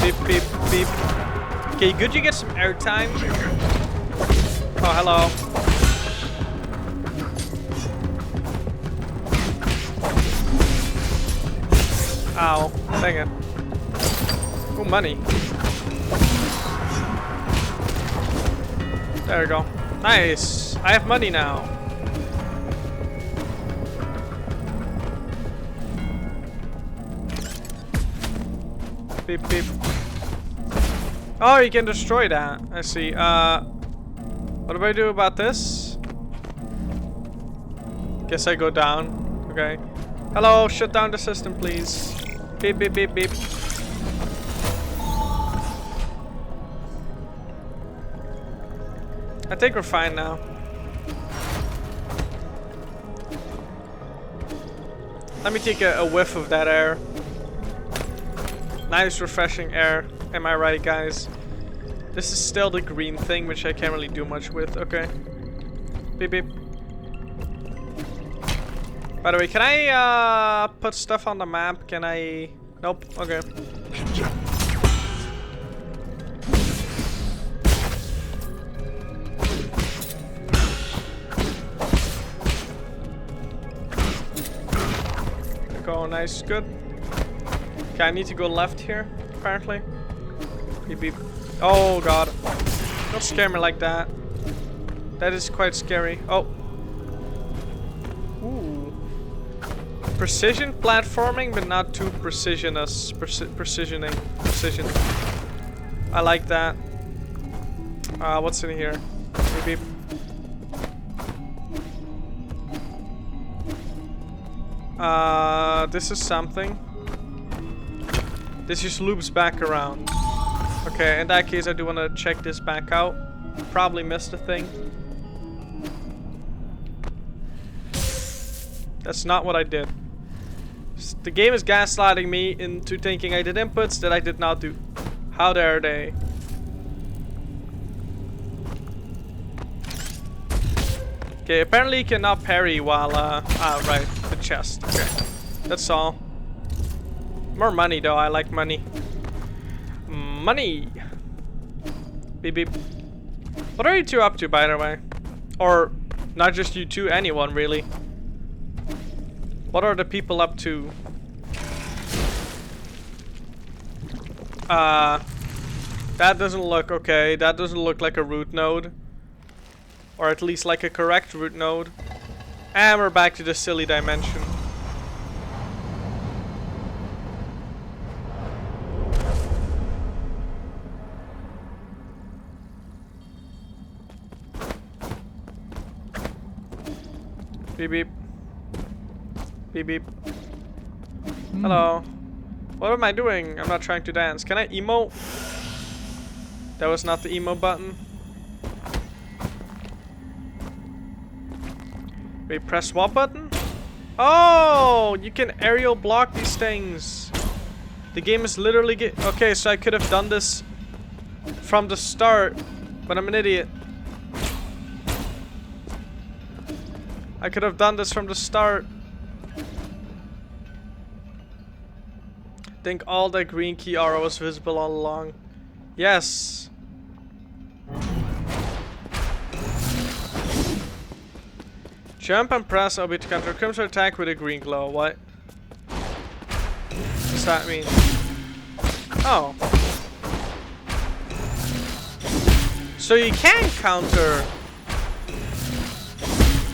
Speaker 1: Beep beep beep. Okay, could you get some airtime? Oh, hello. Ow. Dang it. Oh, money. There we go. Nice. I have money now. Beep beep. Oh, you can destroy that. I see. What do I do about this? Guess I go down. Okay. Hello, shut down the system, please. Beep beep beep beep. I think we're fine now. Let me take a whiff of that air. Nice refreshing air. Am I right, guys? This is still the green thing, which I can't really do much with. Okay. Beep beep. By the way, can I put stuff on the map? Can I? Nope. Okay. Go, nice, good. Okay, I need to go left here, apparently. Beep beep. Oh god. Don't scare me like that. That is quite scary. Oh. Ooh. Precision platforming, but not too precisionous. Precision. I like that. What's in here? Beep beep. This is something. This just loops back around. Okay, in that case I do want to check this back out. Probably missed a thing. That's not what I did. The game is gaslighting me into thinking I did inputs that I did not do. How dare they? Okay, apparently you cannot parry while, right, the chest. Okay, that's all. More money though, I like money. Money! Beep beep. What are you two up to, by the way? Or, not just you two, anyone really. What are the people up to? That doesn't look okay. That doesn't look like a root node. Or at least like a correct root node. And we're back to the silly dimension. Beep beep. Beep beep. Hello. What am I doing? I'm not trying to dance. Can I emote? That was not the emo button. Wait, press what button? Oh, you can aerial block these things. The game is literally okay, so I could have done this from the start, but I'm an idiot. I could have done this from the start. Think all the green key aura was visible all along. Yes. Jump and press OB to counter crimson attack with a green glow. What does that mean? Oh. So you can counter.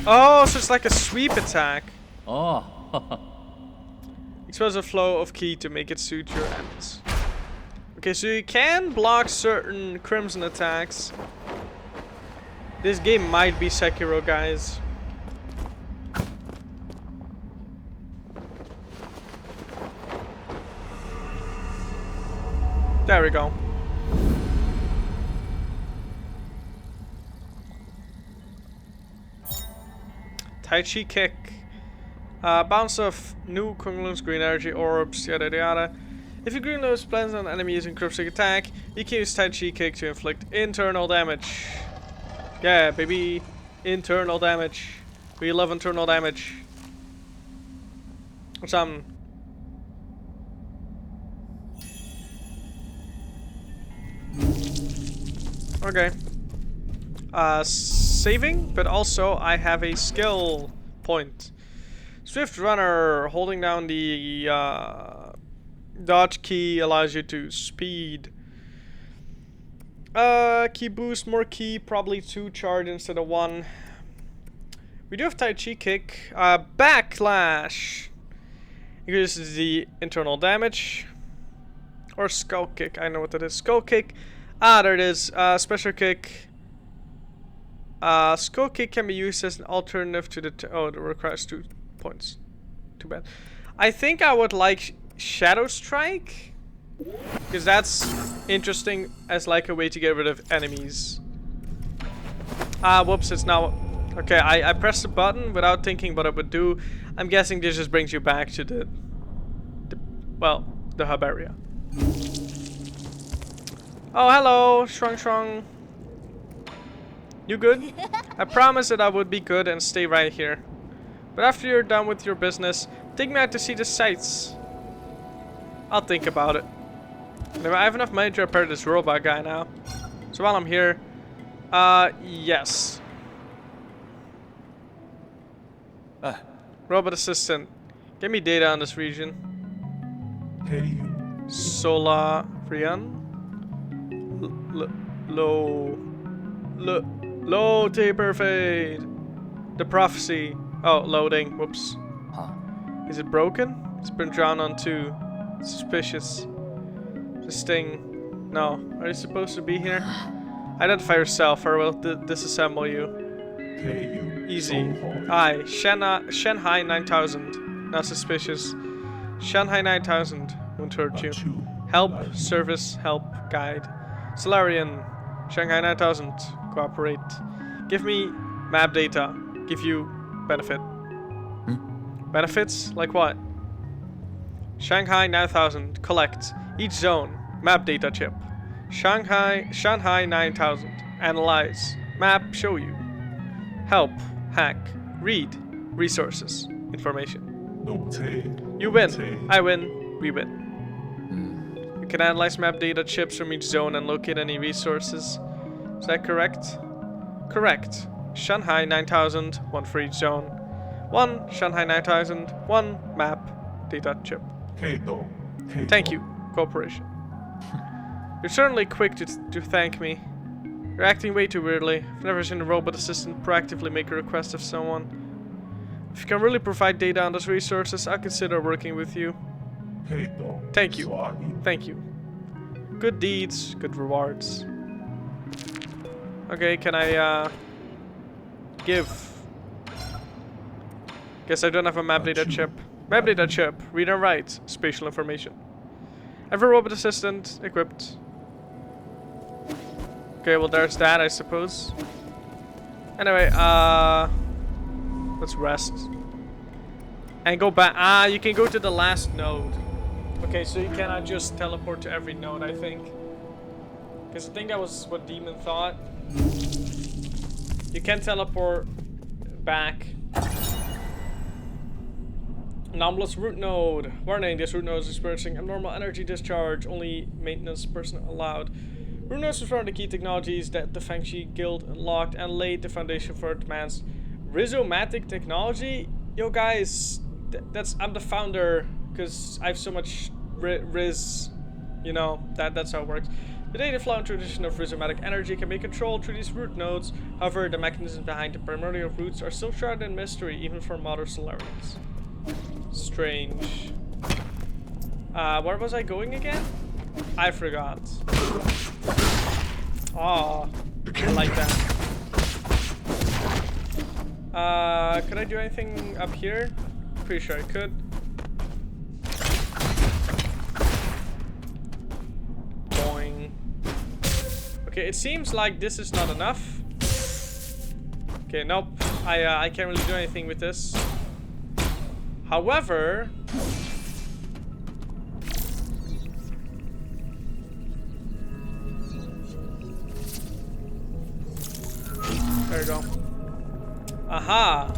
Speaker 1: Oh, so it's like a sweep attack.
Speaker 3: Oh.
Speaker 1: Expose a flow of ki to make it suit your ends. Okay, so you can block certain Crimson attacks. This game might be Sekiro, guys. There we go. Tai Chi kick. Bounce of new congruence green energy orbs, yada yada yada. If your green nose plans on an enemy using cryptic attack, you can use Tai Chi kick to inflict internal damage. Yeah, baby. Internal damage. We love internal damage. Or something. Okay. Saving, but also I have a skill point. Swift Runner, holding down the dodge key allows you to speed. Key boost, more key, probably 2 charge instead of 1. We do have Tai Chi kick. Backlash increases the internal damage. Or skull kick, I know what that is. Skull kick. Ah, there it is. Special kick. Skull kick can be used as an alternative to the... oh, it requires 2 points. Too bad. I think I would like Shadow Strike. Because that's interesting as like a way to get rid of enemies. Whoops, it's now... okay, I pressed the button without thinking what it would do. I'm guessing this just brings you back to the hub area. Oh, hello, Shrung. You good? I promised that I would be good and stay right here. But after you're done with your business, take me out to see the sights. I'll think about it. Anyway, I have enough money to repair this robot guy now. So while I'm here, yes. Robot assistant, give me data on this region.
Speaker 3: Hey,
Speaker 1: Solarian. Low taper fade. The prophecy. Oh, loading. Whoops.
Speaker 3: huh?
Speaker 1: Is it broken? It's been drawn on 2. Suspicious. This thing. No. Are you supposed to be here? Identify yourself or I will disassemble you. Easy. Aye. Shanghai 9000. Not suspicious. Shanghai 9000 won't hurt you. Help. Service. Help. Guide. Solarian. Shanghai 9000. Cooperate. Give me map data. Give you benefit. Benefits? Like what? Shanghai 9000. Collect. Each zone. Map data chip. Shanghai 9000. Analyze. Map show you. Help. Hack. Read. Resources. Information. You win. I win. We win. You can analyze map data chips from each zone and locate any resources. Is that correct? Correct. Shanghai 9000. 1 for each zone. 1 Shanghai 9000. 1 map data chip. Thank you. Cooperation. You're certainly quick to thank me. You're acting way too weirdly. I've never seen a robot assistant proactively make a request of someone. If you can really provide data on those resources, I'll consider working with you. Thank you. Thank you. Good deeds, good rewards. Okay, can I give? Guess I don't have a map data chip. Map data chip, read and write, spatial information. Every robot assistant equipped. Okay, well there's that, I suppose. Anyway, let's rest. And go back. Ah, you can go to the last node. Okay, so you cannot just teleport to every node, I think. Because I think that was what Demon thought. You can teleport back. Anomalous root node. Warning, this root node is experiencing abnormal energy discharge. Only maintenance personnel allowed. Root nodes was one of the key technologies that the Fengshi Guild unlocked and laid the foundation for advanced rhizomatic technology. Yo guys, I'm the founder because I have so much riz, you know, that's how it works. The data flow and tradition of rhizomatic energy can be controlled through these root nodes. However, the mechanisms behind the primordial roots are still shrouded in mystery, even for modern Solarians. Strange. Where was I going again? I forgot. Oh, I like that. Could I do anything up here? Pretty sure I could. Boing. Okay, it seems like this is not enough. Okay, nope. I can't really do anything with this. However, there we go. Aha.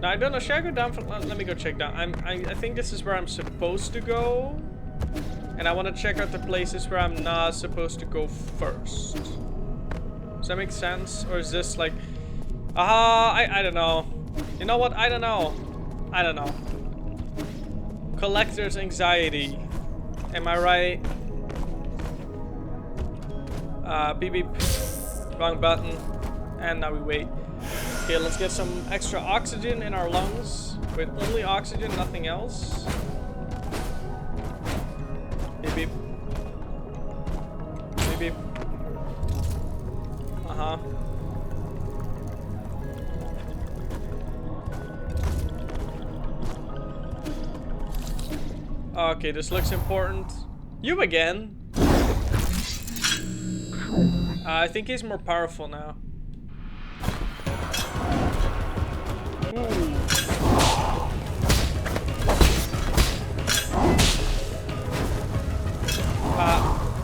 Speaker 1: Now I don't know. Should I go down? Let me go check down. I think this is where I'm supposed to go, and I want to check out the places where I'm not supposed to go first. Does that make sense? Or is this like... I don't know. You know what? I don't know. I don't know. Collector's anxiety. Am I right? Beep beep. Wrong button. And now we wait. Okay, let's get some extra oxygen in our lungs. With only oxygen, nothing else. Beep beep. Beep beep. Uh-huh. Okay, this looks important. You again? I think he's more powerful now. Ooh.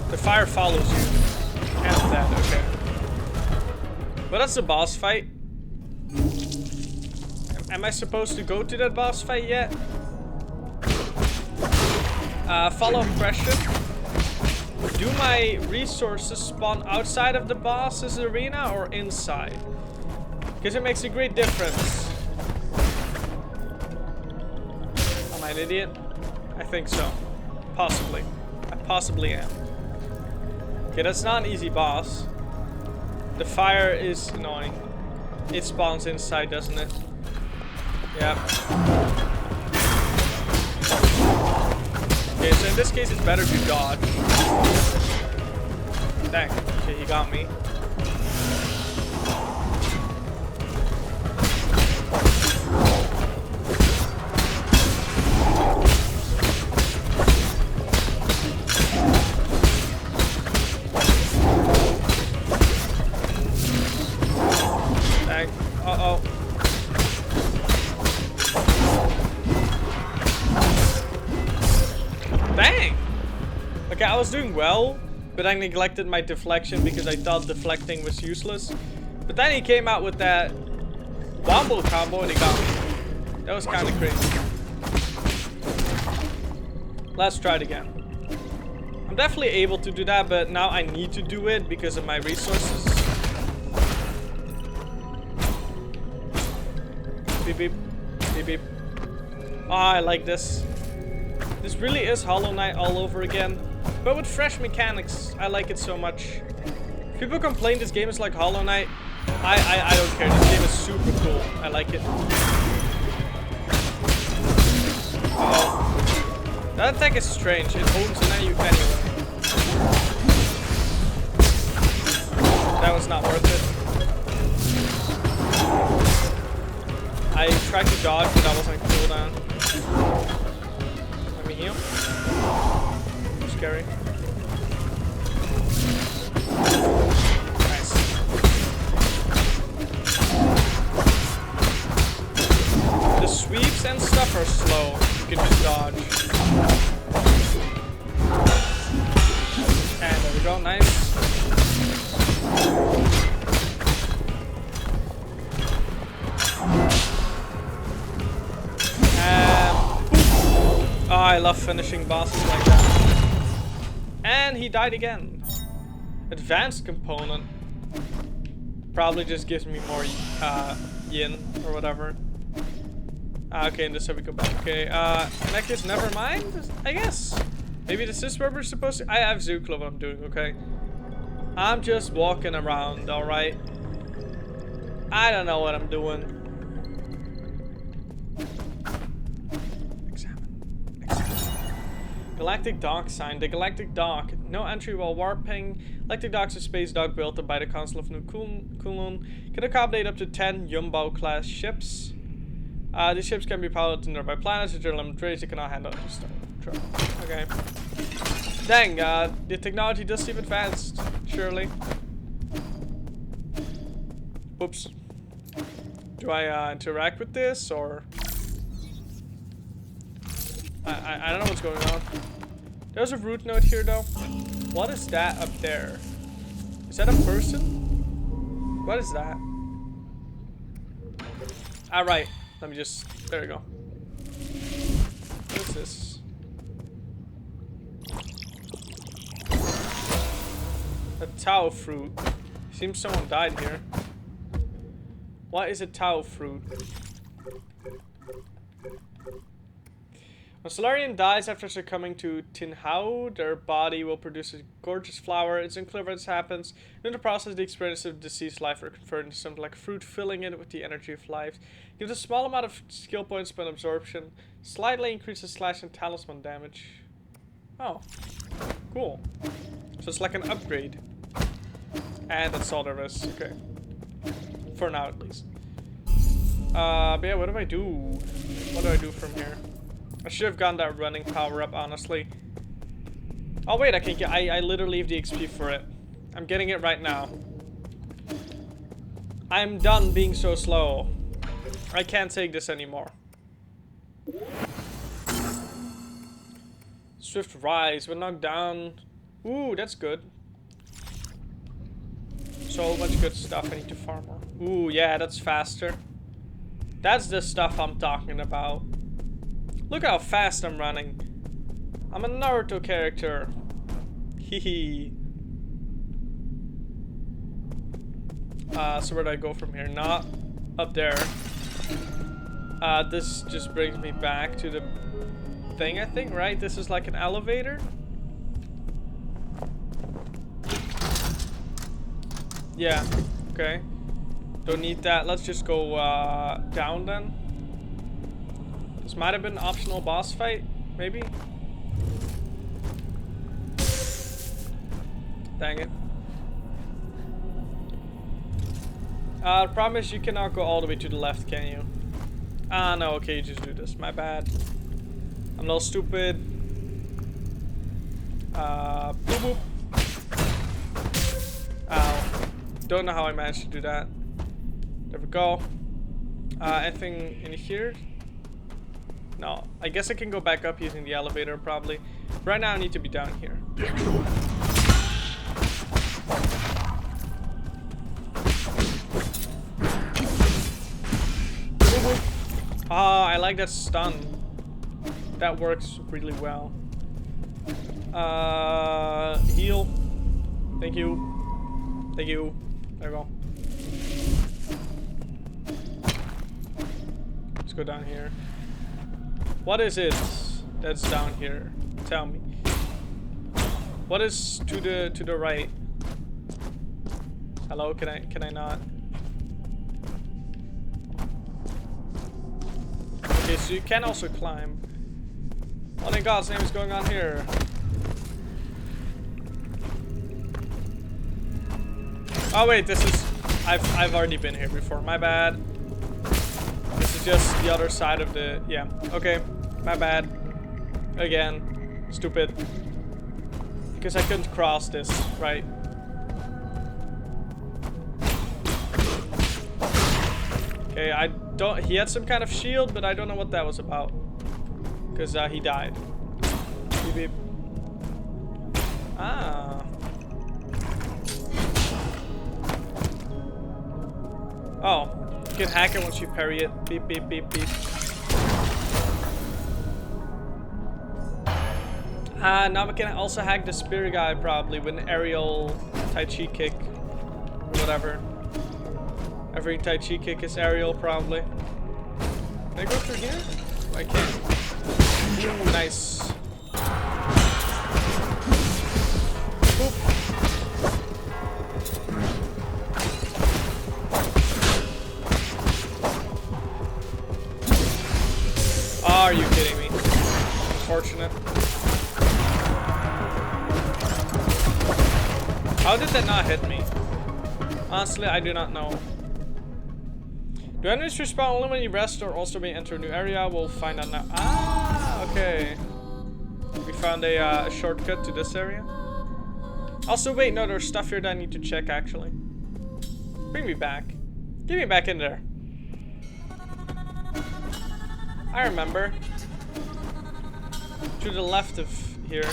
Speaker 1: The fire follows you. And that, okay. But that's a boss fight. Am I supposed to go to that boss fight yet? Follow-up question. Do my resources spawn outside of the boss's arena or inside? Because it makes a great difference. Am I an idiot? I think so. Possibly. I possibly am. Okay, that's not an easy boss. The fire is annoying. It spawns inside, doesn't it? Yeah. Okay, so in this case it's better to dodge. Dang. Okay, he got me. Dang. Uh-oh. Dang! Okay, I was doing well, but I neglected my deflection because I thought deflecting was useless. But then he came out with that wombo combo and he got me. That was kind of crazy. Let's try it again. I'm definitely able to do that, but now I need to do it because of my resources. Beep beep. Beep beep. Oh, I like this. This really is Hollow Knight all over again, but with fresh mechanics. I like it so much. People complain this game is like Hollow Knight. I don't care. This game is super cool. I like it. Uh-oh. That attack is strange. It hones in at you anyway. That was not worth it. I tried to dodge, but I was on cooldown. Let me heal. Scary. Nice. The sweeps and stuff are slow. You can just dodge. And there we go. Nice. Oh, I love finishing bosses like that. And he died again. Advanced component. Probably just gives me more yin or whatever. Okay, and this is how we go back. Okay, in that case, never mind, I guess. Maybe this is where we're supposed to... I have zero clue what I'm doing, okay? I'm just walking around, alright? I don't know what I'm doing. Galactic Dock sign. The Galactic Dock. No entry while warping. Galactic Dock's a space dock built by the Council of New Kunlun. Can accommodate up to 10 Jumbo class ships. These ships can be piloted to nearby planets. If they're limited rates, you cannot handle just okay. Dang, the technology does seem advanced, surely. Oops. Do I interact with this, or... I don't know what's going on. There's a route note here, though. What is that up there? Is that a person? What is that? Alright. Let me just... There we go. What's this? A Tao fruit. Seems someone died here. What is a Tao fruit? When Solarian dies after succumbing to Tinhao, their body will produce a gorgeous flower. It's unclear what happens. In the process, the experience of deceased life are converted into something like fruit, filling it with the energy of life. Gives a small amount of skill points upon absorption. Slightly increases slash and talisman damage. Oh, cool. So it's like an upgrade. And that's all there is. Okay. For now, at least. But yeah, what do I do? What do I do from here? I should have gotten that running power up, honestly. Oh wait, I can get. I literally have the XP for it. I'm getting it right now. I'm done being so slow. I can't take this anymore. Swift rise. When knocked down. Ooh, that's good. So much good stuff I need to farm more. Ooh, yeah, that's faster. That's the stuff I'm talking about. Look how fast I'm running. I'm a Naruto character. Hehe. So where do I go from here? Not up there. This just brings me back to the thing, I think, right? This is like an elevator. Yeah, okay. Don't need that. Let's just go down then. This might have been an optional boss fight, maybe? Dang it. The problem is you cannot go all the way to the left, can you? Ah, no, okay, you just do this. My bad. I'm a little stupid. Boop boop. Ow. Don't know how I managed to do that. There we go. Anything in here? No. I guess I can go back up using the elevator, probably. Right now I need to be down here. I like that stun. That works really well. Heal. Thank you. Thank you. There we go. Let's go down here. What is it that's down here? Tell me. What is to the right? Hello, can I not? Okay, so you can also climb. What in God's name is going on here? Oh wait, this is I've already been here before. My bad. This is just the other side of the yeah. Okay, my bad. Again, stupid. Because I couldn't cross this, right? Okay, I don't. He had some kind of shield, but I don't know what that was about. Because he died. Beep beep. Ah. Oh, you can hack it once you parry it. Beep beep beep beep. Now we can also hack the spear guy probably with an aerial Tai Chi kick. Or whatever. Every Tai Chi kick is aerial probably. Can I go through here? Oh, I can't. Ooh, nice. Boop. Are you kidding me? Unfortunate. did that not hit me? Honestly, I do not know. Do enemies respawn only when you rest or also when you enter a new area? We'll find out now. Ah, okay. We found a shortcut to this area. Also, wait, no, there's stuff here that I need to check, actually. Bring me back. Get me back in there. I remember. To the left of here.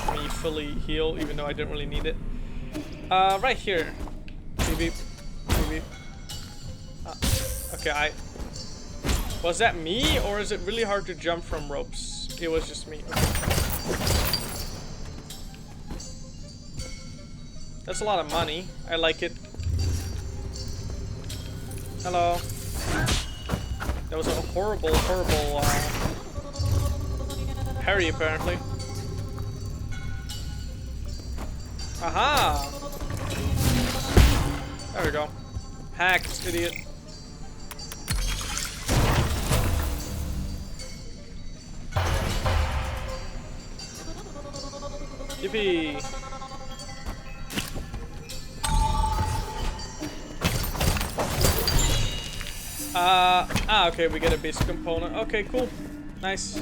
Speaker 1: When you fully heal, even though I didn't really need it. Right here. Beep beep. Beep beep. Okay, was that me, or is it really hard to jump from ropes? It was just me. Okay. That's a lot of money. I like it. Hello. That was a horrible parry, apparently. Aha! There we go. Hacked, idiot. Yippee! Okay, we get a basic component. Okay, cool. Nice.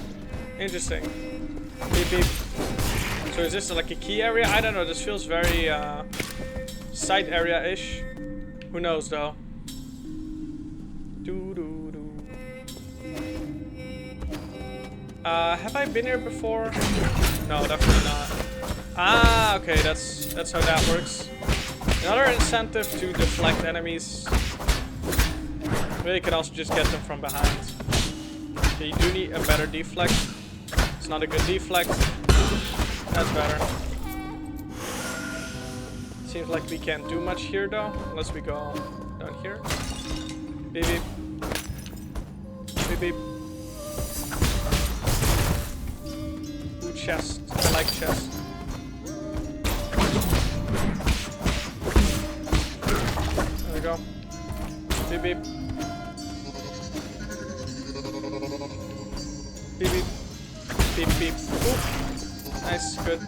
Speaker 1: Interesting. Beep beep. So is this like a key area? I don't know, this feels very side area-ish. Who knows though? Have I been here before? No, definitely not. Ah, okay, that's how that works. Another incentive to deflect enemies. Maybe you can also just get them from behind. Okay, you do need a better deflect. It's not a good deflect. That's better. Seems like we can't do much here though, unless we go down here. Beep beep. Beep beep. Ooh, chest. I like chest. There we go. Beep beep. Beep beep. Beep beep. Ooh. Nice, good.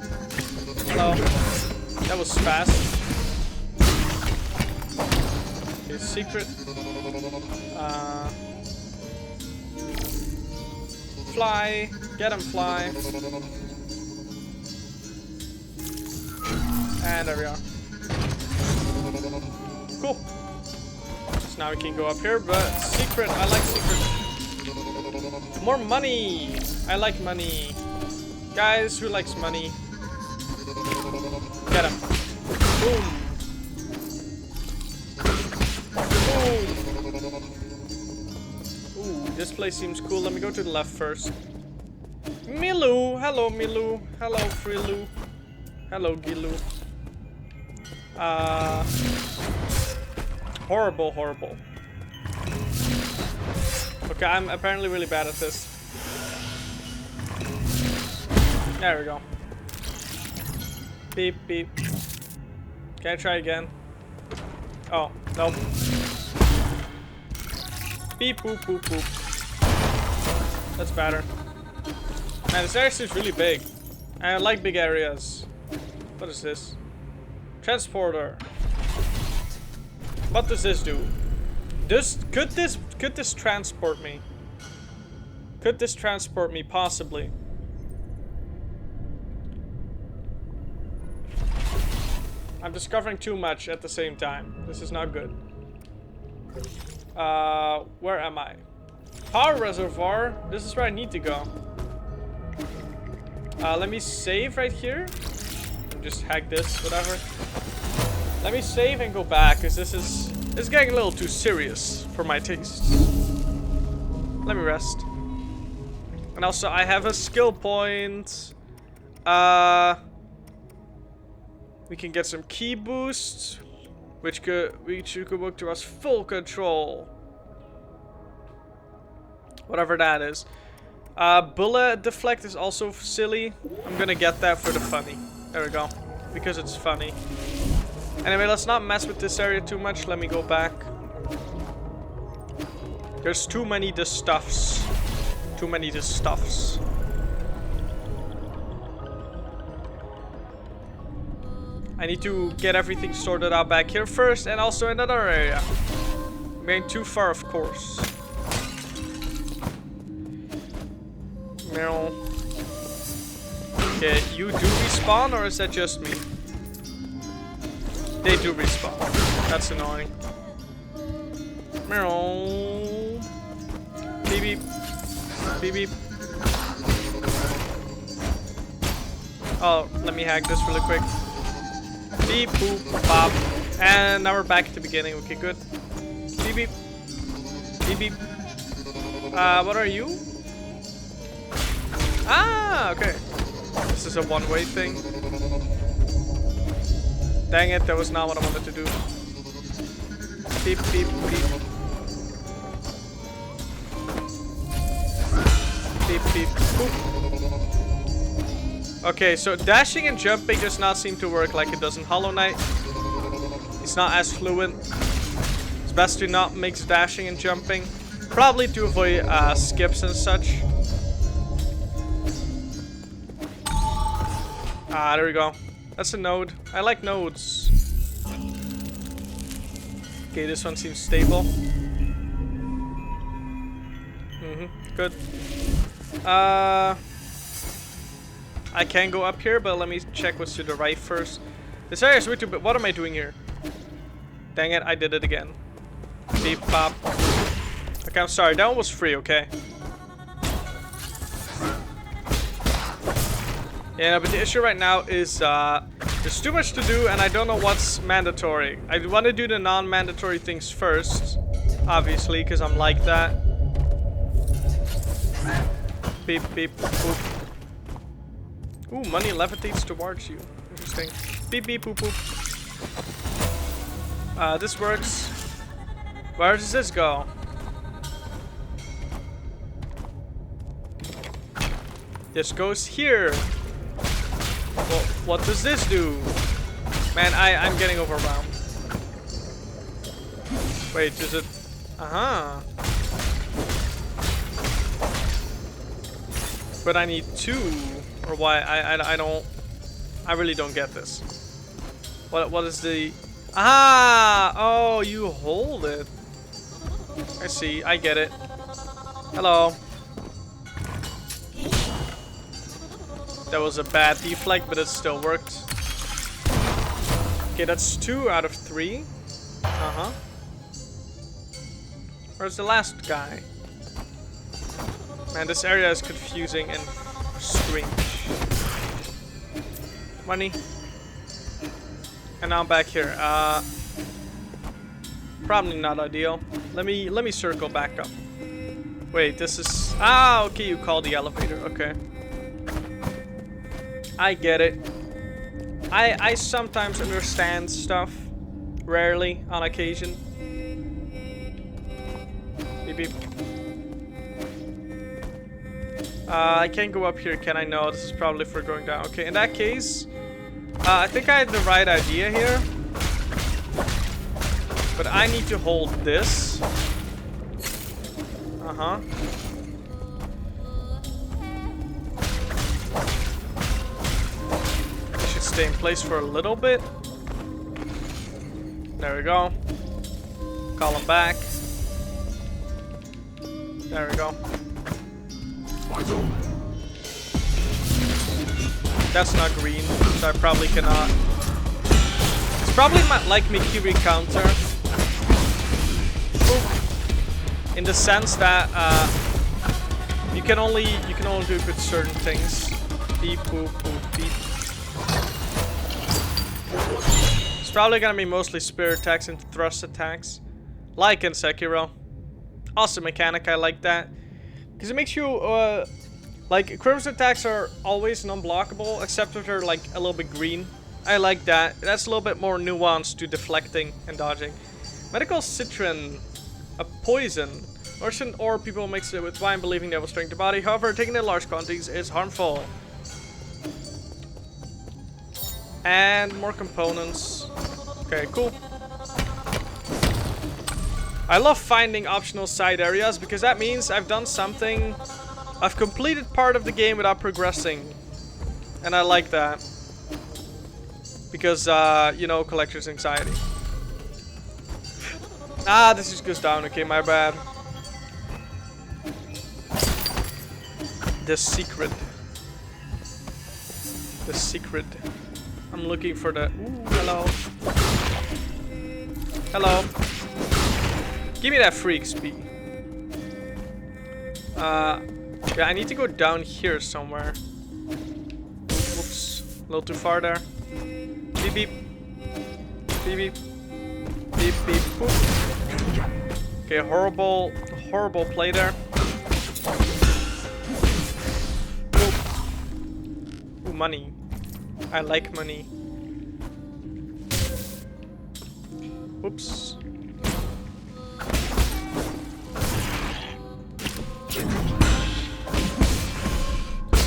Speaker 1: Hello. That was fast. Okay, secret. Fly. Get him, fly. And there we are. Cool. So now we can go up here, but secret. I like secret. More money. I like money. Guys, who likes money? Get him. Boom. Boom. Ooh, this place seems cool. Let me go to the left first. Milu. Hello, Milu. Hello, Frilu. Hello, Gilu. Horrible, horrible. Okay, I'm apparently really bad at this. There we go. Beep, beep. Can I try again? Oh, nope. Beep, boop, boop, boop. That's better. Man, this area is really big. I like big areas. What is this? Transporter. What does this do? Could this transport me? Could this transport me, possibly? I'm discovering too much at the same time. This is not good. Where am I? Power reservoir. This is where I need to go. Let me save right here. Just hack this, whatever. Let me save and go back, because this is getting a little too serious for my taste. Let me rest. And also, I have a skill point. We can get some key boosts, which could work to us full control. Whatever that is. Bullet deflect is also silly. I'm gonna get that for the funny. There we go. Because it's funny. Anyway, let's not mess with this area too much. Let me go back. There's too many the stuffs. Too many the stuffs. I need to get everything sorted out back here first, and also in another area. I'm going too far, of course. Meryl. Okay, you do respawn, or is that just me? They do respawn. That's annoying. Meryl. Beep beep. Beep beep. Oh, let me hack this really quick. Beep, boop, pop. And now we're back at the beginning. Okay, good. Beep, beep. Beep, beep. What are you? Ah, okay. This is a one-way thing. Dang it, that was not what I wanted to do. Beep, beep, beep. Beep, beep, boop. Okay, so dashing and jumping does not seem to work like it does in Hollow Knight. It's not as fluent. It's best to not mix dashing and jumping. Probably to avoid skips and such. Ah, there we go. That's a node. I like nodes. Okay, this one seems stable. Good. I can go up here, but let me check what's to the right first. This area is way too big. What am I doing here? Dang it, I did it again. Beep, pop. Okay, I'm sorry. That one was free, okay? Yeah, but the issue right now is there's too much to do, and I don't know what's mandatory. I want to do the non-mandatory things first, obviously, because I'm like that. Beep, beep, boop. Ooh, money levitates towards you. Interesting. Beep, beep, boop, boop. This works. Where does this go? This goes here. Well, what does this do? Man, I'm getting overwhelmed. Wait, is it... Uh-huh. But I need two. Or why? I don't... I really don't get this. What is the... Ah! Oh, you hold it. I see. I get it. Hello. That was a bad deflect, but it still worked. Okay, that's 2 out of 3. Uh-huh. Where's the last guy? Man, this area is confusing and strange. Money. And now I'm back here. Probably not ideal. Let me circle back up. Wait, this is... Ah, okay, you call the elevator. Okay. I get it. I sometimes understand stuff. Rarely, on occasion. Beep beep. I can't go up here, can I? No, this is probably for going down. Okay, in that case, I think I had the right idea here. But I need to hold this. Uh-huh. I should stay in place for a little bit. There we go. Call him back. There we go. That's not green, so I probably cannot. It's probably like Mikiri counter. In the sense that you can only do it with certain things. Beep boop boop beep. It's probably gonna be mostly spirit attacks and thrust attacks. Like in Sekiro. Awesome mechanic, I like that. Because it makes you, like, crimson attacks are always non-blockable, except if they're, like, a little bit green. I like that. That's a little bit more nuance to deflecting and dodging. Medical citron, a poison. Or people mix it with wine, believing they will strengthen the body. However, taking it in large quantities is harmful. And more components. Okay, cool. I love finding optional side areas because that means I've done something. I've completed part of the game without progressing. And I like that. Because, you know, collector's anxiety. Ah, this just goes down. Okay, my bad. The secret. The secret. I'm looking for the... Ooh, hello. Hello. Give me that freak speed. Yeah, I need to go down here somewhere. Whoops. A little too far there. Beep beep. Beep beep. Beep beep. Boop. Okay, horrible play there. Ooh, money. I like money. Oops.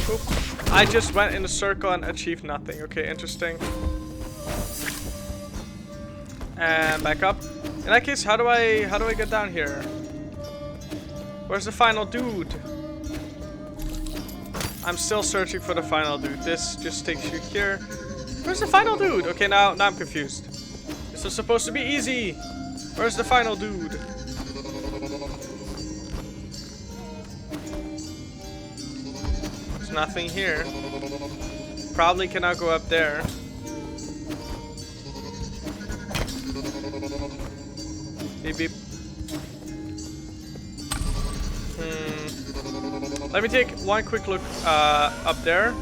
Speaker 1: Oop. I just went in a circle and achieved nothing. Okay, interesting. And back up. In that case, how do I get down here? Where's the final dude? I'm still searching for the final dude. This just takes you here. Where's the final dude? Okay, now I'm confused. This is supposed to be easy. Where's the final dude? There's nothing here. Probably cannot go up there. Beep beep. Let me take one quick look up there.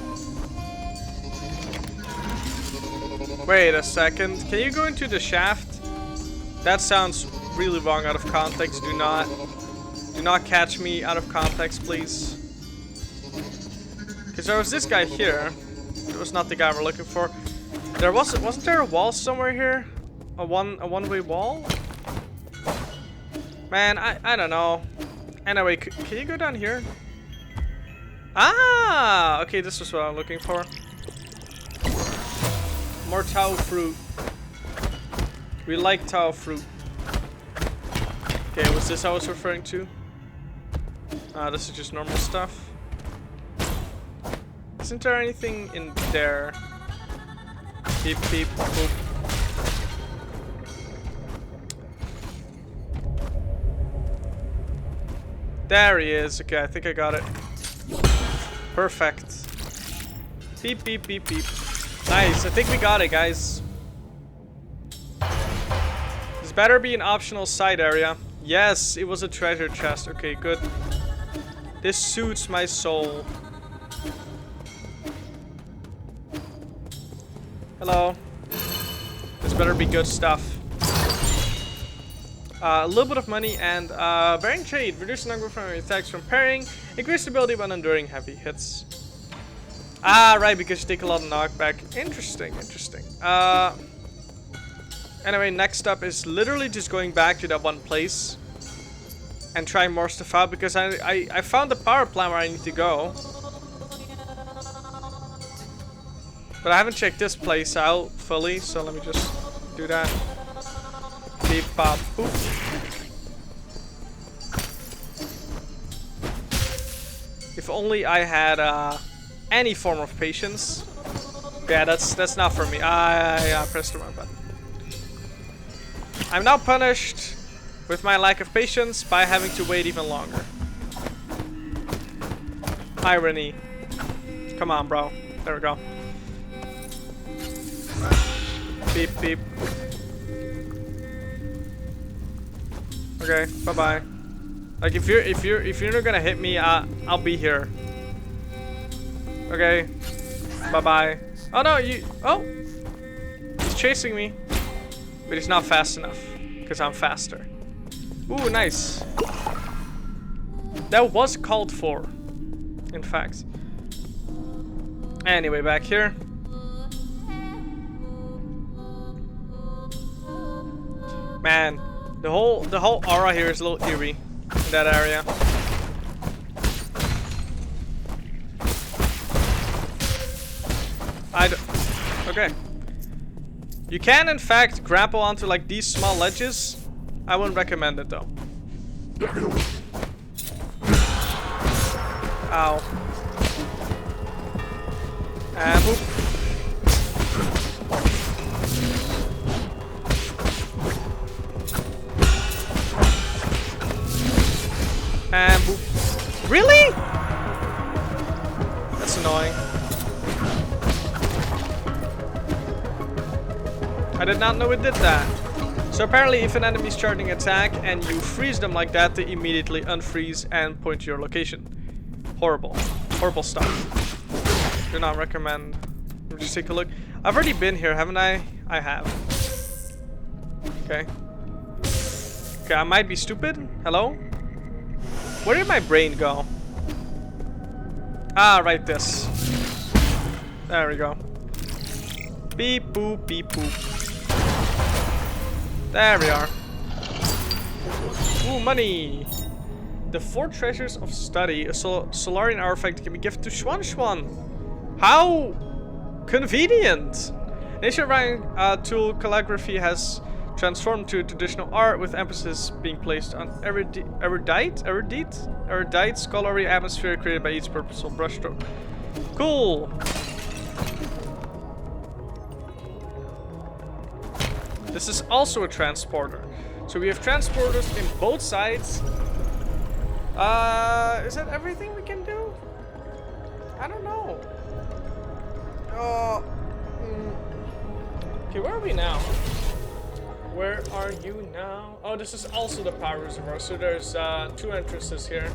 Speaker 1: Wait a second. Can you go into the shaft? That sounds really wrong out of context. Do not catch me out of context, please. Because there was this guy here. It was not the guy we're looking for. There wasn't there a wall somewhere here? A one-way wall? Man, I don't know. Anyway, can you go down here? Ah! Okay, this was what I'm looking for. More Tao fruit. We like Tao fruit. Okay, was this I was referring to? This is just normal stuff. Isn't there anything in there? Beep beep boop. There he is. Okay, I think I got it. Perfect. Beep beep beep beep. Nice. I think we got it, guys. This better be an optional side area. Yes, it was a treasure chest. Okay, good. This suits my soul. Hello. This better be good stuff. A little bit of money and bearing trade. Reduce the number from attacks from parrying. Increase stability when enduring heavy hits. Ah, right, because you take a lot of knockback. Interesting, interesting. Anyway, next up is literally just going back to that one place and trying more stuff out because I found the power plant where I need to go. But I haven't checked this place out fully, so let me just do that. Beep bop boop. If only I had any form of patience. Yeah, that's not for me. I pressed the wrong button. I'm now punished with my lack of patience by having to wait even longer. Irony. Come on, bro. There we go. Beep beep. Okay, bye bye. Like if you're not gonna hit me, I'll be here. Okay, bye bye. Oh no, he's chasing me, but he's not fast enough because I'm faster. Ooh, nice. That was called for, in fact. Anyway, back here. Man. The whole aura here is a little eerie in that area. Okay. You can in fact grapple onto like these small ledges. I wouldn't recommend it though. Ow. And boop. Really? That's annoying. I did not know it did that. So apparently if an enemy is charging attack and you freeze them like that, they immediately unfreeze and point to your location. Horrible. Horrible stuff. Do not recommend. Let me just take a look. I've already been here, haven't I? I have. Okay. Okay, I might be stupid. Hello? Where did my brain go? Ah, right this. There we go. Beep boop, beep boop. There we are. Ooh, money! The 4 treasures of study, a Solarian artifact can be gifted to Schwan Schwan. How convenient! Ancient writing tool calligraphy has transformed to traditional art with emphasis being placed on erudite scholarly atmosphere created by each purposeful brushstroke. Cool! This is also a transporter. So we have transporters in both sides. Is that everything we can do? I don't know. Okay, where are we now? Where are you now? Oh, this is also the power reservoir. So there's 2 entrances here.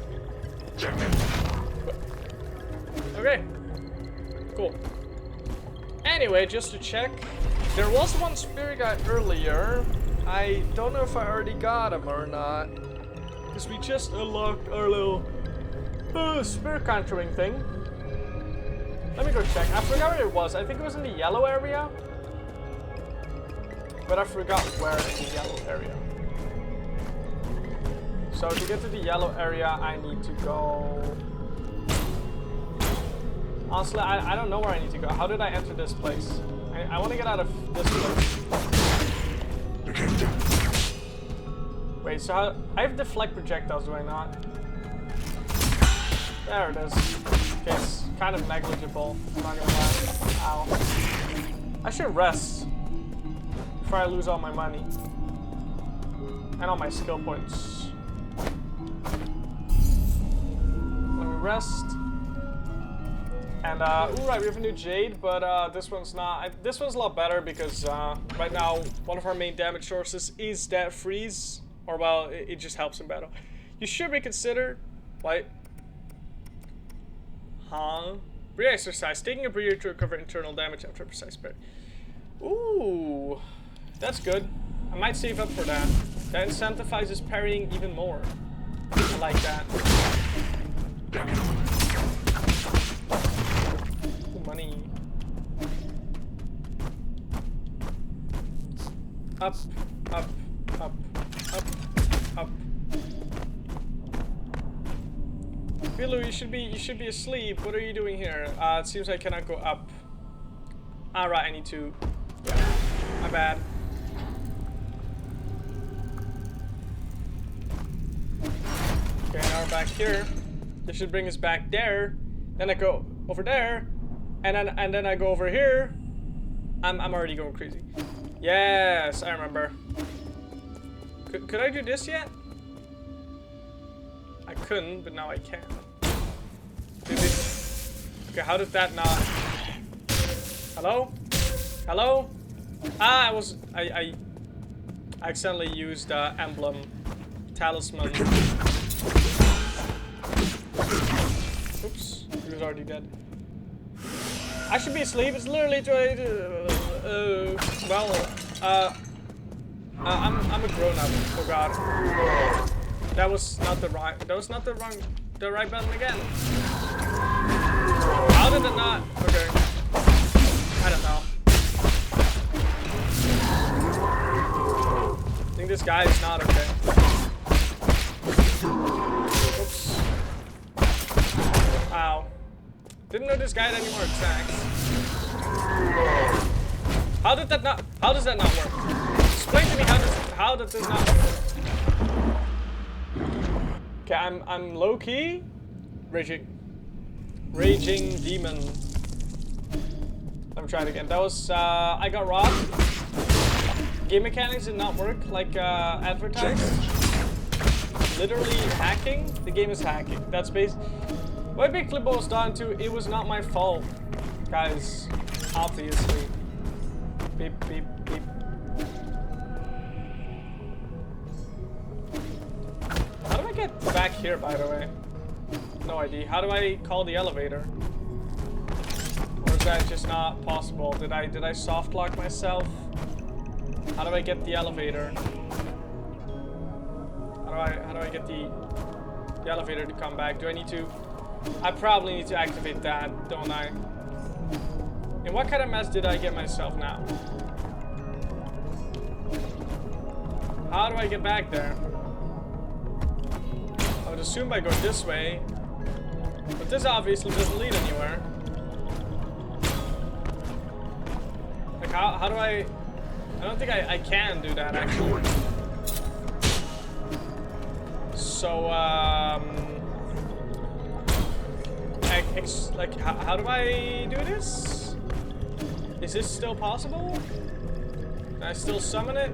Speaker 1: Okay. Cool. Anyway, just to check. There was one spirit guy earlier. I don't know if I already got him or not. Because we just unlocked our little spirit conjuring thing. Let me go check. I forgot where it was. I think it was in the yellow area. But I forgot where in the yellow area. So to get to the yellow area, I need to go... Honestly, I don't know where I need to go. How did I enter this place? I want to get out of this place. Wait, so how... I have deflect projectiles, do I not? There it is. Okay, it's kind of negligible. I'm not gonna lie. Ow. I should rest before I lose all my money. And all my skill points. Let me rest. And, ooh, right, we have a new Jade, but this one's not. This one's a lot better because right now one of our main damage sources is that freeze. Or, well, it just helps in battle. You should reconsider. What? Huh? Breathe exercise. Taking a breather to recover internal damage after a precise parry. Ooh. That's good. I might save up for that. That incentivizes parrying even more. I like that. Money. Up, up, up, up, up. Bilu, you should be asleep. What are you doing here? It seems I cannot go up. Alright, I need to. Yeah, my bad. Okay, now we're back here. This should bring us back there. Then I go over there. And then I go over here. I'm already going crazy. Yes, I remember. Could I do this yet? I couldn't, but now I can. Okay, how did that not? Hello? Hello? Ah, I accidentally used emblem talisman. Oops, he was already dead. I should be asleep. It's literally trying to. I'm a grown up. Oh god. That was not the right. That was not the right button again. How did it not? Okay. I don't know. I think this guy is not okay. Oops. Ow. Didn't know this guy had any more attacks. How did that not? How does that not work? Explain to me how does this not work? Okay, I'm low key raging demon. Let me try it again. That was I got robbed. Game mechanics did not work like advertised.
Speaker 4: literally hacking. The game is hacking. That's basically what it basically boils down to. It was not my fault, guys. Obviously. Beep beep beep. How do I get back here, by the way? No idea. How do I call the elevator? Or is that just not possible? Did I soft lock myself? How do I get the elevator? How do I get the elevator to come back? Do I need to? I probably need to activate that, don't I? And what kind of mess did I get myself now? How do I get back there? I would assume I go this way, but this obviously doesn't lead anywhere. Like how do I don't think I can do that actually. So like how do I do this? Is this still possible? Can I still summon it?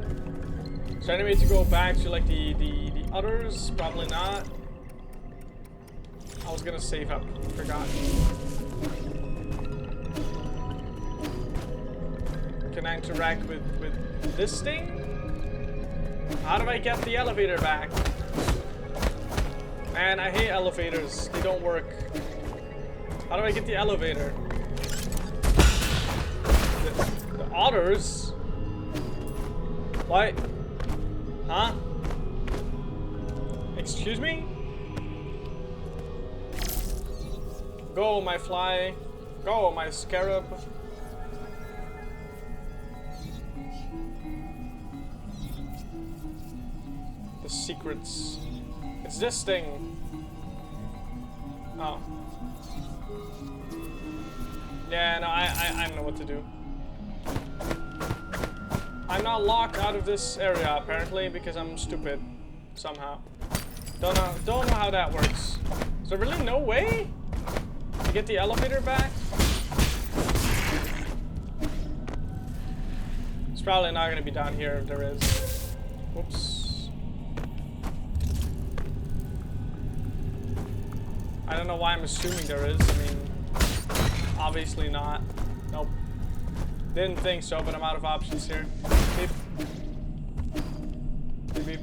Speaker 4: Is there any way to go back to like the others? Probably not. I was gonna save up, forgot. Can I interact with this thing? How do I get the elevator back? Man, I hate elevators. They don't work. How do I get the elevator? The otters? What? Huh? Excuse me? Go, my fly. Go, my scarab. The secrets. It's this thing. Oh. Yeah, no, I know what to do. I'm not locked out of this area apparently because I'm stupid somehow. Don't know how that works. Is there really no way to get the elevator back? It's probably not gonna be down here if there is. Whoops. I don't know why I'm assuming there is. I mean, obviously not. Nope. Didn't think so, but I'm out of options here. Beep. Beep, beep.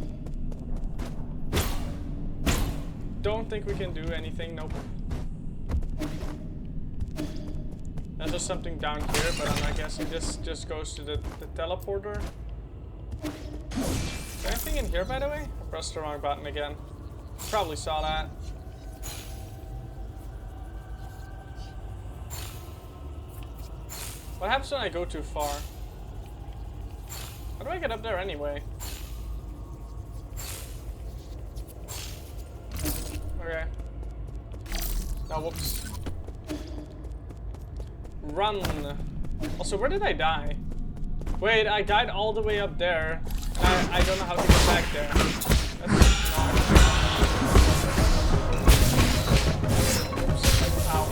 Speaker 4: Don't think we can do anything. Nope. There's just something down here, but I'm not guessing this just goes to the teleporter. Is there anything in here, by the way? I pressed the wrong button again. Probably saw that. What happens when I go too far? How do I get up there anyway? Okay. No, whoops. Run. Also, where did I die? Wait, I died all the way up there. I don't know how to get back there. That's not... Ow.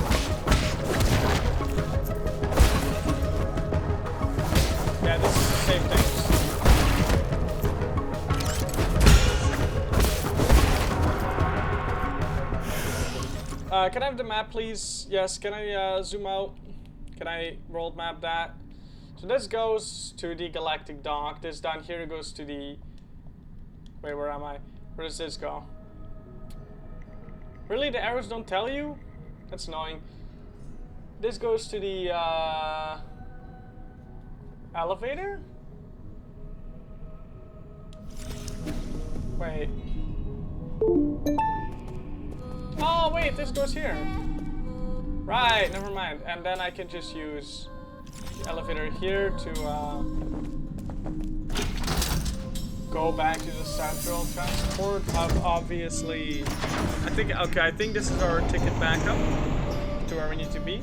Speaker 4: Yeah, this is the same thing. Can I have the map, please? Yes, can I zoom out? Can I world map that? So this goes to the galactic dock. This down here goes to the... Wait, where am I? Where does this go? Really? The arrows don't tell you? That's annoying. This goes to the elevator? Wait. Oh wait, this goes here. Right, never mind. And then I can just use the elevator here to go back to the central transport. Obviously, I think this is our ticket back up to where we need to be.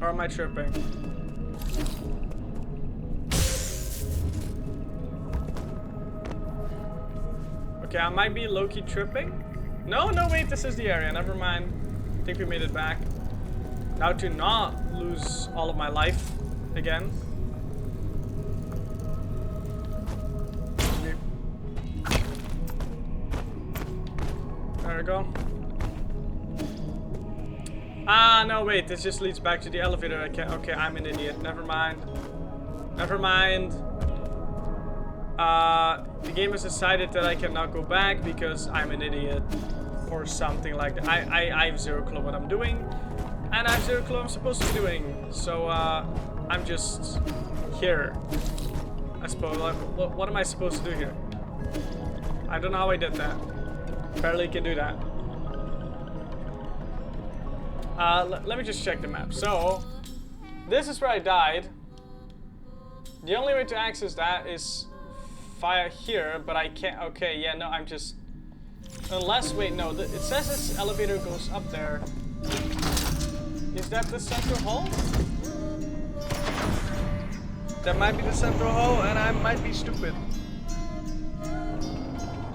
Speaker 4: Or am I tripping? Okay, I might be low-key tripping. No, wait, this is the area. Never mind. I think we made it back. Now to not lose all of my life. again. There we go. Ah, no, wait. This just leads back to the elevator. I can't. Okay, I'm an idiot. Never mind. Never mind. The game has decided that I cannot go back because I'm an idiot. Or something like that. I have zero clue what I'm doing. And I have zero clue what I'm supposed to be doing. So, I'm just here. I suppose. What am I supposed to do here? I don't know how I did that. Barely can do that. Let me just check the map. So, this is where I died. The only way to access that is via here, but I can't. Okay, yeah, no, I'm just. Unless, wait, no, it says this elevator goes up there. Is that the central hall?
Speaker 1: That might be the central hall, and I might be stupid.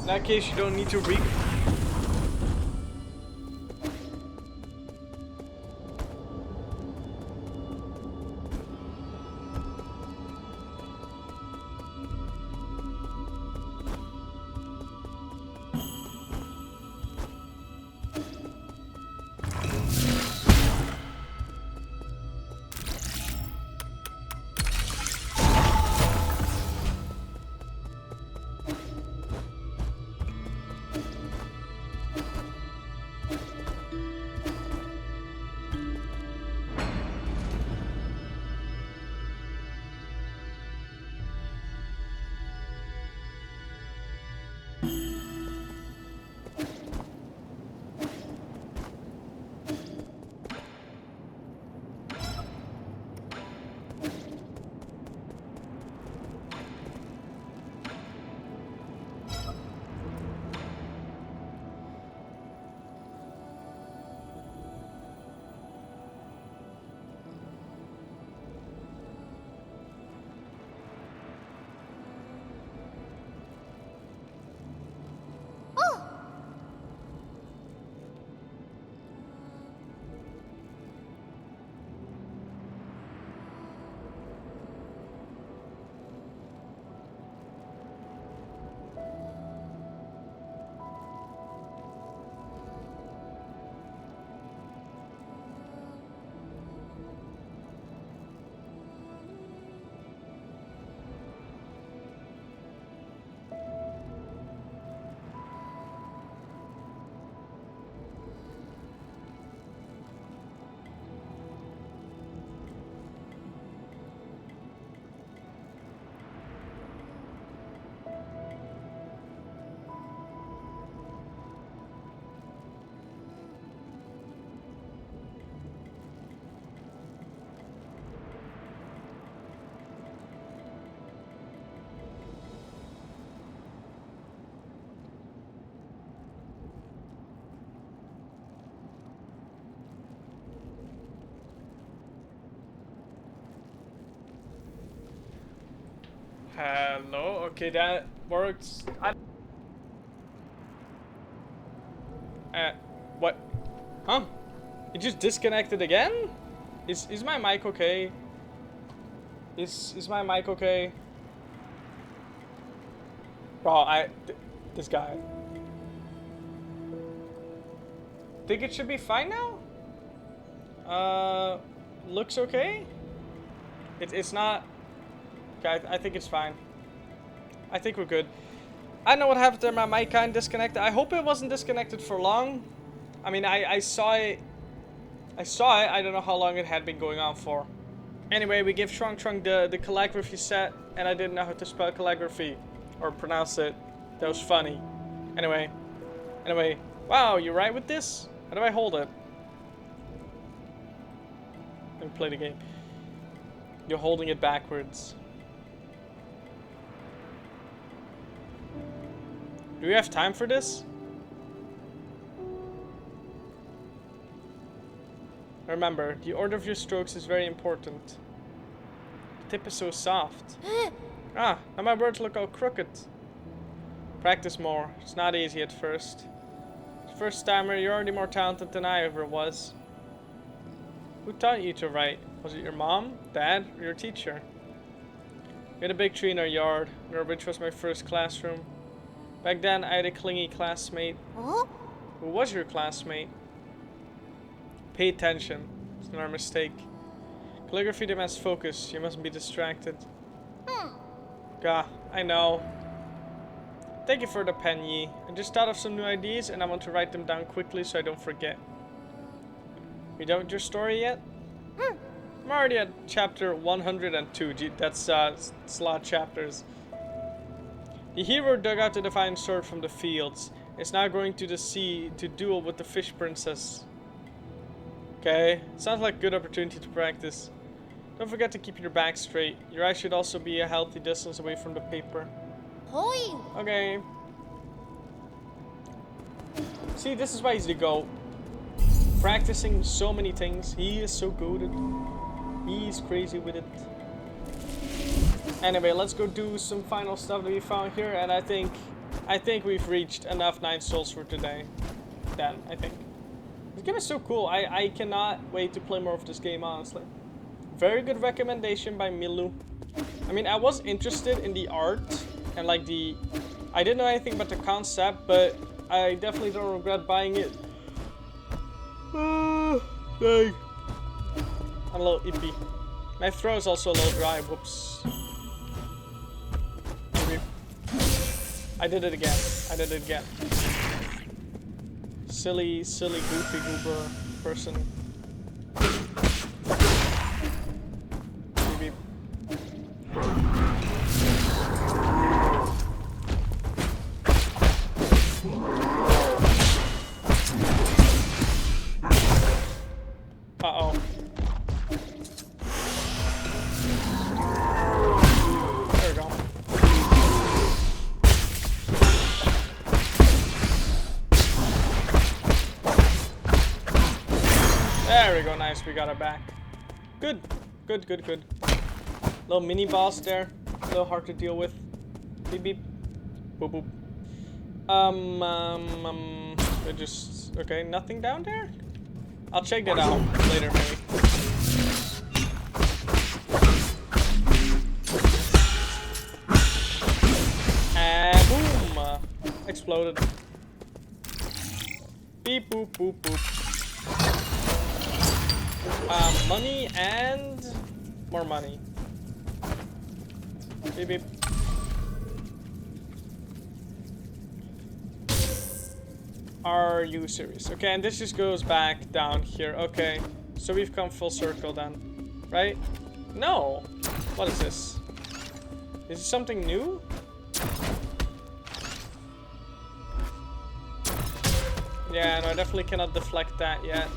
Speaker 1: In that case, you don't need to read. Hello. Okay, that works. What? Huh? It just disconnected again? Is my mic okay? Is my mic okay? Bro, this guy. Think it should be fine now? Looks okay? It's not. Okay, I think it's fine. I think we're good. I don't know what happened there. My mic kind of disconnected. I hope it wasn't disconnected for long. I mean, I saw it. I saw it. I don't know how long it had been going on for. Anyway, we give Shrunk the calligraphy set, and I didn't know how to spell calligraphy or pronounce it. That was funny. Anyway, wow, you right with this? How do I hold it? Let me play the game. You're holding it backwards. Do we have time for this? Remember, the order of your strokes is very important. The tip is so soft. Now my words look all crooked. Practice more. It's not easy at first. First timer, you're already more talented than I ever was. Who taught you to write?
Speaker 4: Was it your mom, dad, or your teacher? We had a big tree in our yard, which was my first classroom. Back then, I had a clingy classmate.
Speaker 2: Oh?
Speaker 4: Who was your classmate? Pay attention. It's not a mistake. Calligraphy demands focus. You mustn't be distracted. Gah, I know. Thank you for the pen, Yi. I just thought of some new ideas and I want to write them down quickly so I don't forget. You done with your story yet? I'm already at chapter 102. Gee, that's a lot of chapters. The hero dug out the divine sword from the fields. Is now going to the sea to duel with the fish princess. Okay, sounds like a good opportunity to practice. Don't forget to keep your back straight. Your eyes should also be a healthy distance away from the paper.
Speaker 2: Hoi!
Speaker 4: Okay. See, this is why he's the GOAT. Practicing so many things. He is so good at it. He's crazy with it. Anyway, let's go do some final stuff that we found here, and I think we've reached enough 9 souls for today. Then, I think. This game is so cool. I cannot wait to play more of this game, honestly. Very good recommendation by Milu. I mean, I was interested in the art and like I didn't know anything about the concept, but I definitely don't regret buying it. Dang. I'm a little ippy. My throat is also a little dry. Whoops. Maybe. I did it again. Silly, goofy goober person. Maybe. Uh-oh. There we go. There we go, nice, we got it back. Good. Little mini boss there. A little hard to deal with. Beep beep. Boop boop. They're just okay, nothing down there? I'll check that out later maybe. And boom! Exploded. Beep boop boop boop. Money and more money. Beep beep. Are you serious? Okay, and this just goes back down here. Okay, so we've come full circle then, right? No. What is this? Is this something new? Yeah, no, I definitely cannot deflect that yet.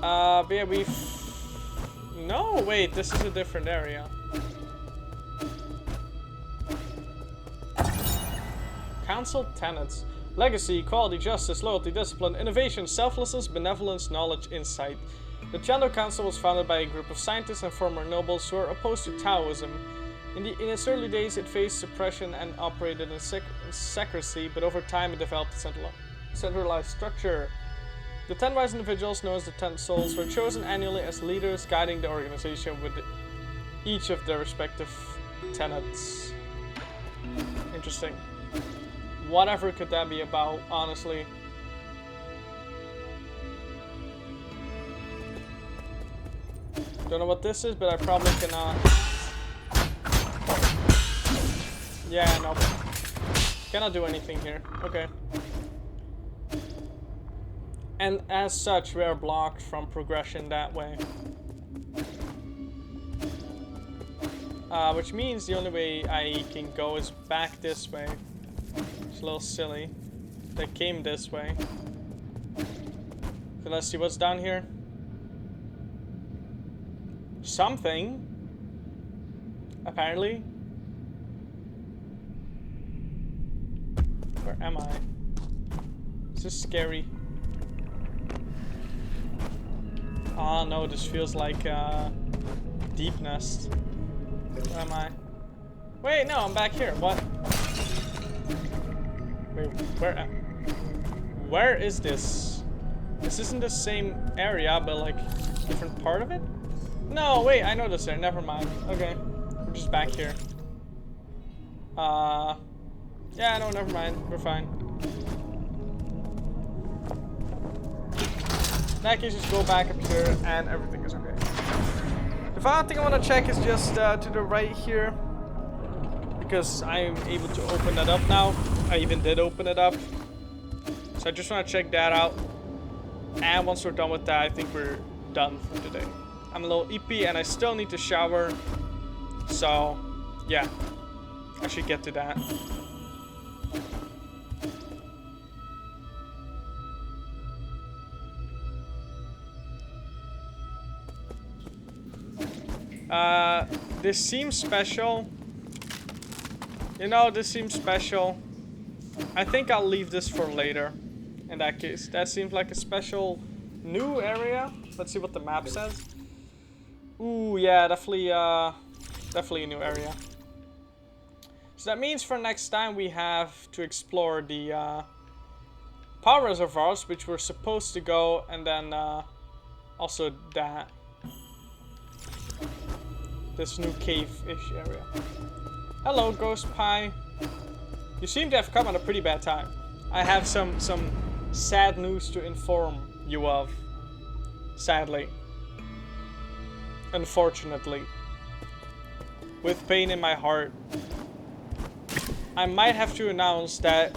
Speaker 4: But yeah, we've... No, wait, this is a different area. Council tenets. Legacy, equality, justice, loyalty, discipline, innovation, selflessness, benevolence, knowledge, insight. The Chando Council was founded by a group of scientists and former nobles who are opposed to Taoism. In its early days, it faced suppression and operated in secrecy, but over time it developed a centralized structure. The 10 wise individuals, known as the 10 souls, were chosen annually as leaders guiding the organization with each of their respective tenets. Interesting. Whatever could that be about, honestly. Don't know what this is, but I probably cannot. Yeah, no. Cannot do anything here. Okay. And as such, we are blocked from progression that way. Which means the only way I can go is back this way. It's a little silly. They came this way. So let's see what's down here. Something. Apparently. Where am I? This is scary. Ah, no, this feels like Deep Nest. Where am I? Wait, no, I'm back here. What? Wait, where is this? This isn't the same area, but like different part of it? No, wait, I know this there. Never mind. Okay. We're just back here. Yeah, no, never mind. We're fine. In that case, just go back up here and everything is okay. The final thing I want to check is just to the right here. Because I'm able to open that up now. I even did open it up. So I just want to check that out. And once we're done with that, I think we're done for today. I'm a little ippy and I still need to shower. So, yeah. I should get to that. This seems special. You know, this seems special. I think I'll leave this for later. In that case, that seems like a special new area. Let's see what the map says. Ooh, yeah, definitely a new area. So that means for next time we have to explore the power reservoirs, which we're supposed to go, and then also that. This new cave-ish area. Hello, Ghost Pie. You seem to have come at a pretty bad time. I have some sad news to inform you of. Sadly. Unfortunately. With pain in my heart. I might have to announce that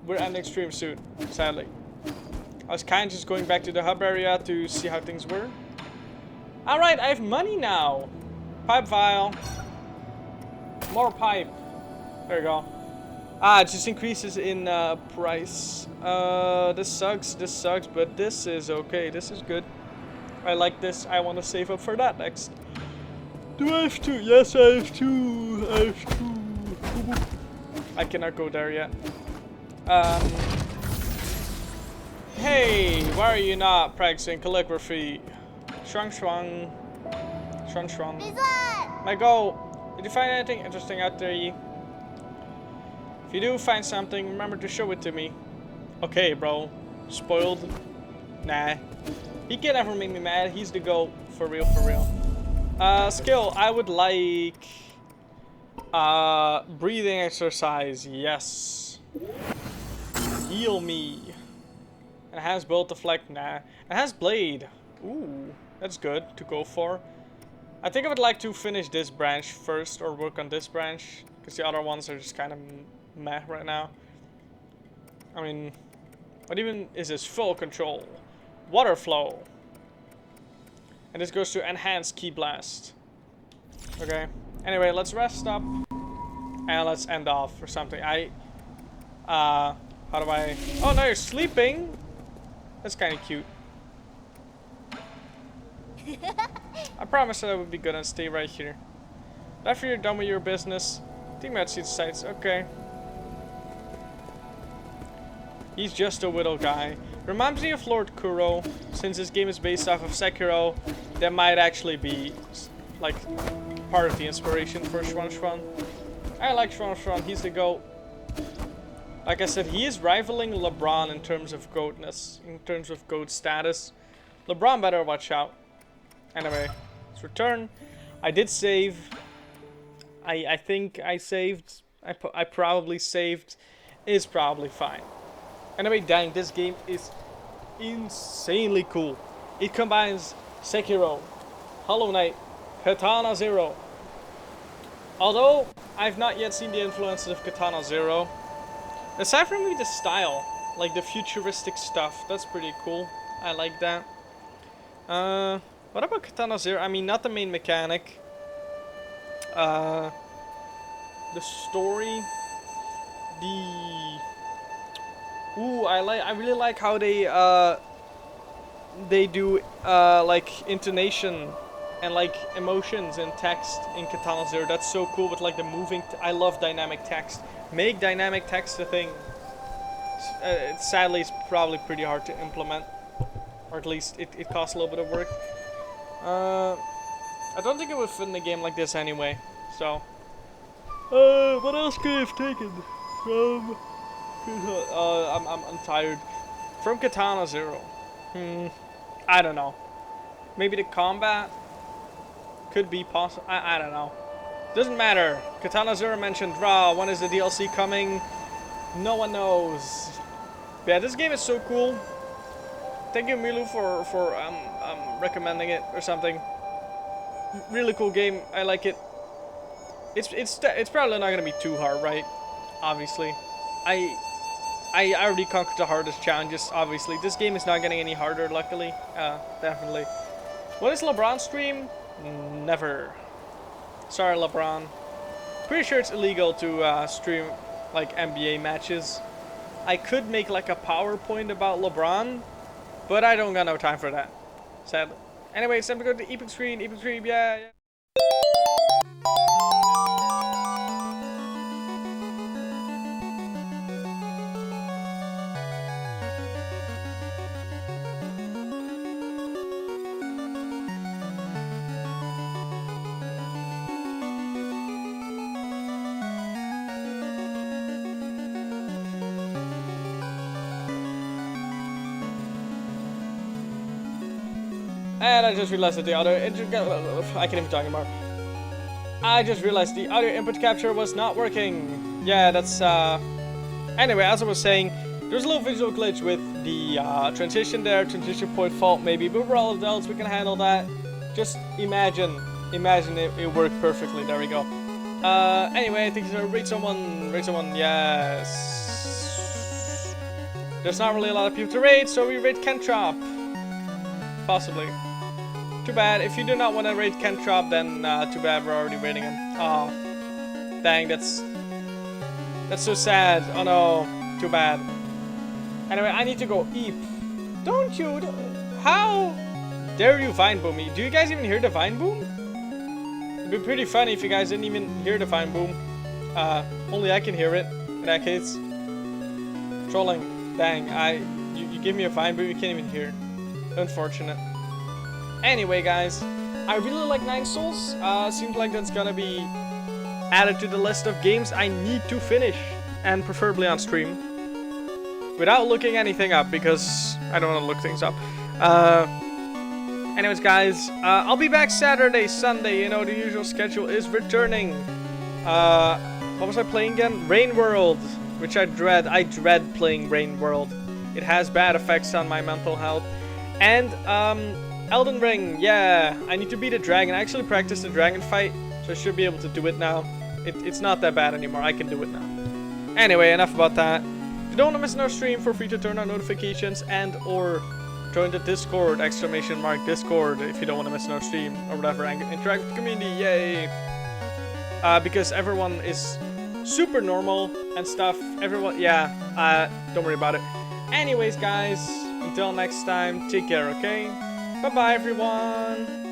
Speaker 4: we're ending stream soon. Sadly. I was kind of just going back to the hub area to see how things were. Alright, I have money now. Pipe vial. More pipe. There you go. Ah, it just increases in price. This sucks, but this is okay. This is good. I like this. I want to save up for that next. Do I have to? Yes, I have to. I have to. I cannot go there yet. Hey, why are you not practicing calligraphy? Shrunk. My goal. Did you find anything interesting out there, Yi? If you do find something, remember to show it to me. Okay, bro. Spoiled? Nah. He can never make me mad. He's the GOAT. For real, for real. Skill. I would like... breathing exercise. Yes. Heal me. It has bolt deflect. Nah. It has blade. Ooh. That's good to go for. I think I would like to finish this branch first, or work on this branch, because the other ones are just kind of meh right now. I mean, what even is this? Full control. Water flow. And this goes to enhanced key blast. Okay. Anyway, let's rest up. And let's end off or something. How do I... Oh, no, you're sleeping? That's kind of cute. I promised that I would be good and stay right here. After you're done with your business, think about see the sights. Okay. He's just a little guy. Reminds me of Lord Kuro. Since this game is based off of Sekiro, that might actually be like part of the inspiration for Schwan. I like Schwan. He's the GOAT. Like I said, he is rivaling LeBron in terms of GOATness, in terms of GOAT status. LeBron better watch out. Anyway, let's return. I did save. I think I saved. I probably saved. It's probably fine. Anyway, dang, this game is insanely cool. It combines Sekiro, Hollow Knight, Katana Zero. Although I've not yet seen the influences of Katana Zero. Aside from the style, like the futuristic stuff, that's pretty cool. I like that. What about Katana Zero? I mean, not the main mechanic. The story. Ooh, I really like how they do like intonation and like emotions in text in Katana Zero. That's so cool with like the moving. I love dynamic text. Make dynamic text a thing. Sadly, it's probably pretty hard to implement, or at least it costs a little bit of work. I don't think it would fit in a game like this anyway. So, what else could I have taken from? I'm tired. From Katana Zero. I don't know. Maybe the combat.
Speaker 1: could be possible. I don't know. Doesn't matter. Katana Zero mentioned, Raw, when is the DLC coming? No one knows. But yeah, this game is so cool. Thank you, Milu, for recommending it or something. Really cool game. I like it. It's probably not gonna be too hard, right? Obviously, I already conquered the hardest challenges. Obviously, this game is not getting any harder. Luckily, definitely. When is LeBron stream? Never. Sorry, LeBron. Pretty sure it's illegal to stream like NBA matches. I could make like a PowerPoint about LeBron, but I don't got no time for that. Sadly. Anyway, it's time to go to Epic Screen. Epic Screen, yeah. And I just realized that the audio I can't even talk anymore. I just realized the audio input capture was not working. Yeah, that's anyway, as I was saying, there's a little visual glitch with the transition there, transition point fault maybe, but we're all adults, we can handle that. Just imagine it worked perfectly. There we go. Anyway, I think rate someone, yes. There's not really a lot of people to rate, so we rate Kentrop. Possibly. Too bad. If you do not want to rate Kentrop, then too bad, we're already rating him. Oh, dang, that's so sad. Oh no, too bad. Anyway, I need to go eep. Don't you? How dare you vine boom me? Do you guys even hear the vine boom? It'd be pretty funny if you guys didn't even hear the vine boom. Only I can hear it. In that case, trolling. Dang, you give me a vine boom, you can't even hear. Unfortunate. Anyway, guys, I really like Nine Souls. Seems like that's gonna be added to the list of games I need to finish, and preferably on stream, without looking anything up, because I don't want to look things up. Anyways, guys, I'll be back Saturday, Sunday. You know, the usual schedule is returning. What was I playing again? Rain World, which I dread. I dread playing Rain World. It has bad effects on my mental health. And Elden Ring, yeah, I need to beat a dragon. I actually practiced the dragon fight, so I should be able to do it now. It's not that bad anymore. I can do it now. Anyway, enough about that. If you don't want to miss our stream, feel free to turn on notifications and or join the Discord, !Discord, if you don't want to miss our stream or whatever, and interact with the community, yay! Because everyone is super normal and stuff. Everyone, yeah, don't worry about it. Anyways, guys, until next time, take care, okay? Bye-bye, everyone!